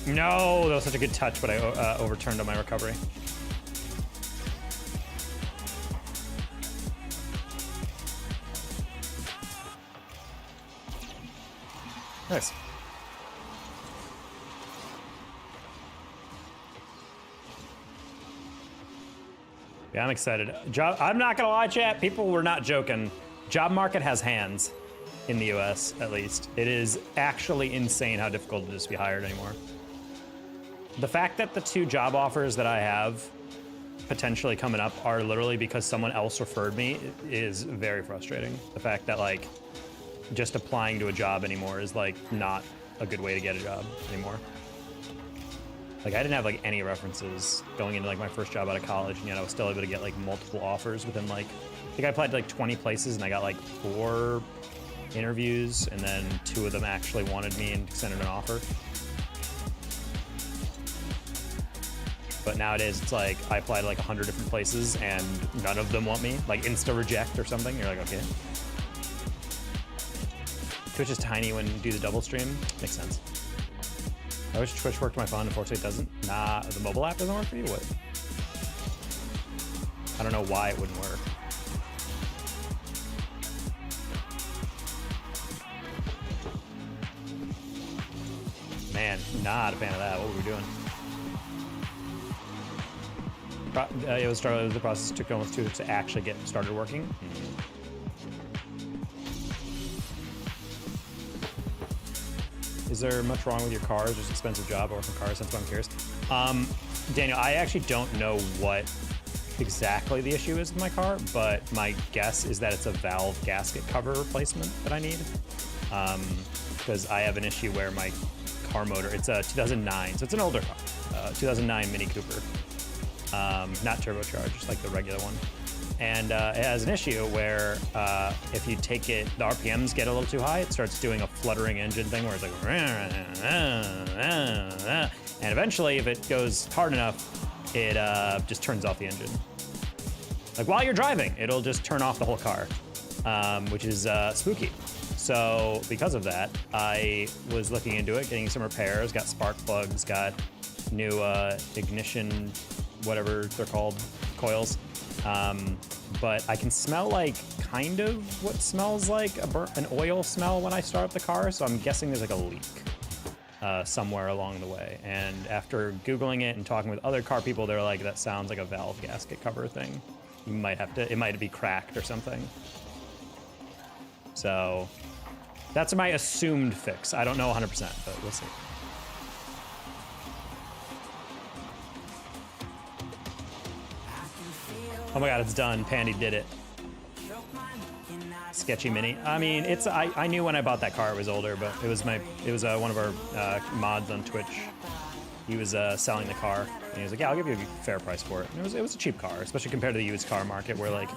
No, that was such a good touch, but I overturned on my recovery. Nice. Yeah, I'm excited. I'm not gonna lie, chat. People were not joking. Job market has hands in the US, at least. It is actually insane how difficult it is to be hired anymore. The fact that the 2 job offers that I have potentially coming up are literally because someone else referred me is very frustrating. The fact that like just applying to a job anymore is like not a good way to get a job anymore. Like I didn't have like any references going into like my first job out of college, and yet I was still able to get like multiple offers within like, I think I applied to like 20 places and I got like 4 interviews, and then 2 of them actually wanted me and extended an offer. But nowadays it's like I apply to like 100 different places and none of them want me, like insta reject or something. You're like, okay. Twitch is tiny when you do the double stream. Makes sense. I wish Twitch worked on my phone. Unfortunately, it doesn't. Nah, the mobile app doesn't work for you? What? I don't know why it wouldn't work. Man, not a fan of that. What were we doing? It was the process took almost 2 weeks to actually get started working. Is there much wrong with your car? Is it just an expensive job? I work in cars, that's why I'm curious. Daniel, I actually don't know what exactly the issue is with my car, but my guess is that it's a valve gasket cover replacement that I need. Because I have an issue where my car motor, it's a 2009, so it's an older car, 2009 Mini Cooper. Not turbocharged, just like the regular one. And it has an issue where if you take it, the RPMs get a little too high, it starts doing a fluttering engine thing where it's like, and eventually if it goes hard enough, it just turns off the engine. Like while you're driving, it'll just turn off the whole car, which is spooky. So because of that, I was looking into it, getting some repairs, got spark plugs, got new ignition, whatever they're called, coils. But I can smell like kind of what smells like an oil smell when I start up the car, so I'm guessing there's like a leak somewhere along the way. And after Googling it and talking with other car people, they're like, that sounds like a valve gasket cover thing. You might have to, it might be cracked or something. So that's my assumed fix. I don't know 100%, but we'll see. Oh my God, it's done. Pandy did it. Sketchy Mini. I mean, it's I knew when I bought that car it was older, but it was one of our mods on Twitch. He was selling the car, and he was like, "Yeah, I'll give you a fair price for it." And it was a cheap car, especially compared to the used car market, where like,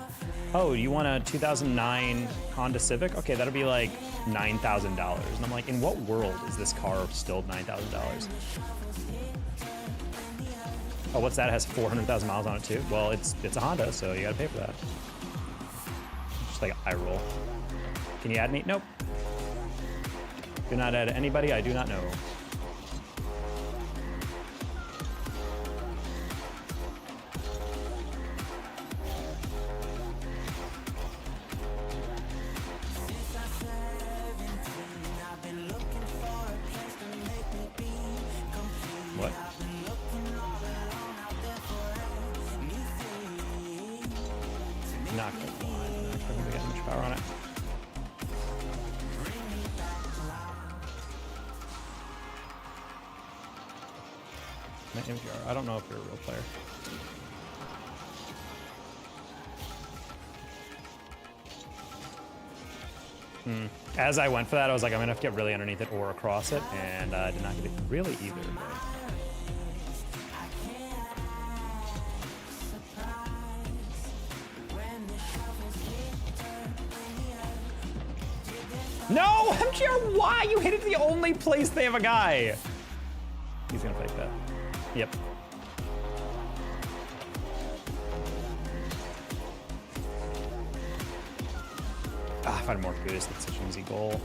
"Oh, you want a 2009 Honda Civic? Okay, that'll be like $9,000." And I'm like, in what world is this car still $9,000? Oh, what's that? It has 400,000 miles on it too? Well, it's a Honda, so you gotta pay for that. Just like eye roll. Can you add me? Nope. Do not add anybody I do not know. What? Not gonna get much power on it. I don't know if you're a real player. As I went for that, I was like, I'm gonna have to get really underneath it or across it, and I did not get it really either. No, MGR, why? You hit it the only place they have a guy. He's gonna fake that. Yep. Ah, if I had more Buddhist, that's such an easy goal.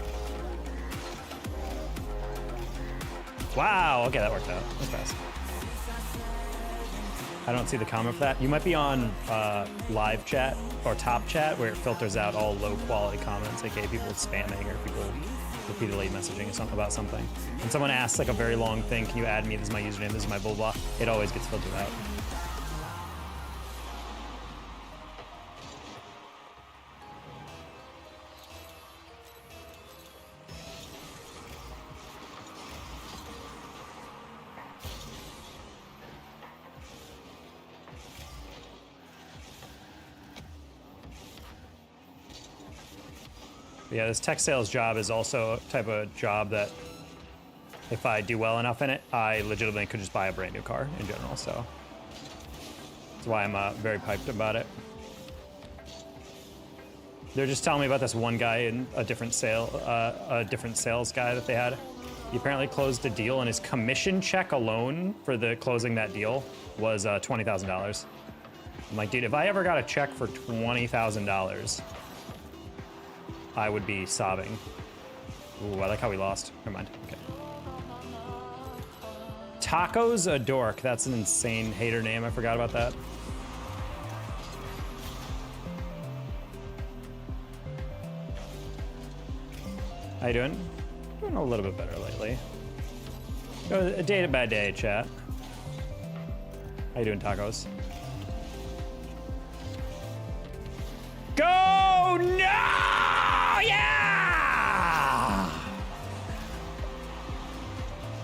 Wow, okay, that worked out. That's fast. I don't see the comment for that. You might be on live chat or top chat where it filters out all low quality comments, aka people spamming or people repeatedly messaging something about something. When someone asks like a very long thing, can you add me? This is my username, this is my blah blah. It always gets filtered out. Yeah, this tech sales job is also a type of job that if I do well enough in it, I legitimately could just buy a brand new car in general, so that's why I'm very piped about it. They're just telling me about this one guy in a different sales guy that they had. He apparently closed a deal and his commission check alone for the closing that deal was $20,000. I'm like, dude, if I ever got a check for $20,000, I would be sobbing. Ooh, I like how we lost. Never mind. Okay. Tacos a dork. That's an insane hater name. I forgot about that. How you doing? Doing a little bit better lately. A day by day, chat. How you doing, tacos? Go! No! Yeah!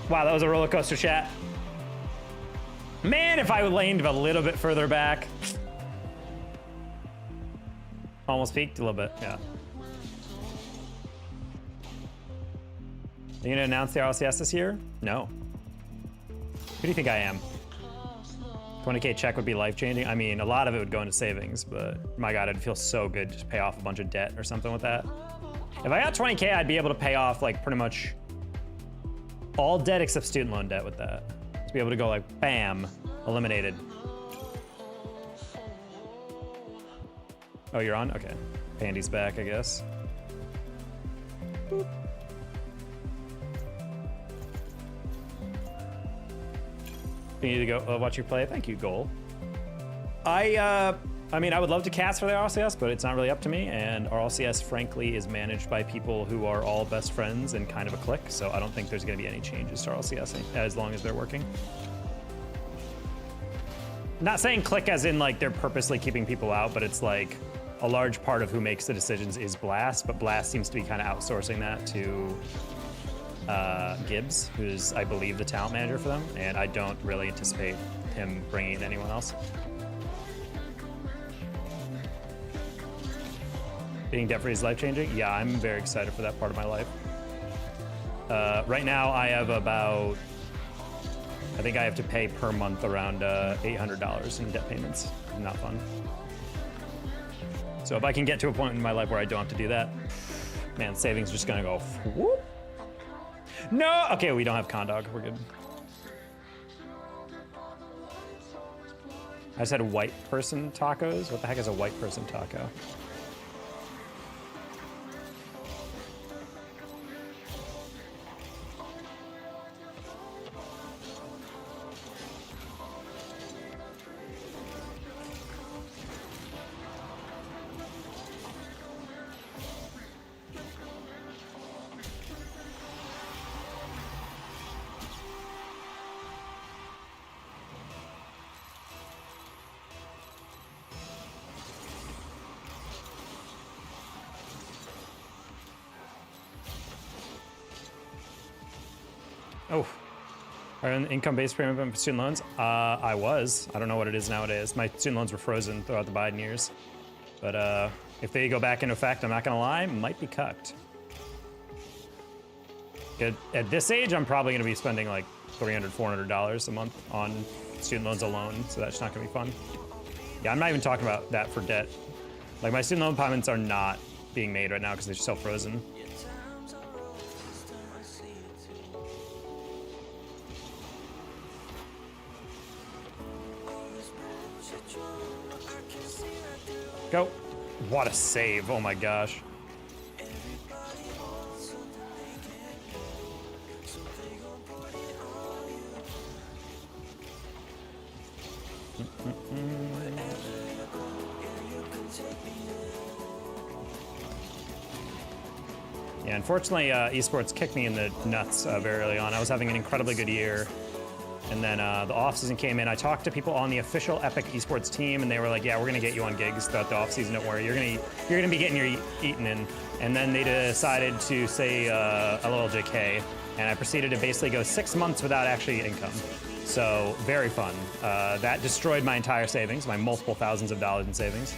Wow, that was a roller coaster, chat. Man, if I laned a little bit further back. Almost peaked a little bit, yeah. Are you gonna announce the RLCS this year? No. Who do you think I am? 20K check would be life-changing. I mean, a lot of it would go into savings, but my God, it'd feel so good to just pay off a bunch of debt or something with that. If I got 20K, I'd be able to pay off like pretty much all debt except student loan debt with that. To be able to go like, bam, eliminated. Oh, you're on? Okay. Pandy's back, I guess. Boop. You need to go watch you play. Thank you, Goal. I mean, I would love to cast for the RLCS, but it's not really up to me. And RLCS, frankly, is managed by people who are all best friends and kind of a clique. So I don't think there's going to be any changes to RLCS as long as they're working. Not saying clique as in like they're purposely keeping people out, but it's like a large part of who makes the decisions is Blast, but Blast seems to be kind of outsourcing that to Gibbs, who's, I believe, the talent manager for them, and I don't really anticipate him bringing in anyone else. Being debt-free is life-changing? Yeah, I'm very excited for that part of my life. Right now, I have about, I think I have to pay per month around $800 in debt payments. Not fun. So if I can get to a point in my life where I don't have to do that, man, savings just gonna go whoop. No, okay, we don't have Condog, we're good. I said white person tacos? What the heck is a white person taco? Oh, are you on the income-based payment for student loans? I was. I don't know what it is nowadays. My student loans were frozen throughout the Biden years. But if they go back into effect, I'm not gonna lie, might be cucked. At this age, I'm probably gonna be spending like $300, $400 a month on student loans alone, so that's not gonna be fun. Yeah, I'm not even talking about that for debt. Like my student loan payments are not being made right now because they're so frozen. go. What a save. Oh my gosh. Yeah, unfortunately, Esports kicked me in the nuts very early on. I was having an incredibly good year. And then the offseason came in. I talked to people on the official Epic Esports team, and they were like, yeah, we're going to get you on gigs throughout the offseason. Don't worry. You're gonna be getting your eaten in. And then they decided to say a little JK, and I proceeded to basically go 6 months without actually income. So very fun. That destroyed my entire savings, my multiple thousands of dollars in savings.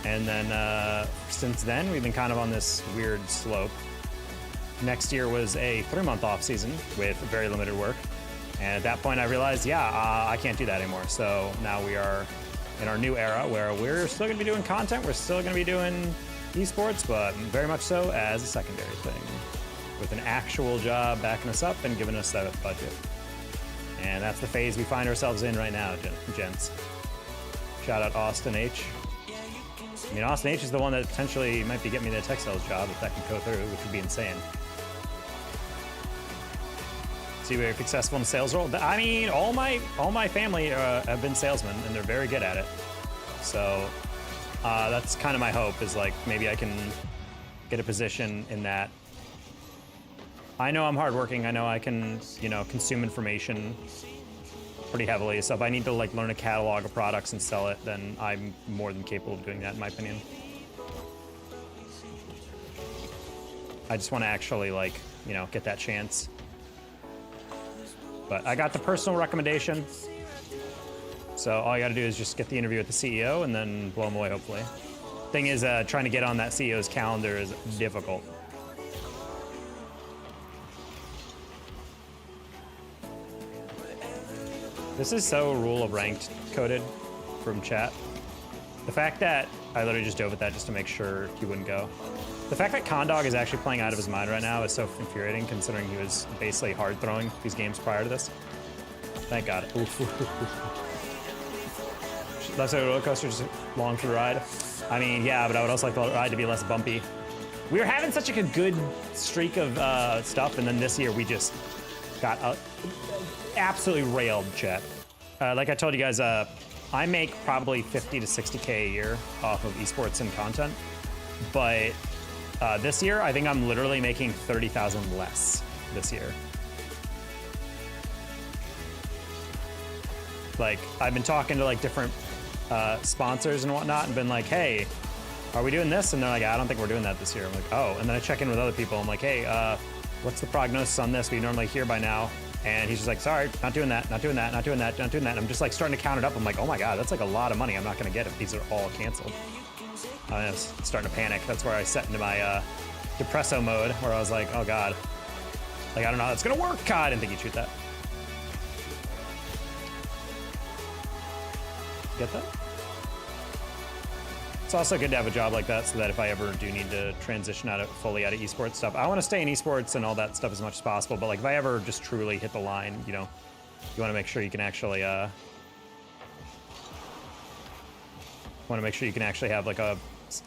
And then since then, we've been kind of on this weird slope. Next year was a 3-month off season with very limited work. And at that point I realized, yeah, I can't do that anymore. So now we are in our new era where we're still gonna be doing content. We're still gonna be doing esports, but very much so as a secondary thing with an actual job backing us up and giving us that budget. And that's the phase we find ourselves in right now, gents. Shout out Austin H. I mean, Austin H is the one that potentially might be getting me the tech sales job if that can go through, which would be insane. See, we're successful in the sales role. I mean, all my family have been salesmen, and they're very good at it. So that's kind of my hope, is like maybe I can get a position in that. I know I'm hardworking. I know I can, you know, consume information pretty heavily. So if I need to like learn a catalog of products and sell it, then I'm more than capable of doing that, in my opinion. I just want to actually like, you know, get that chance. But I got the personal recommendation. So all you gotta do is just get the interview with the CEO and then blow them away, hopefully. Thing is, trying to get on that CEO's calendar is difficult. This is so rule of ranked coded from chat. The fact that I literally just dove at that just to make sure he wouldn't go. The fact that Condog is actually playing out of his mind right now is so infuriating, considering he was basically hard throwing these games prior to this. Thank God. Left side roller coaster just long for the ride. I mean, yeah, but I would also like the ride to be less bumpy. We were having such a good streak of stuff, and then this year we just got absolutely railed, chat. Like I told you guys, I make probably 50 to 60K a year off of esports and content, but this year I think I'm literally making 30,000 less this year. Like, I've been talking to like different sponsors and whatnot and been like, hey, are we doing this? And they're like, I don't think we're doing that this year. I'm like, oh. And then I check in with other people. I'm like, hey, what's the prognosis on this? We normally hear by now. And he's just like, sorry, not doing that, not doing that, not doing that, not doing that. And I'm just like starting to count it up. I'm like, oh my God, that's like a lot of money I'm not gonna get if these are all canceled. I was starting to panic. That's where I set into my depresso mode, where I was like, oh God. Like, I don't know how it's gonna work. God, I didn't think you'd shoot that. Get that? It's also good to have a job like that so that if I ever do need to transition fully out of esports stuff, I want to stay in esports and all that stuff as much as possible. But like, if I ever just truly hit the line, you know, you want to make sure you can actually, have like a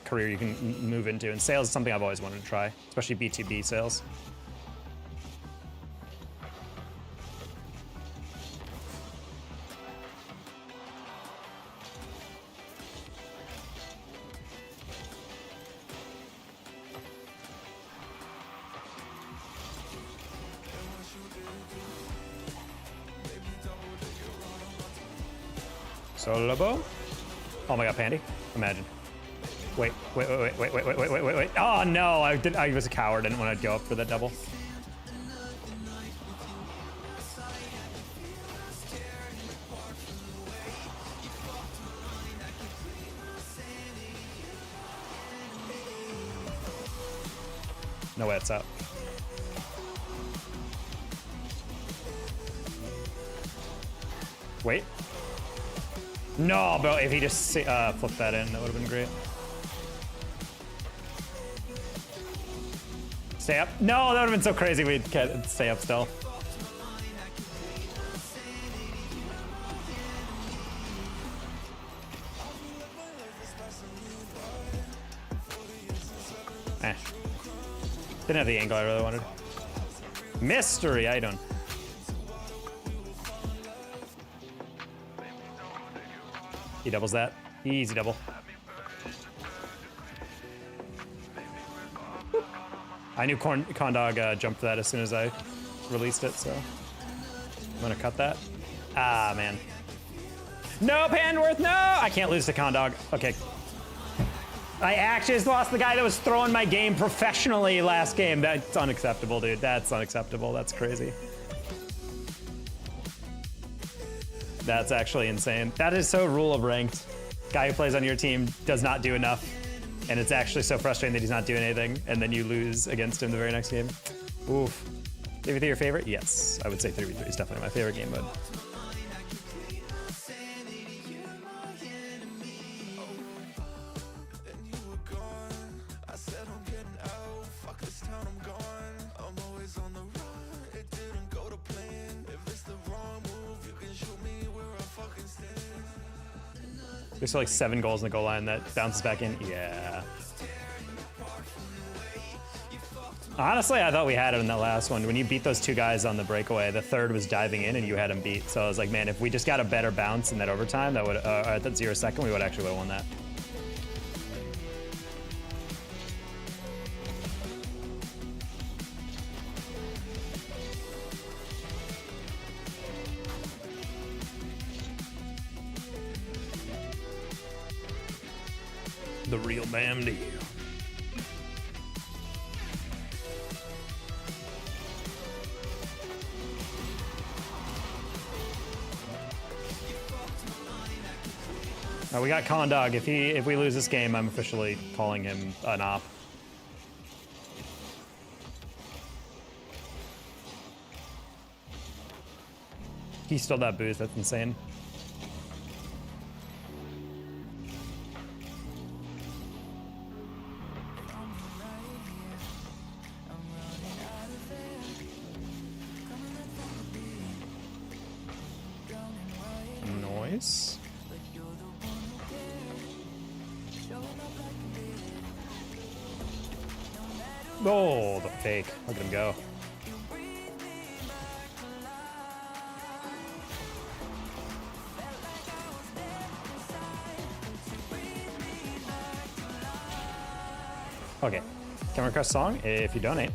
career you can move into. And sales is something I've always wanted to try, especially B2B sales. Solo bow? Oh my God, Pandy. Imagine. Wait. Oh no, I was a coward. I didn't want to go up for that double. No way it's up. Wait. No, bro, if he just flipped that in, that would have been great. Stay up. No, that would have been so crazy we'd stay up still. Eh. Didn't have the angle I really wanted. Mystery item. He doubles that. Easy double. I knew Condog jumped for that as soon as I released it, so I'm gonna cut that. Ah, man. No, Panworth, no! I can't lose to Condog. Okay. I actually just lost the guy that was throwing my game professionally last game. That's unacceptable, dude. That's unacceptable. That's crazy. That's actually insane. That is so rule of ranked. Guy who plays on your team does not do enough, and it's actually so frustrating that he's not doing anything, and then you lose against him the very next game. Oof. 3v3 your favorite? Yes, I would say 3v3 is definitely my favorite game mode. There's like 7 goals in the goal line that bounces back in. Yeah. Honestly, I thought we had it in that last one. When you beat those 2 guys on the breakaway, the third was diving in and you had him beat. So I was like, man, if we just got a better bounce in that overtime, that would at that 0 second, we would actually have won that. The real Bam to you. We got Condog. If we lose this game, I'm officially calling him an op. He stole that boost. That's insane. Noise. Oh, the fake. Look at him go. Okay. Can we request song if you donate?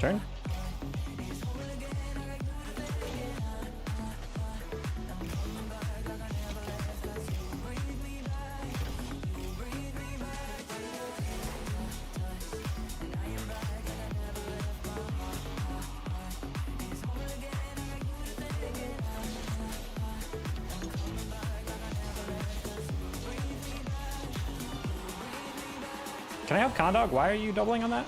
Turn. Can I help Condog? Why are you doubling on that?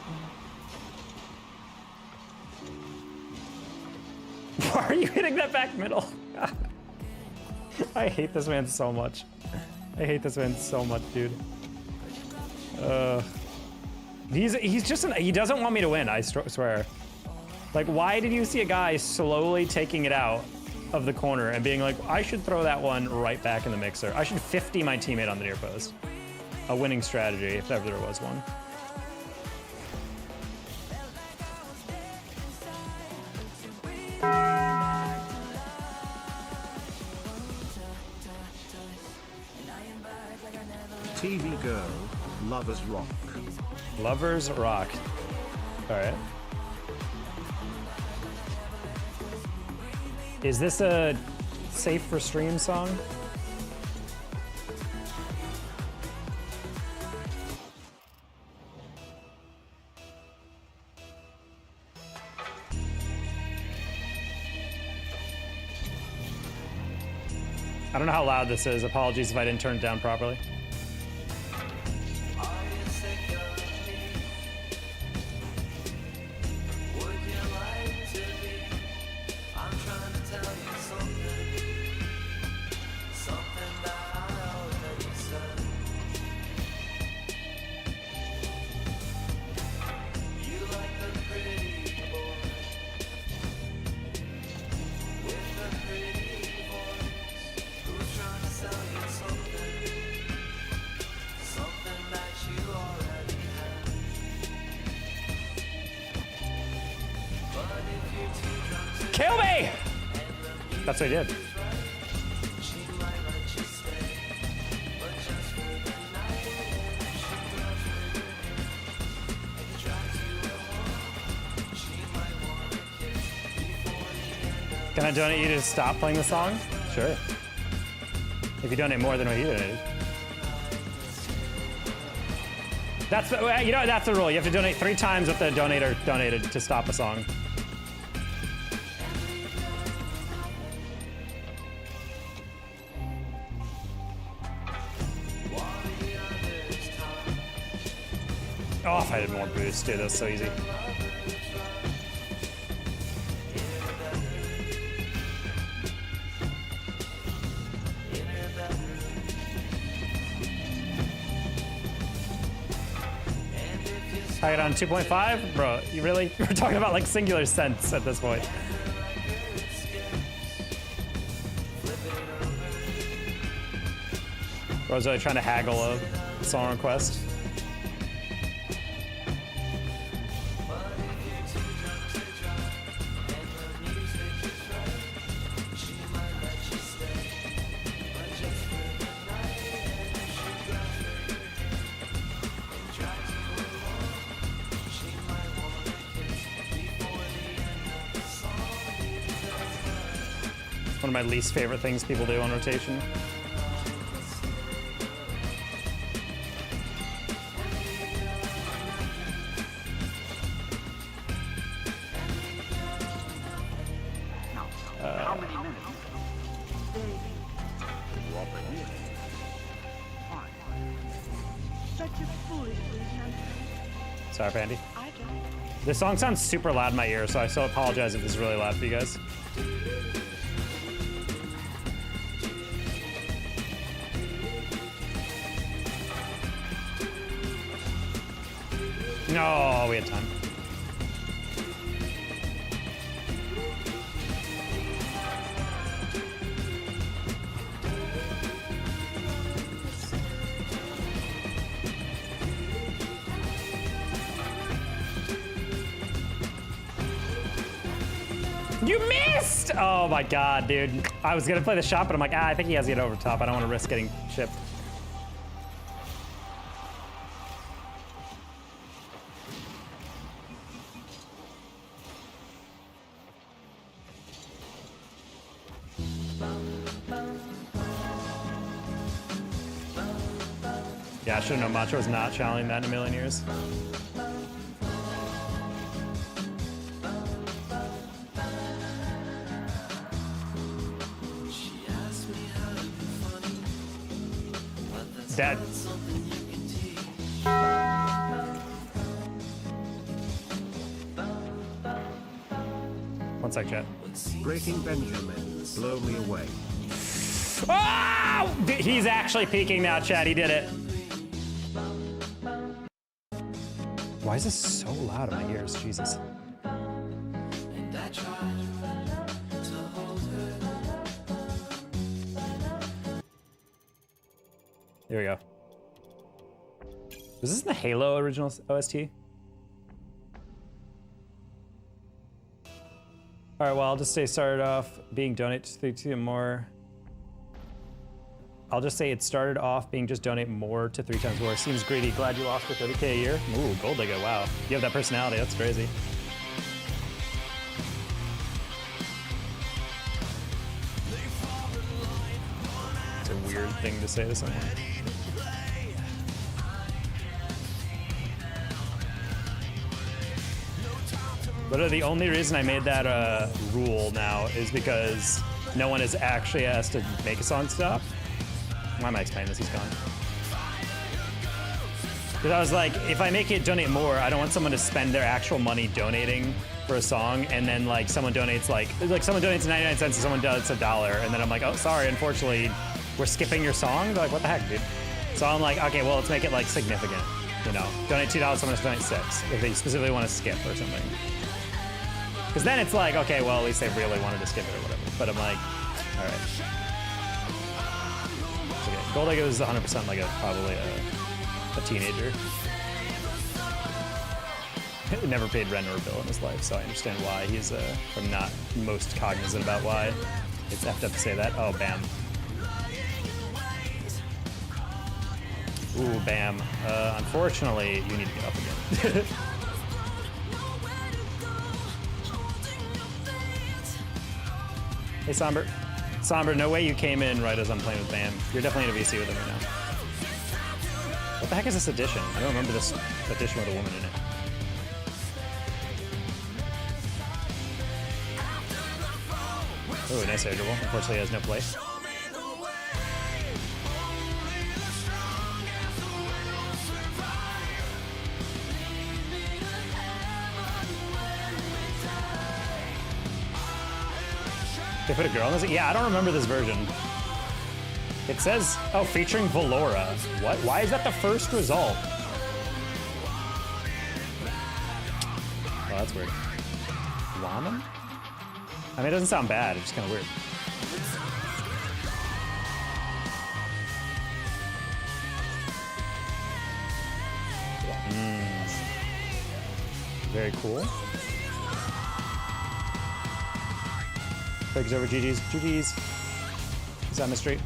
Why are you hitting that back middle? I hate this man so much. I hate this man so much, dude. He's just he doesn't want me to win, I swear. Like, why did you see a guy slowly taking it out of the corner and being like, I should throw that one right back in the mixer. I should 50 my teammate on the near post. A winning strategy, if ever there was one. TV girl, lovers rock. Lovers rock. All right. Is this a safe for stream song? I don't know how loud this is. Apologies if I didn't turn it down properly. That's what he did. Can I donate you to stop playing the song? Sure. If you donate more than what you donated. That's the, you know, that's the rule. You have to donate 3 times what the donator donated to stop a song. Oh, if I had more boost, dude, that's so easy. I get on 2.5? Bro, you really? We're talking about like singular cents at this point. Bro's really trying to haggle a song request. One of my least favorite things people do on rotation. How many minutes? Such a foolish man. Sorry, Pandy. I don't. This song sounds super loud in my ear, so I so apologize if this is really loud for you guys. No, we had time. You missed! Oh my god, dude. I was gonna play the shot, but I'm like, I think he has to get over top. I don't want to risk getting chipped. Yeah, I should have known Macho was not channeling that in a million years. That. One sec, chat. Breaking Benjamin, blow me away. Oh! He's actually peeking now, chat. He did it. Why is this so loud in my ears? Jesus. There we go. Was this in the Halo original OST? All right, well, I'll just say started off being donate to 3 more. I'll just say it started off being just donate more to 3 times more. Seems greedy. Glad you lost for 30K a year. Ooh, gold digger, wow. You have that personality, that's crazy. It's a weird thing to say to someone. But the only reason I made that rule now is because no one has actually asked to make a song stop. Why am I explaining this? He's gone. Because I was like, if I make it donate more, I don't want someone to spend their actual money donating for a song, and then like someone donates like someone donates 99 cents and someone does $1, and then I'm like, oh, sorry, unfortunately, we're skipping your song. They're like, what the heck, dude? So I'm like, okay, well, let's make it like significant. You know, donate $2, someone has to donate $6 if they specifically want to skip or something. Because then it's like, okay, well, at least they really wanted to skip it or whatever. But I'm like, all right. Okay. Gold Egg is 100% like probably a teenager. Never paid rent or a bill in his life, so I understand why he's I'm not most cognizant about why. It's effed up to say that. Oh, bam. Ooh, bam. Unfortunately, you need to get up again. Hey, Somber. Somber, no way you came in right as I'm playing with Bam. You're definitely in a VC with him right now. What the heck is this edition? I don't remember this edition with a woman in it. Ooh, nice air dribble. Unfortunately, he has no play. They put a girl in this? Yeah, I don't remember this version. It says, oh, featuring Valora. What? Why is that the first result? Oh, that's weird. Ramen? I mean, it doesn't sound bad. It's just kind of weird. Very cool. Fakes over GG's. GG's. Is that mystery?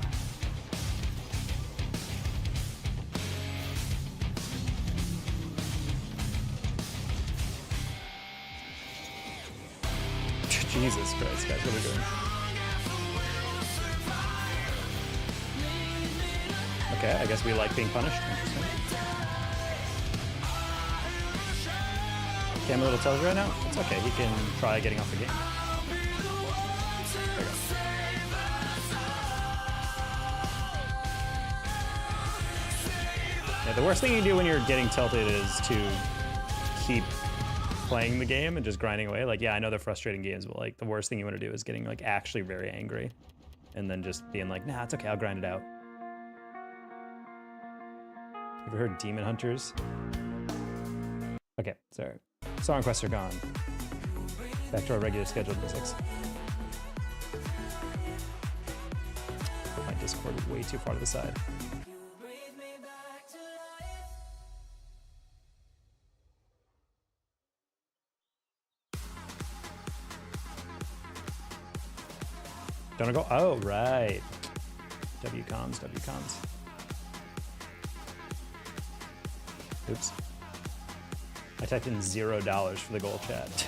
Jesus Christ, guys, what are we doing? Okay, I guess we like being punished. Interesting. Okay, I'm a little tilted right now. It's okay, he can try getting off the game. There we go. Yeah, the worst thing you do when you're getting tilted is to keep playing the game and just grinding away. Like, yeah, I know they're frustrating games, but like the worst thing you want to do is getting like actually very angry and then just being like, nah, it's okay, I'll grind it out. Have you heard Demon Hunters? Okay, sorry. Song requests are gone. Back to our regular scheduled musics. My Discord is way too far to the side. Don't I go? Oh, right. WComs. Oops. I typed in $0 for the goal chat.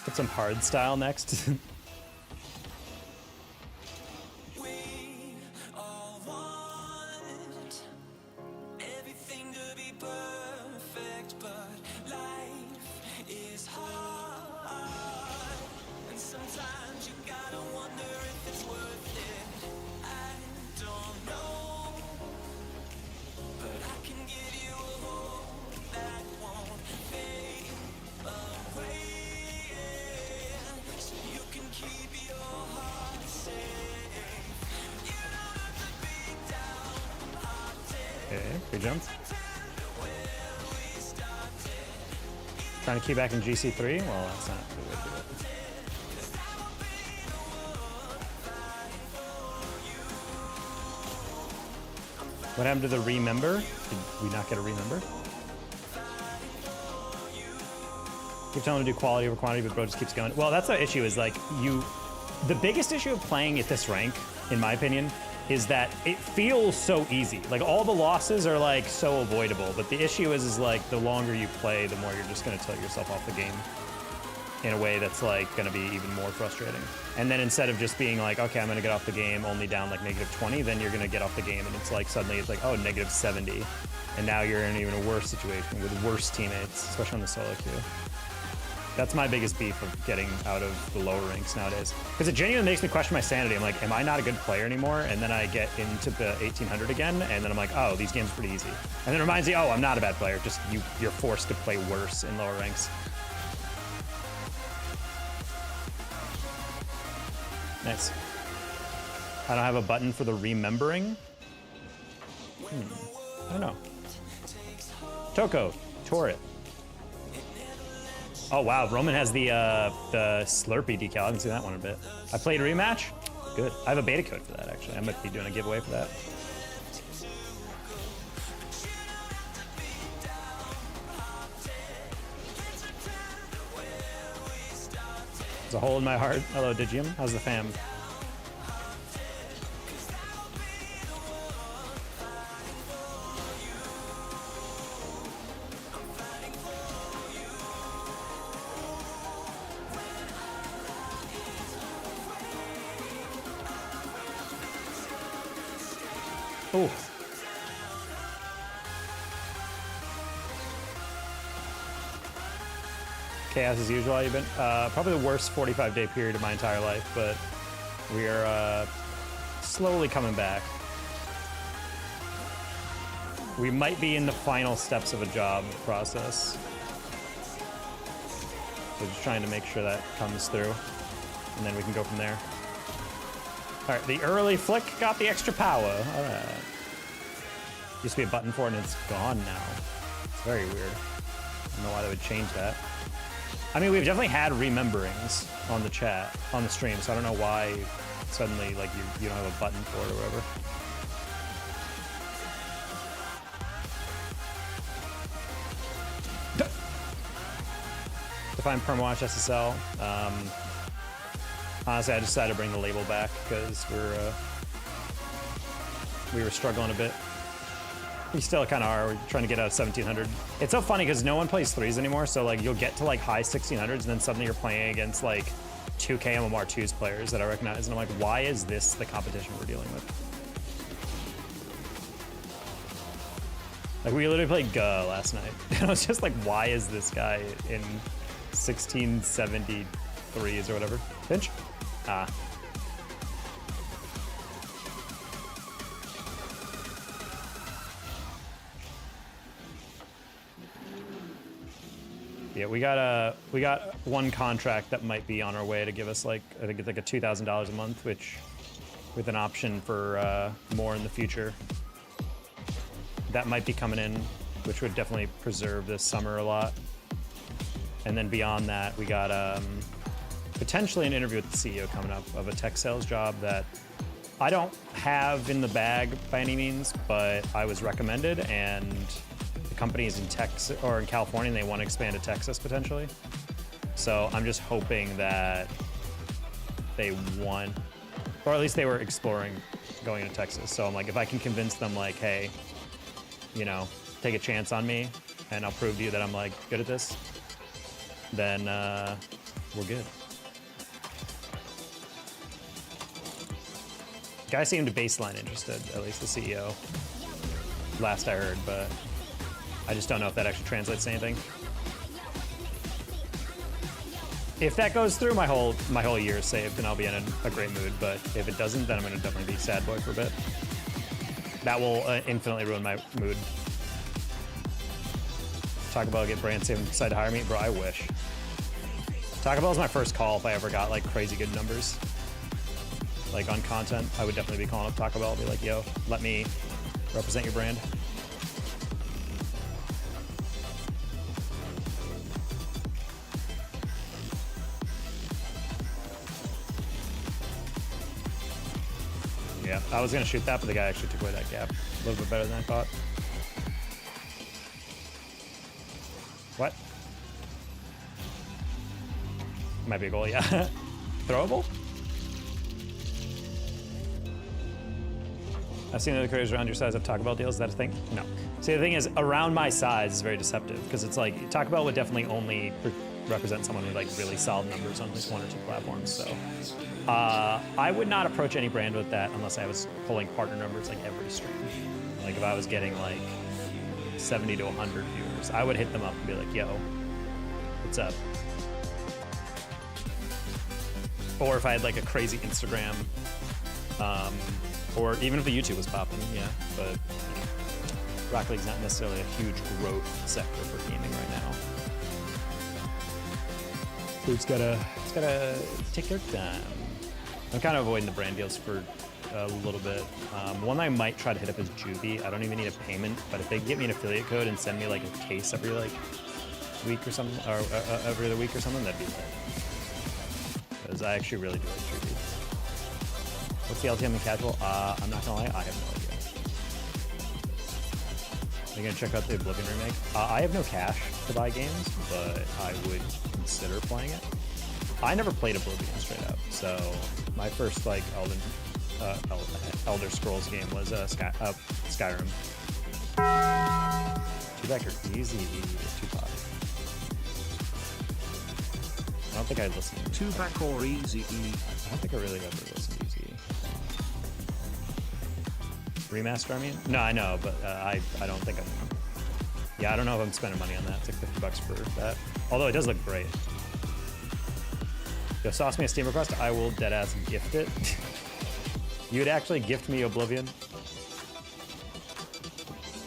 Put some hard style next. Good jump. Trying to key back in GC3? Well, that's not the way to do it. What happened to the remember? Did we not get a remember? Keep telling him to do quality over quantity, but bro just keeps going. Well, that's the issue is like the biggest issue of playing at this rank, in my opinion, is that it feels so easy. Like all the losses are like so avoidable, but the issue is like the longer you play, the more you're just gonna tilt yourself off the game in a way that's like gonna be even more frustrating. And then instead of just being like, okay, I'm gonna get off the game only down like -20, then you're gonna get off the game and it's like suddenly it's like, oh, -70. And now you're in an even a worse situation with worse teammates, especially on the solo queue. That's my biggest beef of getting out of the lower ranks nowadays. Because it genuinely makes me question my sanity. I'm like, am I not a good player anymore? And then I get into the 1800 again, and then I'm like, oh, these games are pretty easy. And then it reminds me, oh, I'm not a bad player. Just you're forced to play worse in lower ranks. Nice. I don't have a button for the remembering. I don't know. Toko, tore it. Oh wow, Roman has the Slurpee decal. I haven't seen that one in a bit. I played rematch. good. I have a beta code for that, actually. I might be doing a giveaway for that. There's a hole in my heart. Hello, Digium. How's the fam? Oh. Chaos as usual. You've been probably the worst 45-day period of my entire life, but we are slowly coming back. We might be in the final steps of a job process. So just trying to make sure that comes through, and then we can go from there. All right, the early flick got the extra power. All right. Used to be a button for it, and it's gone now. It's very weird. I don't know why they would change that. I mean, we've definitely had rememberings on the chat, on the stream, so I don't know why suddenly, like, you don't have a button for it or whatever. Define PERMA-WASHED SSL. Honestly, I decided to bring the label back because we were struggling a bit. We still kind of are. We're trying to get out of 1700. It's so funny because no one plays threes anymore. So like you'll get to like high 1600s and then suddenly you're playing against like 2K MMR2's players that I recognize. And I'm like, why is this the competition we're dealing with? Like we literally played Ga last night. And I was just like, why is this guy in 1673s or whatever? Pinch? Ah. Yeah, we got one contract that might be on our way to give us like, I think it's like a $2,000 a month, which with an option for more in the future. That might be coming in, which would definitely preserve this summer a lot. And then beyond that, we got potentially an interview with the CEO coming up of a tech sales job that I don't have in the bag by any means, but I was recommended, and the company is in Texas or in California, and they want to expand to Texas potentially. So I'm just hoping that they want, or at least they were exploring going to Texas. So I'm like, if I can convince them like, hey, you know, take a chance on me and I'll prove to you that I'm like good at this, then we're good. Guy seemed baseline interested, at least the CEO, last I heard, but I just don't know if that actually translates to anything. If that goes through, my whole year is saved and I'll be in a great mood, but if it doesn't, then I'm gonna definitely be sad boy for a bit. That will infinitely ruin my mood. Taco Bell get brand safe and decide to hire me? Bro, I wish. Taco Bell is my first call if I ever got like crazy good numbers. Like on content, I would definitely be calling up Taco Bell and be like, yo, let me represent your brand. Yeah, I was gonna shoot that, but the guy actually took away that gap. A little bit better than I thought. What? Might be a goal, yeah. Throwable? I've seen other creators around your size have Taco Bell deals. Is that a thing? No. See, the thing is, around my size is very deceptive because it's like Taco Bell would definitely only represent someone with like really solid numbers on like one or two platforms. So I would not approach any brand with that unless I was pulling partner numbers like every stream. Like if I was getting like 70 to 100 viewers, I would hit them up and be like, yo, what's up? Or if I had like a crazy Instagram, or even if the YouTube was popping, yeah. But you know, Rocket League's not necessarily a huge growth sector for gaming right now. So it's gotta take their time. I'm kind of avoiding the brand deals for a little bit. One I might try to hit up is Juvie. I don't even need a payment, but if they get me an affiliate code and send me like a case every like week or something, or every other week or something, that'd be good. Because I actually really do like Juvie. What's the LTM in casual? I'm not gonna lie, I have no idea. Are you gonna check out the Oblivion remake? I have no cash to buy games, but I would consider playing it. I never played Oblivion straight up, so my first like Elder Scrolls game was Skyrim. Two-back or easy, 2-5. I don't think I listened. 2-back or easy. I don't think I really ever listened to easy. Remaster, I mean? No, I know, but I don't think I'm... Yeah, I don't know if I'm spending money on that. It's like 50 bucks for that. Although it does look great. Yo, sauce me a Steam request. I will deadass gift it. You would actually gift me Oblivion?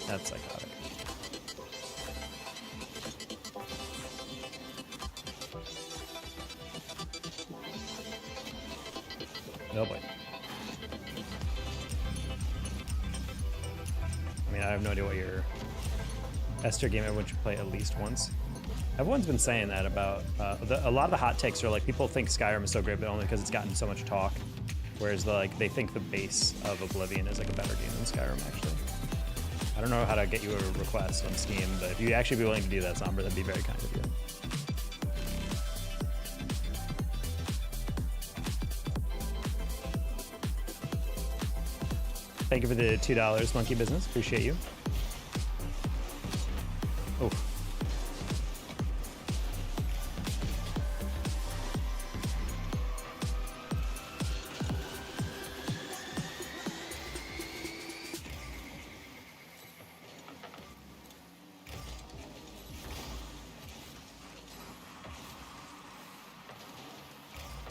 That's psychotic. No boy. I mean, I have no idea what your Esther game everyone should play at least once. Everyone's been saying that about a lot of the hot takes are like people think Skyrim is so great, but only because it's gotten so much talk. Whereas they think the base of Oblivion is like a better game than Skyrim actually. I don't know how to get you a request on Steam, but if you'd actually be willing to do that, Somber, that'd be very kind of you. Thank you for the $2, Monkey Business. Appreciate you. Oh.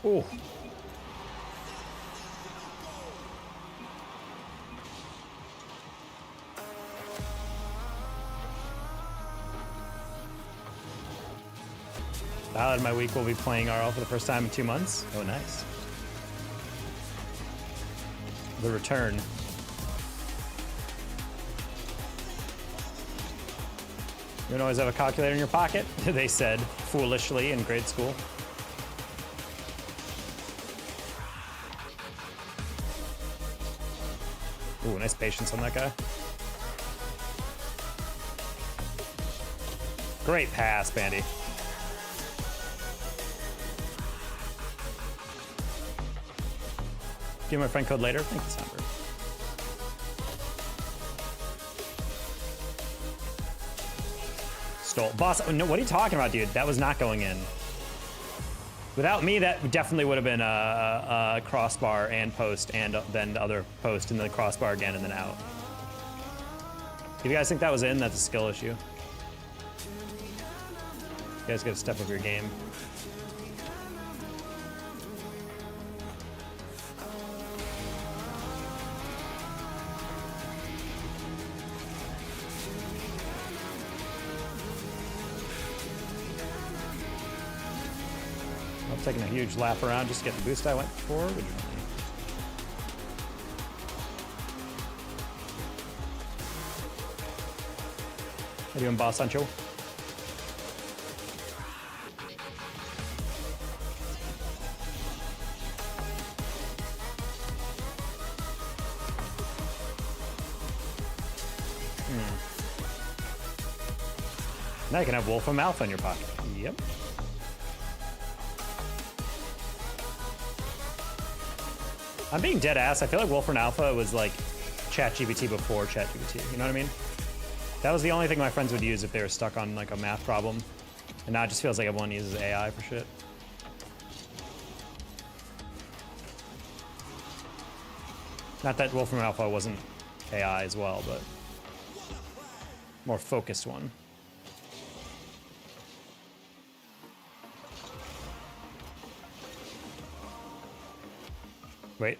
Oh. The highlight of my week will be playing RL for the first time in 2 months. Oh, nice. The return. You don't always have a calculator in your pocket, they said foolishly in grade school. Ooh, nice patience on that guy. Great pass, Bandy. Give my friend code later. Thank you, Somber. Stole. Boss, no, what are you talking about, dude? That was not going in. Without me, that definitely would have been a crossbar and post, and then the other post, and then the crossbar again, and then out. If you guys think that was in, that's a skill issue. You guys gotta step up your game. I'm taking a huge lap around just to get the boost I went for originally. How you doing, Boss Sancho? Now you can have Wolfram Alpha in your pocket. Yep. I'm being dead ass. I feel like Wolfram Alpha was like ChatGPT before ChatGPT. You know what I mean? That was the only thing my friends would use if they were stuck on like a math problem. And now it just feels like everyone uses AI for shit. Not that Wolfram Alpha wasn't AI as well, but more focused one. Wait.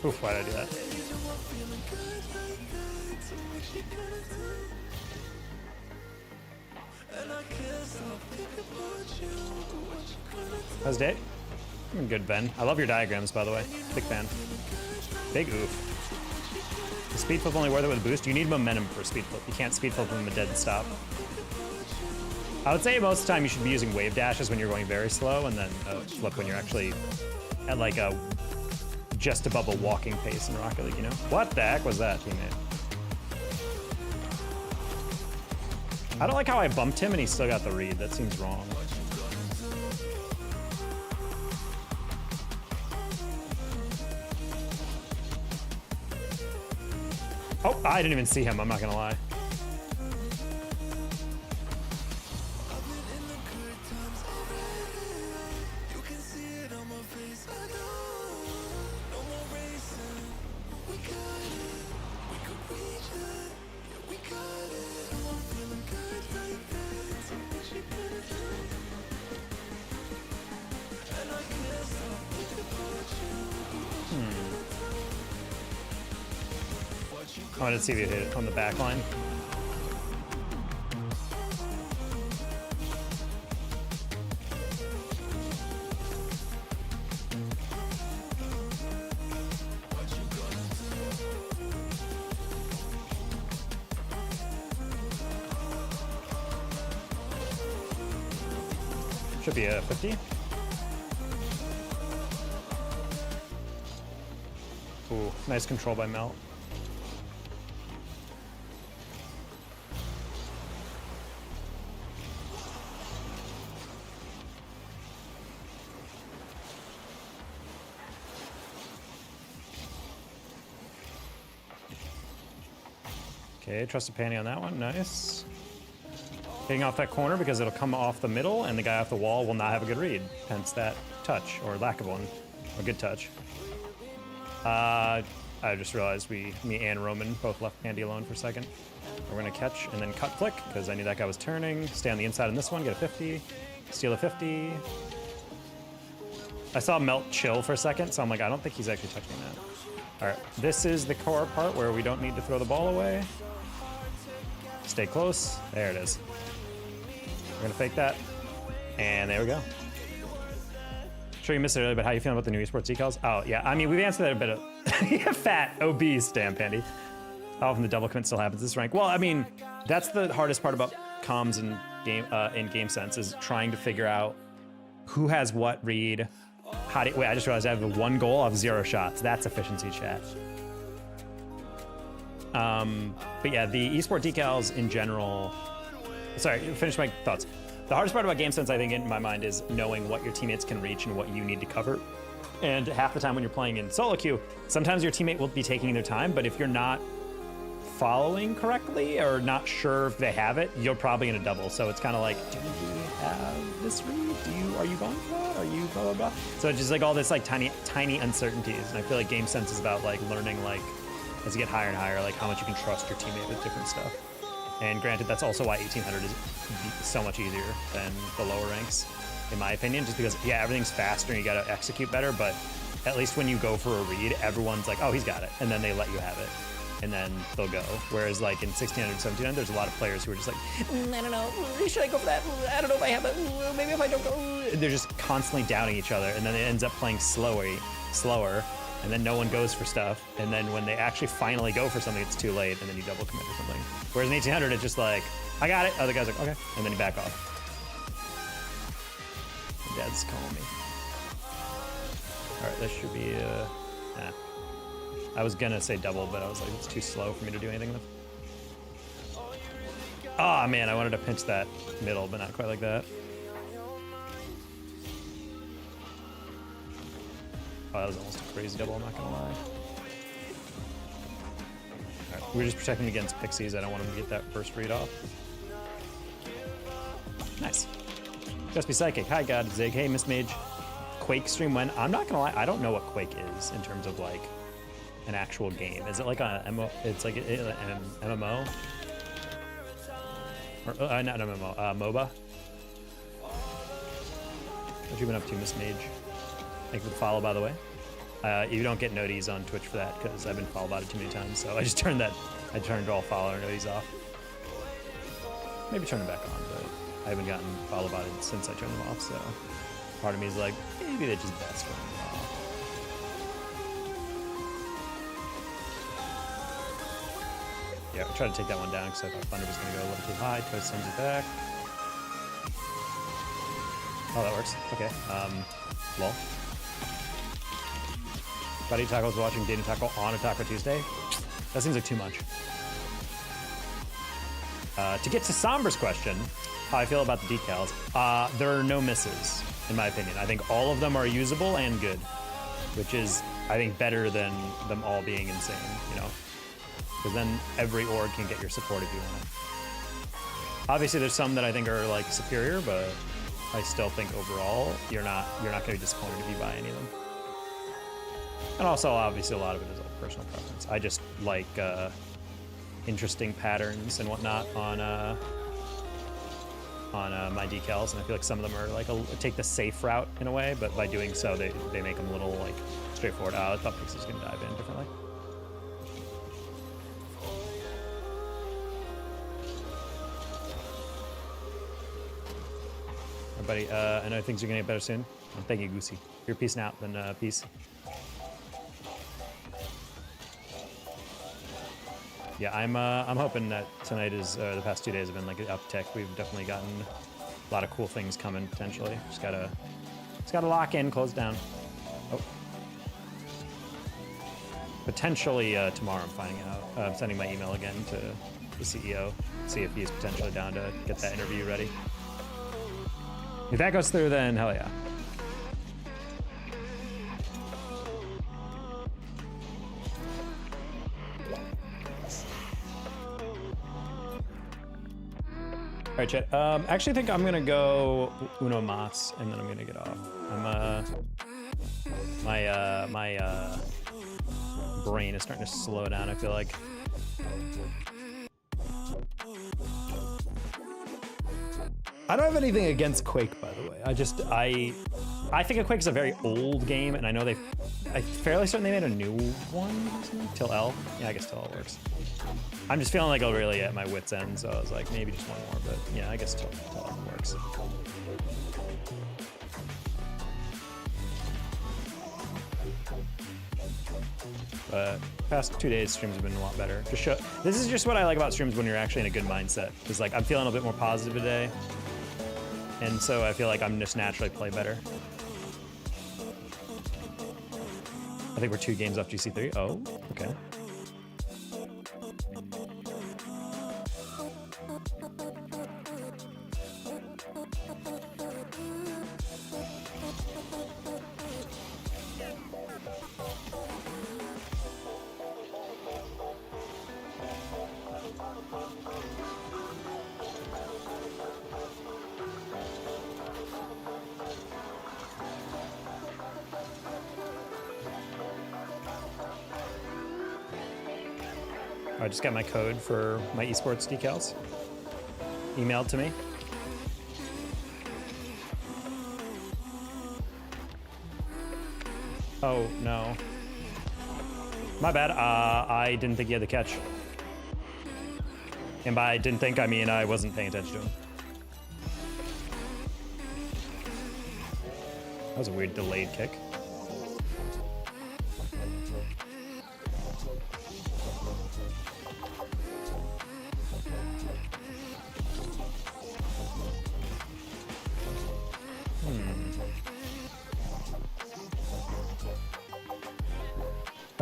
Oof, why did I do that? How's day? Good, Ben. I love your diagrams, by the way. Big fan. Big oof. The speed flip only worth it with a boost? You need momentum for speed flip. You can't speed flip from a dead stop. I would say most of the time you should be using wave dashes when you're going very slow, and then flip when you're actually at like a just above a walking pace in Rocket League, you know? What the heck was that, teammate? I don't like how I bumped him and he still got the read. That seems wrong. Oh, I didn't even see him, I'm not gonna lie. I wanted to see if you hit it on the back line. Should be a 50. Ooh, nice control by Melt. Okay, trusted panty on that one, nice. Hitting off that corner because it'll come off the middle and the guy off the wall will not have a good read, hence that touch, or lack of one, a good touch. I just realized me and Roman both left Andy alone for a second. We're gonna catch and then cut flick because I knew that guy was turning. Stay on the inside on this one, get a 50, steal a 50. I saw Melt chill for a second, so I'm like, I don't think he's actually touching that. All right, this is the core part where we don't need to throw the ball away. Stay close, there it is. We're gonna fake that, and there we go. Sure you missed it earlier, but how you feeling about the new Esports decals? Oh yeah, I mean, we've answered that a bit of fat, obese, damn Pandy. How often the double commit still happens this rank? Well, I mean, that's the hardest part about comms and in game sense is trying to figure out who has what read. How do wait, I just realized I have one goal of 0 shots. That's efficiency, chat. But yeah, the Esport decals in general, sorry, finish my thoughts. The hardest part about game sense, I think, in my mind, is knowing what your teammates can reach and what you need to cover. And half the time when you're playing in solo queue, sometimes your teammate will be taking their time, but if you're not following correctly or not sure if they have it, you're probably in a double. So it's kind of like, do you have this read? Are you going for that? Are you blah, blah, blah? So it's just like all this like tiny uncertainties. And I feel like game sense is about like learning, like, as you get higher and higher, like how much you can trust your teammate with different stuff. And granted, that's also why 1800 is so much easier than the lower ranks, in my opinion, just because, yeah, everything's faster and you gotta execute better, but at least when you go for a read, everyone's like, oh, he's got it, and then they let you have it, and then they'll go. Whereas like in 1600, 1700, there's a lot of players who are just like, I don't know, should I go for that? I don't know if I have it, maybe if I don't go. They're just constantly doubting each other, and then it ends up playing slower, and then no one goes for stuff, and then when they actually finally go for something, it's too late, and then you double commit or something. Whereas in 1800, it's just like, I got it. Other guy's like, okay, and then you back off. My dad's calling me. All right, this should be, I was gonna say double, but I was like, it's too slow for me to do anything with. Ah, man, I wanted to pinch that middle, but not quite like that. Oh, that was almost a crazy double, I'm not gonna lie. All right, we're just protecting against pixies. I don't want him to get that first read off. Nice. Just be psychic. Hi, God, Zig. Hey, Miss Mage. Quake stream when? I'm not gonna lie, I don't know what Quake is in terms of like an actual game. Is it like a MMO? It's like an MMO? Or not an MMO, MOBA? What you been up to, Miss Mage? Thank you for the follow, by the way. You don't get noties on Twitch for that because I've been followed about it too many times. So I just turned all follower noties off. Maybe turn them back on, but I haven't gotten follow botted since I turned them off, so part of me is like, maybe they're just best for them off. Yeah, I tried to take that one down because I thought Thunder was going to go a little too high. Toast sends it back. Oh, that works. Okay. Lol. Buddy Taco's watching Data Taco on a Taco Tuesday. That seems like too much. To get to Somber's question, how I feel about the decals, there are no misses, in my opinion. I think all of them are usable and good, which is, I think, better than them all being insane, you know? Because then every org can get your support if you want it. Obviously, there's some that I think are like superior, but I still think overall you're not going to be disappointed if you buy any of them. And also, obviously, a lot of it is like personal preference. I just like interesting patterns and whatnot on my decals, and I feel like some of them are like take the safe route in a way, but by doing so, they make them a little like straightforward. I thought Pix was going to dive in differently. Buddy, I know things are gonna get better soon. Thank you, Goosey. You're peacing out, then peace. Yeah, I'm hoping that tonight is the past 2 days have been like an uptick. We've definitely gotten a lot of cool things coming potentially. Just gotta lock in, close down. Oh. Potentially tomorrow, I'm finding out. I'm sending my email again to the CEO, see if he's potentially down to get that interview ready. If that goes through, then hell yeah. All right, chat. Actually, I think I'm gonna go Uno Mas, and then I'm gonna get off. My brain is starting to slow down, I feel like. I don't have anything against Quake, by the way. I think Quake is a very old game, and I know I'm fairly certain they made a new one recently. Till L? Yeah, I guess Till L works. I'm just feeling like I'm really at my wit's end, so I was like, maybe just one more, but yeah, I guess Till L works. But past 2 days, streams have been a lot better. This is just what I like about streams when you're actually in a good mindset. Because like I'm feeling a bit more positive today, and so I feel like I'm just naturally play better. I think we're 2 games off GC3. Oh, okay. I just got my code for my Esports decals emailed to me. Oh, no. My bad. I didn't think you had the catch. And by I didn't think, I mean I wasn't paying attention to him. That was a weird delayed kick.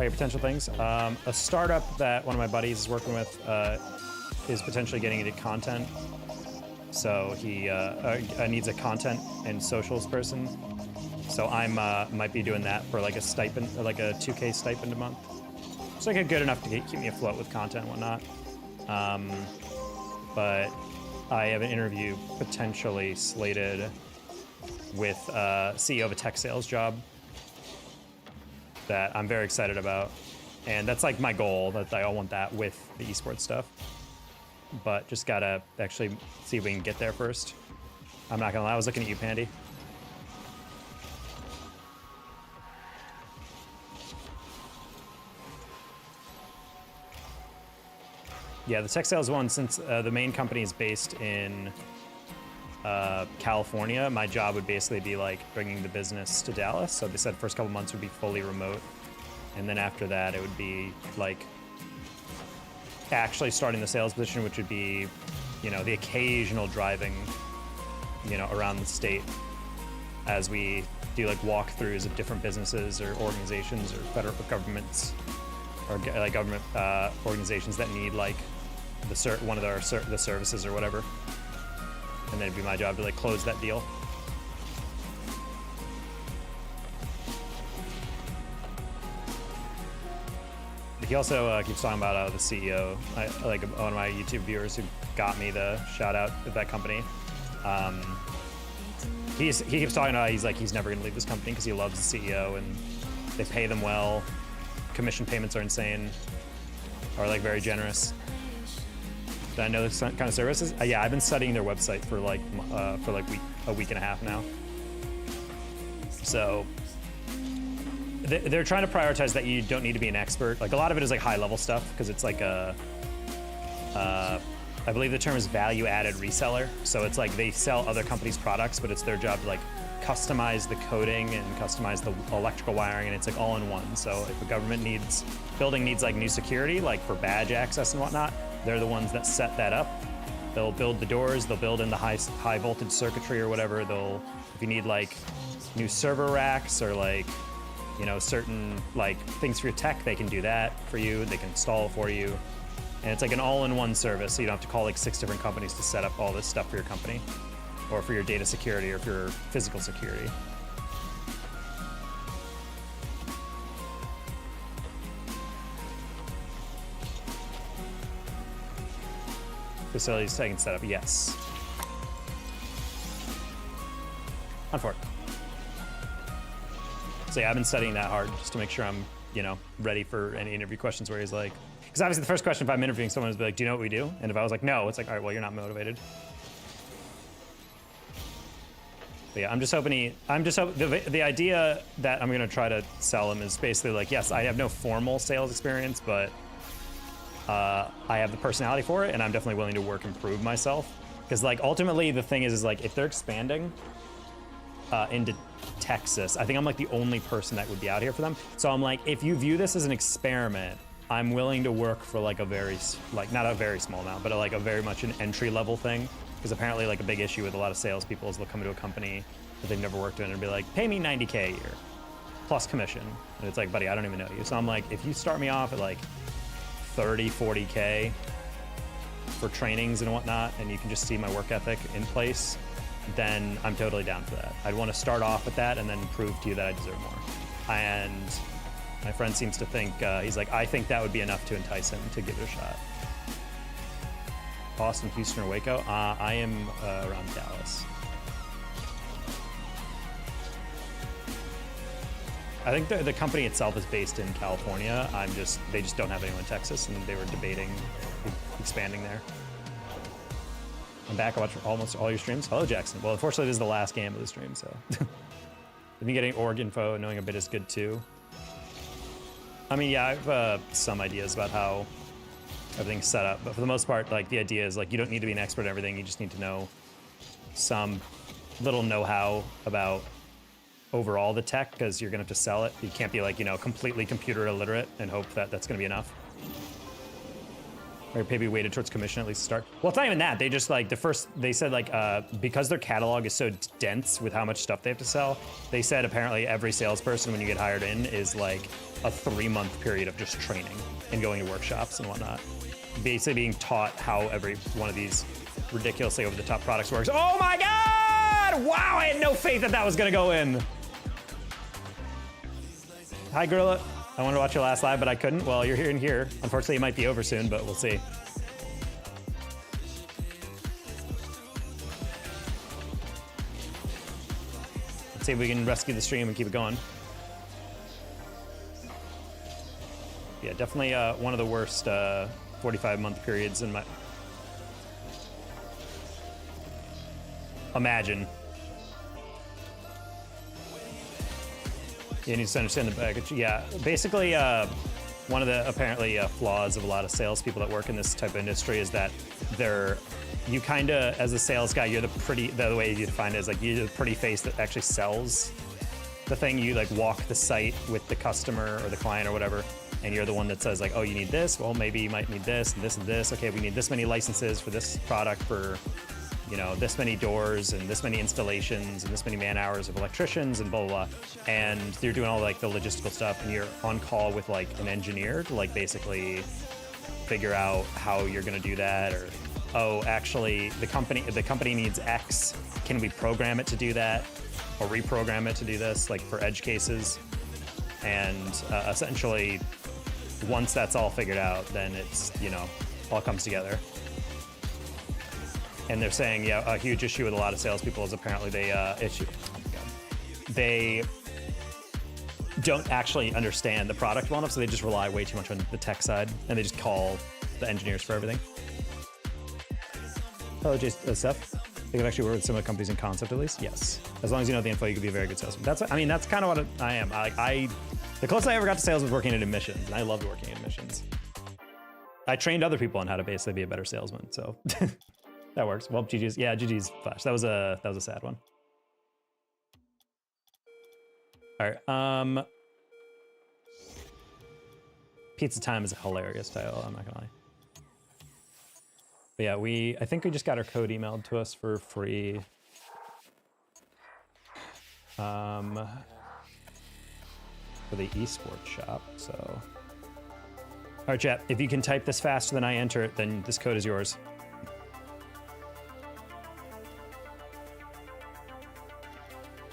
Potential things. A startup that one of my buddies is working with is potentially getting into content. So he needs a content and socials person. So I'm might be doing that for like a stipend, like a 2K stipend a month. It's like good enough to keep me afloat with content and whatnot. But I have an interview potentially slated with CEO of a tech sales job that I'm very excited about, and that's like my goal. That I want that with the esports stuff, but just gotta actually see if we can get there first. I'm not gonna lie, I was looking at you, Pandy. Yeah, the tech sales one, since the main company is based in California, my job would basically be like bringing the business to Dallas. So they said first couple months would be fully remote. And then after that, it would be like actually starting the sales position, which would be, you know, the occasional driving, you know, around the state as we do like walkthroughs of different businesses or organizations or federal governments or like government organizations that need like one of the services or whatever. And then it'd be my job to like close that deal. He also keeps talking about the CEO, like one of my YouTube viewers who got me the shout out at that company. He keeps talking about he's never gonna leave this company because he loves the CEO and they pay them well. Commission payments are insane, are like very generous. Did I know this kind of services? Yeah, I've been studying their website for like a week and a half now. So they're trying to prioritize that you don't need to be an expert. Like a lot of it is like high level stuff because it's like I believe the term is value-added reseller. So it's like they sell other companies' products, but it's their job to like customize the coding and customize the electrical wiring, and it's like all in one. So if a government building needs like new security, like for badge access and whatnot, they're the ones that set that up. They'll build the doors, they'll build in the high voltage circuitry or whatever. If you need like new server racks or like, you know, certain like things for your tech, they can do that for you. They can install it for you. And it's like an all-in-one service, so you don't have to call like 6 different companies to set up all this stuff for your company or for your data security or for your physical security. Facilities taken setup, yes. Unfortunately. So yeah, I've been studying that hard just to make sure I'm, you know, ready for any interview questions where he's like, because obviously the first question if I'm interviewing someone is like, do you know what we do? And if I was like, no, it's like, all right, well, you're not motivated. But yeah, I'm just hoping the idea that I'm gonna try to sell him is basically like, yes, I have no formal sales experience, but I have the personality for it, and I'm definitely willing to work and prove myself. Because like ultimately the thing is like if they're expanding into Texas, I think I'm like the only person that would be out here for them. So I'm like, if you view this as an experiment, I'm willing to work for like a very, like not a very small amount, but like a very much an entry level thing. Because apparently like a big issue with a lot of salespeople is they'll come to a company that they've never worked in and be like, pay me $90K a year plus commission. And it's like, buddy, I don't even know you. So I'm like, if you start me off at like 30, 40K for trainings and whatnot, and you can just see my work ethic in place, then I'm totally down for that. I'd want to start off with that and then prove to you that I deserve more. And my friend seems to think, he's like, I think that would be enough to entice him to give it a shot. Boston, Houston, or Waco? I am around Dallas. I think the company itself is based in California. They just don't have anyone in Texas, and they were debating expanding there. I'm back. I watch almost all your streams. Hello, Jackson. Well, unfortunately, this is the last game of the stream, so. I think getting org info and knowing a bit is good, too. I mean, yeah, I have some ideas about how everything's set up, but for the most part, like, the idea is, like, you don't need to be an expert at everything. You just need to know some little know-how about overall the tech, because you're going to have to sell it. You can't be, like, you know, completely computer illiterate and hope that that's going to be enough. Or maybe weighted towards commission at least to start. Well, it's not even that. They just like they said like because their catalog is so dense with how much stuff they have to sell, they said apparently every salesperson when you get hired in is like a 3-month period of just training and going to workshops and whatnot. Basically being taught how every one of these ridiculously over the top products works. Oh my God! Wow, I had no faith that that was gonna go in. Hi, Gorilla. I wanted to watch your last live, but I couldn't. Well, you're here and here. Unfortunately, it might be over soon, but we'll see. Let's see if we can rescue the stream and keep it going. Yeah, definitely one of the worst 45-month periods in my... Imagine. You need to understand the package. Yeah, basically, one of the apparently flaws of a lot of salespeople that work in this type of industry is that you kind of, as a sales guy, you're the way you define it is like you're the pretty face that actually sells the thing. You like walk the site with the customer or the client or whatever, and you're the one that says like, oh, you need this. Well, maybe you might need this and this and this. Okay, we need this many licenses for this product for, you know, this many doors and this many installations and this many man hours of electricians and blah, blah, blah. And you're doing all like the logistical stuff, and you're on call with like an engineer to like basically figure out how you're gonna do that, or, oh, actually the company needs X. Can we program it to do that or reprogram it to do this, like for edge cases? And essentially, once that's all figured out, then it's, you know, all comes together. And they're saying, yeah, a huge issue with a lot of salespeople is apparently they don't actually understand the product well enough, so they just rely way too much on the tech side, and they just call the engineers for everything. Hello, Seth. They can actually work with similar companies in concept, at least. Yes, as long as you know the info, you can be a very good salesman. That's kind of what I am. The closest I ever got to sales was working in admissions, and I loved working in admissions. I trained other people on how to basically be a better salesman, so. That works. Well, GG's flash. That was a sad one. All right. Pizza Time is a hilarious title. I'm not gonna lie. But yeah, I think we just got our code emailed to us for free. For the Esports shop. So, all right, chat. If you can type this faster than I enter it, then this code is yours.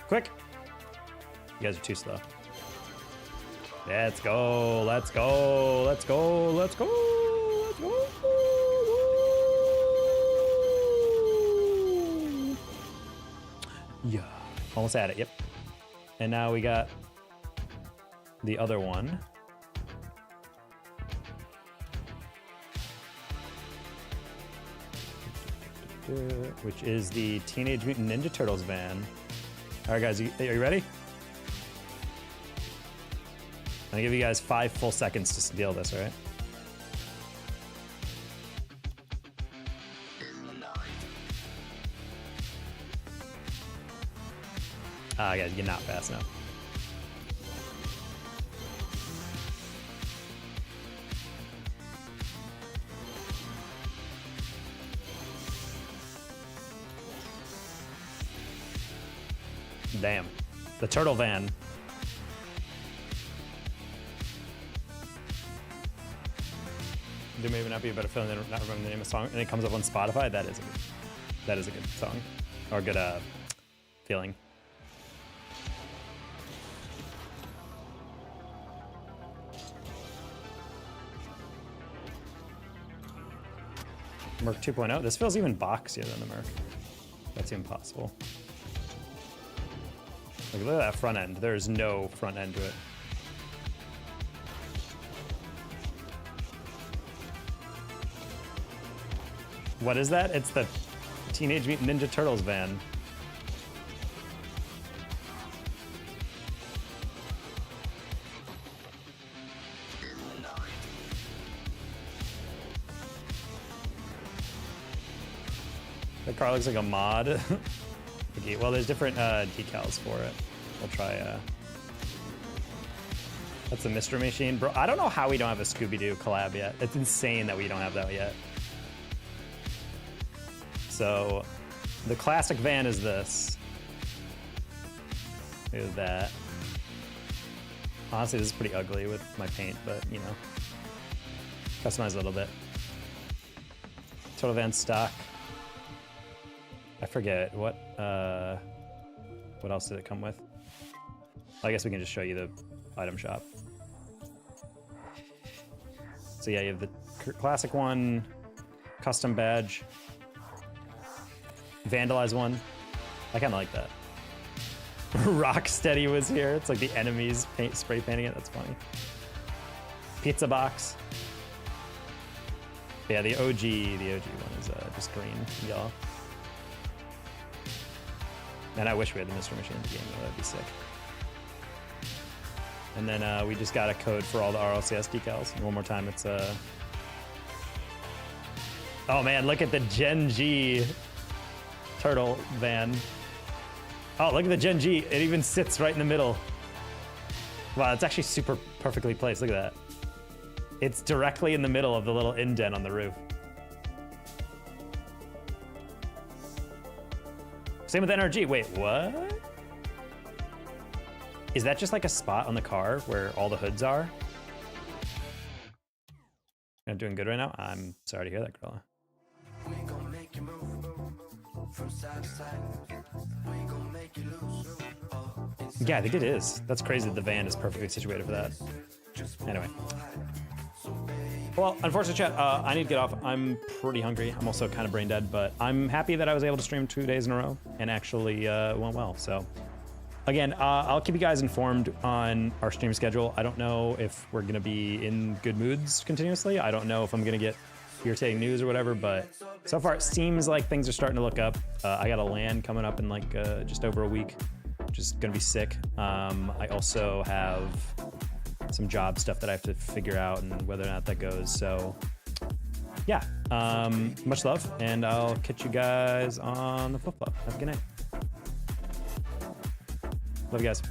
Quick! You guys are too slow. Let's go, let's go, let's go, let's go, let's go. Yeah, almost at it, yep. And now we got the other one. Which is the Teenage Mutant Ninja Turtles van. All right, guys, are you ready? I'm gonna give you guys 5 full seconds to deal with this, all right? Guys, you're not fast enough. Damn. The turtle van. There may not be a better feeling than not remembering the name of the song, and it comes up on Spotify. That is a good song, or a good feeling. Merc 2.0. This feels even boxier than the Merc. That's impossible. Look at that front end. There's no front end to it. What is that? It's the Teenage Mutant Ninja Turtles van. That car looks like a mod. Okay, well, there's different decals for it. We'll try. That's the Mystery Machine, bro. I don't know how we don't have a Scooby-Doo collab yet. It's insane that we don't have that yet. So, the classic van is this. Look at that. Honestly, this is pretty ugly with my paint, but you know, customize a little bit. Total van stock. I forget what else did it come with? I guess we can just show you the item shop. So yeah, you have the classic one, custom badge, vandalize one. I kind of like that. Rocksteady was here. It's like the enemies spray painting it. That's funny. Pizza box. Yeah, the OG one is just green, yellow. And I wish we had the Mystery Machine in the game, though. That'd be sick. And then we just got a code for all the RLCS decals. And one more time, it's oh man, look at the Gen G turtle van. Oh, look at the Gen G. It even sits right in the middle. Wow, it's actually super perfectly placed. Look at that. It's directly in the middle of the little indent on the roof. Same with NRG. Wait, what? Is that just like a spot on the car where all the hoods are? You're doing good right now? I'm sorry to hear that, Gorilla. Yeah, I think it is. That's crazy that the van is perfectly situated for that. Anyway. Well, unfortunately, chat, I need to get off. I'm pretty hungry. I'm also kind of brain dead, but I'm happy that I was able to stream 2 days in a row and actually went well. So again, I'll keep you guys informed on our stream schedule. I don't know if we're going to be in good moods continuously. I don't know if I'm going to get irritating news or whatever, but so far it seems like things are starting to look up. I got a LAN coming up in like just over a week, which is going to be sick. I also have some job stuff that I have to figure out and whether or not that goes. So yeah, much love, and I'll catch you guys on the flip flop. Have a good night. Love you guys.